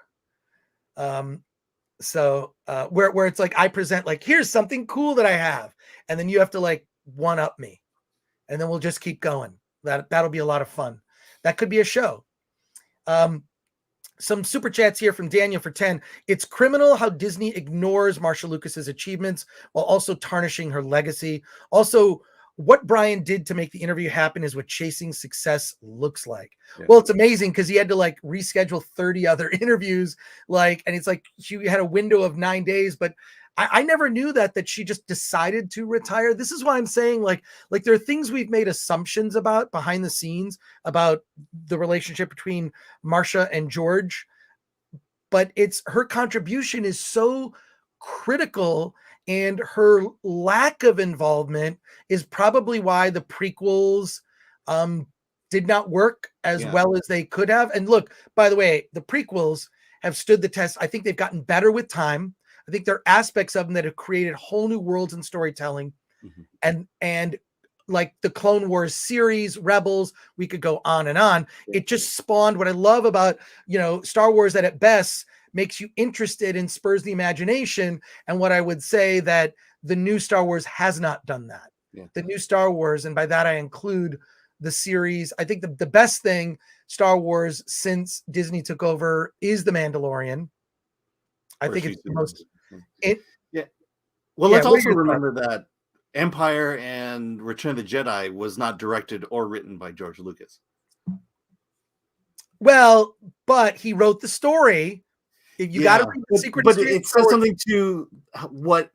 So where it's like I present, like, here's something cool that I have, and then you have to like one up me, and then we'll just keep going. That'll be a lot of fun. That could be a show. Some super chats here from Daniel for 10. It's criminal how Disney ignores Marcia Lucas's achievements while also tarnishing her legacy. Also, what Brian did to make the interview happen is what chasing success looks like. Yeah. Well, it's amazing because he had to like reschedule 30 other interviews, and it's like she had a window of 9 days, but I never knew that she just decided to retire. This is why I'm saying like there are things we've made assumptions about behind the scenes about the relationship between Marcia and George, but it's her contribution is so critical, and her lack of involvement is probably why the prequels did not work as well as they could have. And look, by the way, the prequels have stood the test. I think they've gotten better with time. I think there are aspects of them that have created whole new worlds in storytelling. And like the Clone Wars series, Rebels, we could go on and on. It just spawned what I love about, Star Wars, that at best makes you interested and spurs the imagination. And what I would say that the new Star Wars has not done that. The new Star Wars, and by that I include the series. I think the best thing Star Wars since Disney took over is The Mandalorian. I think it's the most. Well, let's also remember that Empire and Return of the Jedi was not directed or written by George Lucas. Well, but he wrote the story. You got to read the secret. But it says something to what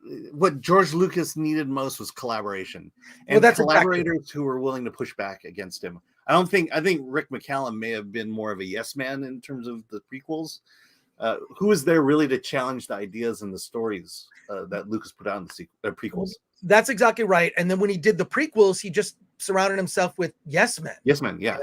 George Lucas needed most was collaboration, and that's collaborators who were willing to push back against him. I think Rick McCallum may have been more of a yes man in terms of the prequels. Who was there really to challenge the ideas and the stories that Lucas put out in the prequels? That's exactly right. And then when he did the prequels, he just surrounded himself with yes men. Yes men, yeah.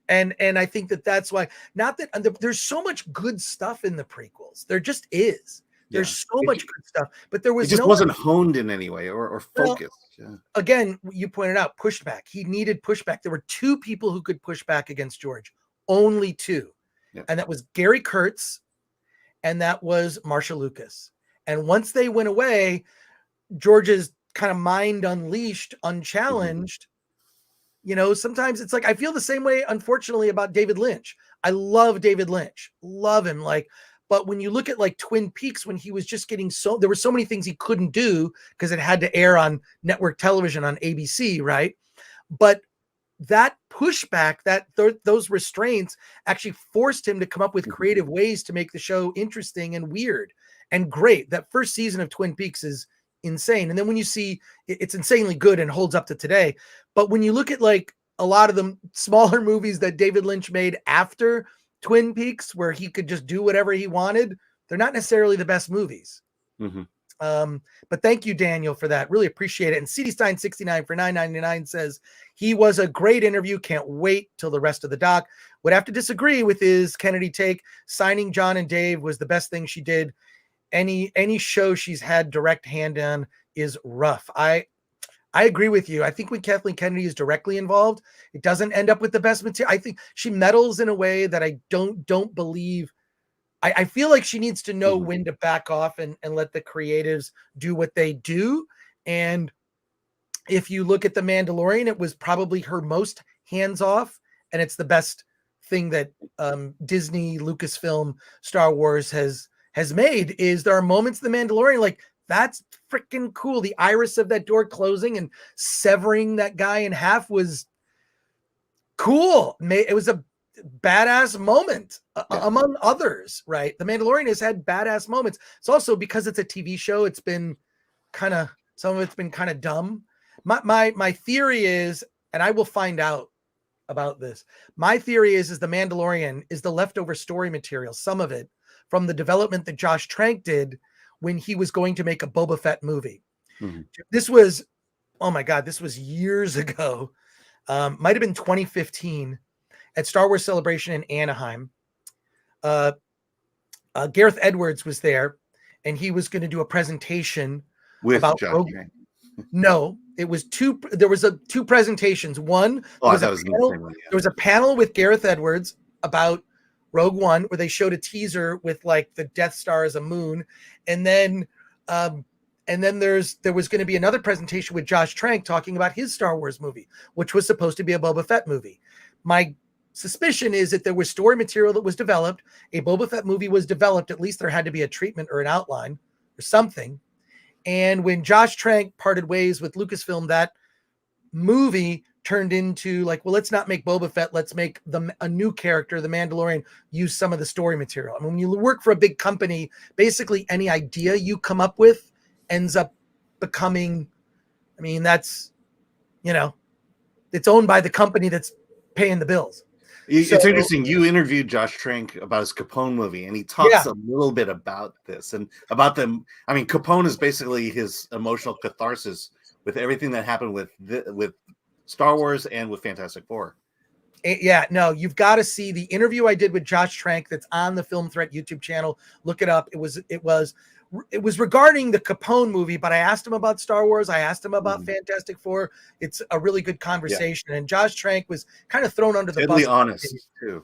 And I think that's why. Not that there's so much good stuff in the prequels. There just is. There's so much good stuff, but there was it just wasn't honed in any way or focused. Again, you pointed out pushback. He needed pushback. There were two people who could push back against George. Only two, and that was Gary Kurtz. And that was Marcia Lucas. And once they went away, George's kind of mind unleashed, unchallenged. Sometimes it's like, I feel the same way, unfortunately, about David Lynch. I love David Lynch. Love him. But when you look at like Twin Peaks, when he was just getting there were so many things he couldn't do because it had to air on network television on ABC, right? But that pushback, those restraints actually forced him to come up with creative ways to make the show interesting and weird and great. That first season of Twin Peaks is insane. And then when you see it's insanely good and holds up to today. But when you look at like a lot of the smaller movies that David Lynch made after Twin Peaks, where he could just do whatever he wanted, they're not necessarily the best movies. But thank you, Daniel, for that. Really appreciate it. And CD Stein 69 for $9.99 says he was a great interview. Can't wait till the rest of the doc. Would have to disagree with his Kennedy take. Signing John and Dave was the best thing she did. Any show she's had direct hand on is rough. I agree with you. I think when Kathleen Kennedy is directly involved, it doesn't end up with the best material. I think she meddles in a way that I don't believe. I feel like she needs to know when to back off and let the creatives do what they do. And if you look at The Mandalorian, it was probably her most hands-off, and it's the best thing that Disney, Lucasfilm, Star Wars has made. Is there are moments in The Mandalorian, like, that's freaking cool. The iris of that door closing and severing that guy in half was cool. It was a badass moment among others, right? The Mandalorian has had badass moments. It's also because it's a TV show. It's been some of it's been kind of dumb. My theory is, and I will find out about this. My theory is the Mandalorian is the leftover story material, some of it from the development that Josh Trank did when he was going to make a Boba Fett movie. Mm-hmm. This was, oh my God, this was years ago. Might have been 2015 at Star Wars Celebration in Anaheim. Gareth Edwards was there, and he was going to do a presentation about Rogue. No, it was two. There was two presentations. One was there was a panel with Gareth Edwards about Rogue One, where they showed a teaser with like the Death Star as a moon, and then there was going to be another presentation with Josh Trank talking about his Star Wars movie, which was supposed to be a Boba Fett movie. My suspicion is that there was story material that was developed. A Boba Fett movie was developed. At least there had to be a treatment or an outline or something. And when Josh Trank parted ways with Lucasfilm, that movie turned into like, well, let's not make Boba Fett. Let's make a new character, the Mandalorian, use some of the story material. I mean, when you work for a big company, basically any idea you come up with ends up becoming, I mean, that's, it's owned by the company that's paying the bills. It's interesting. You interviewed Josh Trank about his Capone movie, and he talks a little bit about this and about them. I mean, Capone is basically his emotional catharsis with everything that happened with Star Wars and with Fantastic Four. Yeah, no, you've got to see the interview I did with Josh Trank that's on the Film Threat YouTube channel. Look it up. It was regarding the Capone movie, but I asked him about Star Wars. I asked him about Fantastic Four. It's a really good conversation. Yeah. And Josh Trank was kind of thrown under the bus. Honest too.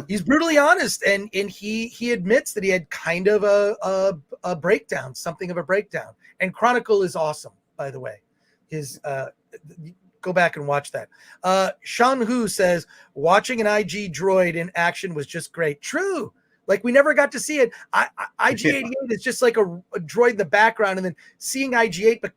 He's brutally honest, and he admits that he had kind of a breakdown, something of a breakdown. And Chronicle is awesome, by the way. His go back and watch that. Sean Hu says watching an IG droid in action was just great. True. Like we never got to see it. IG-88 is just like a droid in the background, and then seeing IG-8, but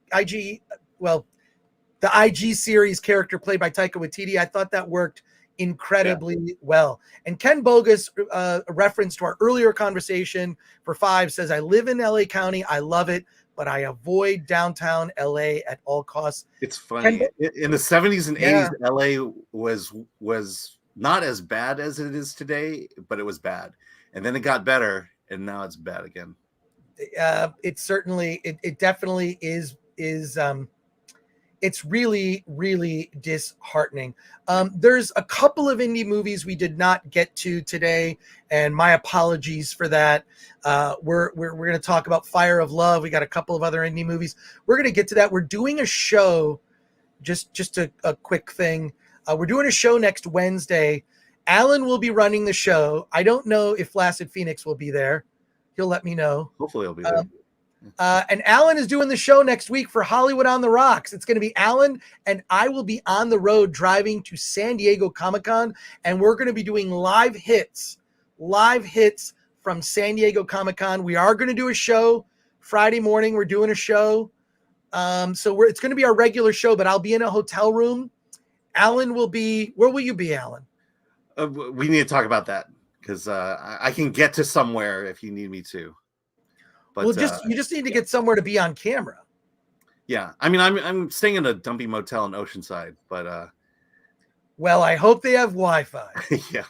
the IG series character played by Taika Waititi, I thought that worked incredibly well. And Ken Bogus, a reference to our earlier conversation for 5, says, I live in LA County. I love it, but I avoid downtown LA at all costs. It's funny. In the 70s and 80s, LA was not as bad as it is today, but it was bad. And then it got better, and now it's bad again. It definitely is. It's really, really disheartening. There's a couple of indie movies we did not get to today, and my apologies for that. We're going to talk about Fire of Love. We got a couple of other indie movies. We're going to get to that. We're doing a show, just a quick thing. We're doing a show next Wednesday. Alan will be running the show. I don't know if Flaccid Phoenix will be there. He'll let me know. Hopefully he'll be there. And Alan is doing the show next week for Hollywood on the Rocks. It's going to be Alan, and I will be on the road driving to San Diego Comic-Con, and we're going to be doing live hits from San Diego Comic-Con. We are going to do a show Friday morning. We're doing a show. So it's going to be our regular show, but I'll be in a hotel room. Alan will be, where will you be, Alan? We need to talk about that because I can get to somewhere if you need me to. But, you just need to get somewhere to be on camera. Yeah, I mean, I'm staying in a dumpy motel in Oceanside, but well, I hope they have Wi-Fi. Yeah,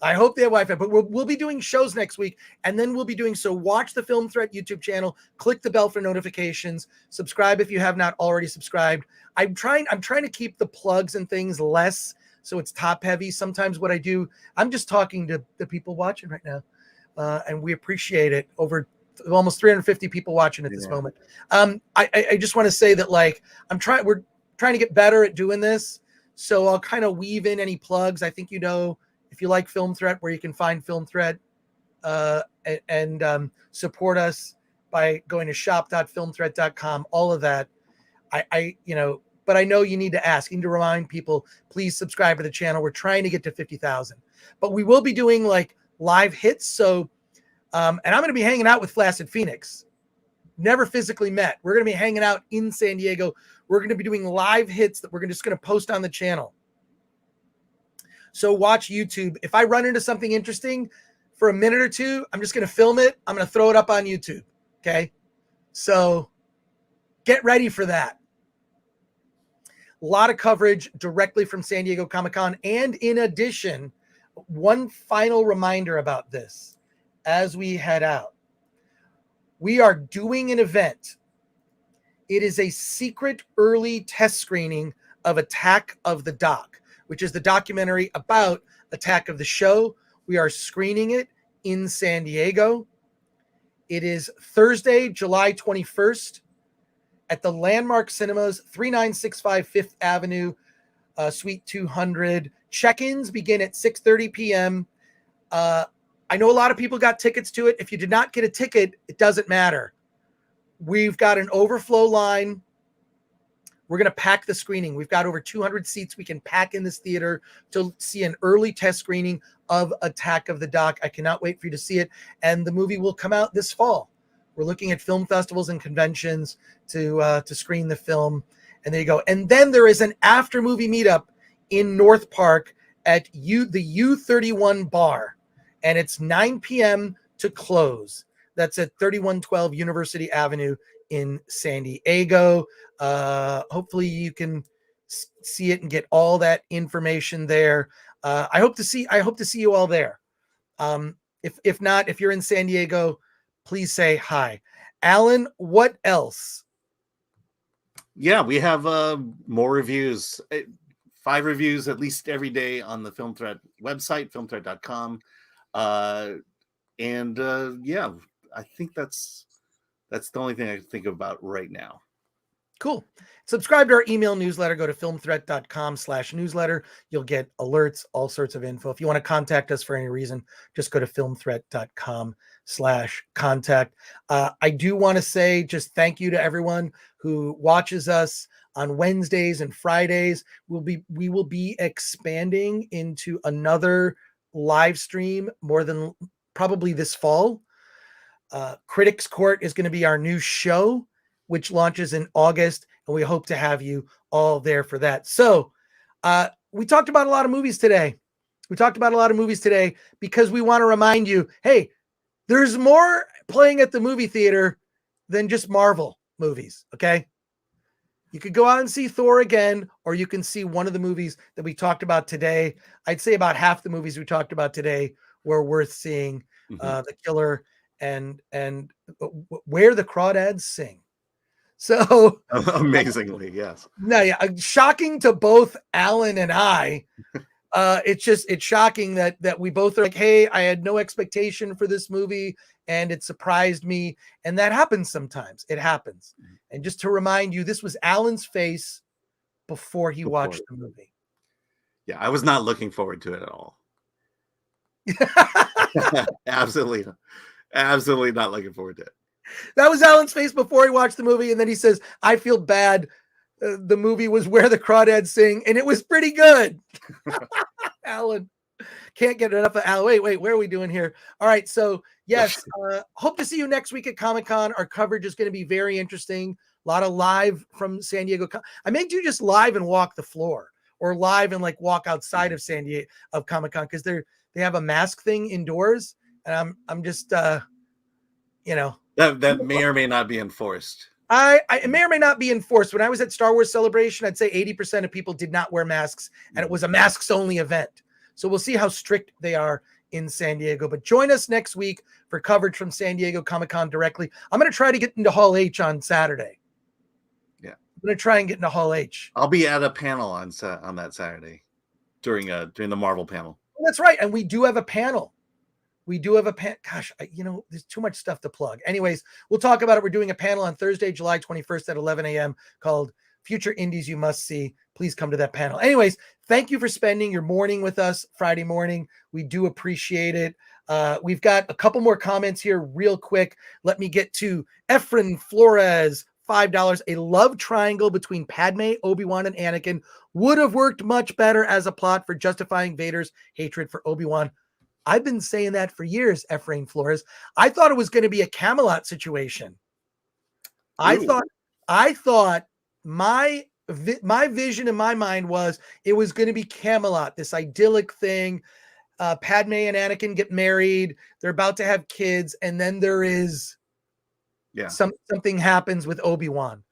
I hope they have Wi-Fi. But we'll be doing shows next week, and then we'll be doing so. Watch the Film Threat YouTube channel. Click the bell for notifications. Subscribe if you have not already subscribed. I'm trying to keep the plugs and things less, so it's top heavy. Sometimes what I do, I'm just talking to the people watching right now, and we appreciate it. Over almost 350 people watching at this moment. I just want to say that we're trying to get better at doing this. So I'll kind of weave in any plugs. I think, if you like Film Threat, where you can find Film Threat, and support us by going to shop.filmthreat.com, all of that. But I know you need to ask. You need to remind people, please subscribe to the channel. We're trying to get to 50,000, but we will be doing live hits. So, and I'm going to be hanging out with Flaccid Phoenix. Never physically met. We're going to be hanging out in San Diego. We're going to be doing live hits that we're just going to post on the channel. So watch YouTube. If I run into something interesting for a minute or two, I'm just going to film it. I'm going to throw it up on YouTube. Okay. So get ready for that. A lot of coverage directly from San Diego Comic-Con. And in addition, one final reminder about this as we head out. We are doing an event. It is a secret early test screening of Attack of the Doc, which is the documentary about Attack of the Show. We are screening it in San Diego. It is Thursday, July 21st at the Landmark Cinemas, 3965 Fifth Avenue, Suite 200. Check-ins begin at 6:30 p.m. I know a lot of people got tickets to it. If you did not get a ticket, it doesn't matter. We've got an overflow line. We're going to pack the screening. We've got over 200 seats we can pack in this theater to see an early test screening of Attack of the Doc. I cannot wait for you to see it. And the movie will come out this fall. We're looking at film festivals and conventions to screen the film. And there you go. And then there is an after movie meetup in North Park at the U31 bar. And it's 9 p.m. to close. That's at 3112 University Avenue in San Diego. Hopefully you can see it and get all that information there. I hope to see you all there. If not, if you're in San Diego, please say hi. Alan, what else? Yeah, we have more reviews. 5 reviews at least every day on the Film Threat website, filmthreat.com. Yeah, I think that's the only thing I can think about right now. Cool. Subscribe to our email newsletter. Go to filmthreat.com/newsletter. You'll get alerts, all sorts of info. If you want to contact us for any reason, just go to filmthreat.com/contact. I do want to say just thank you to everyone who watches us on Wednesdays and Fridays. We will be expanding into another live stream more than probably this fall. Critics Court is going to be our new show, which launches in August, and we hope to have you all there for that. So we talked about a lot of movies today. Because we want to remind you, hey, there's more playing at the movie theater than just Marvel movies, okay? You could go out and see Thor again, or you can see one of the movies that we talked about today. I'd say about half the movies we talked about today were worth seeing. The Killer and Where the Crawdads Sing. So amazingly, yes. No, yeah, shocking to both Alan and I. It's shocking that we both are like, hey, I had no expectation for this movie and it surprised me. And that happens sometimes. It happens. And just to remind you, this was Alan's face before he watched the movie. Yeah, I was not looking forward to it at all. Absolutely not looking forward to it. That was Alan's face before he watched the movie. And then he says, I feel bad. The movie was Where the Crawdads Sing, and it was pretty good. Alan, can't get enough of Alan. Wait, where are we doing here? All right, so yes, hope to see you next week at Comic-Con. Our coverage is going to be very interesting. A lot of live from San Diego. I may do just live and walk the floor, or live and like walk outside of San Diego of Comic-Con, because they have a mask thing indoors, and I'm just that may or may not be enforced. I may or may not be enforced. When I was at Star Wars Celebration, I'd say 80% of people did not wear masks, and it was a masks only event. So we'll see how strict they are in San Diego. But join us next week for coverage from San Diego Comic-Con directly. I'm going to try to get into Hall H on Saturday. Yeah, I'm going to try and get into Hall H. I'll be at a panel on that Saturday during the Marvel panel. Well, that's right, and we do have a panel. Gosh, there's too much stuff to plug. Anyways, we'll talk about it. We're doing a panel on Thursday, July 21st at 11 a.m. called Future Indies You Must See. Please come to that panel. Anyways, thank you for spending your morning with us Friday morning. We do appreciate it. We've got a couple more comments here real quick. Let me get to Efren Flores, $5. A love triangle between Padme, Obi-Wan, and Anakin would have worked much better as a plot for justifying Vader's hatred for Obi-Wan. I've been saying that for years, Efrain Flores. I thought it was going to be a Camelot situation. I thought my my vision in my mind was it was going to be Camelot, this idyllic thing. Padme and Anakin get married. They're about to have kids. And then there is something happens with Obi-Wan.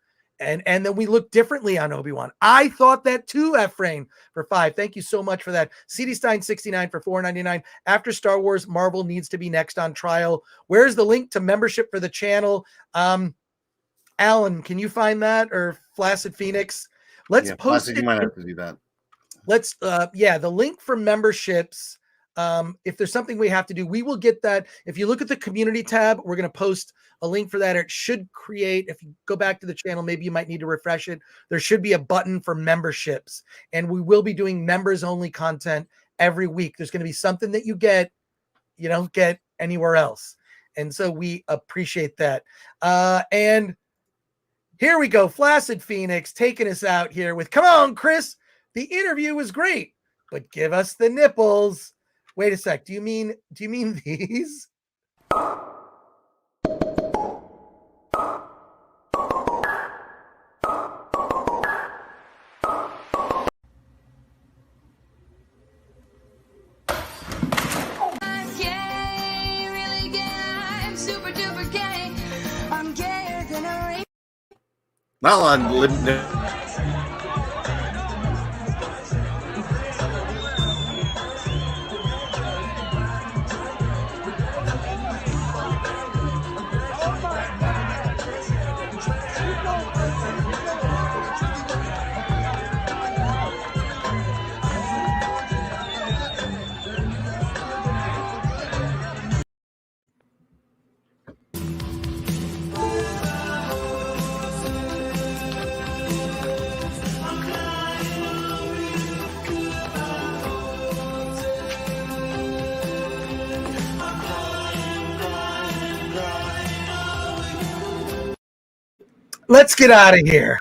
And then we look differently on Obi-Wan. I thought that too, Ephraim, for 5. Thank you so much for that. CD Stein 69 for $4.99. After Star Wars, Marvel needs to be next on trial. Where's the link to membership for the channel? Alan, can you find that? Or Flaccid Phoenix? Let's post it. You might have to do that. Let's the link for memberships. If there's something we have to do, we will get that. If you look at the community tab, we're going to post a link for that. It should create, if you go back to the channel, maybe you might need to refresh it. There should be a button for memberships, and we will be doing members only content every week. There's going to be something that you don't get anywhere else. And so we appreciate that. And here we go. Flaccid Phoenix taking us out here with, come on, Chris. The interview was great, but give us the nipples. Wait a sec. Do you mean these? Well, on Let's get out of here.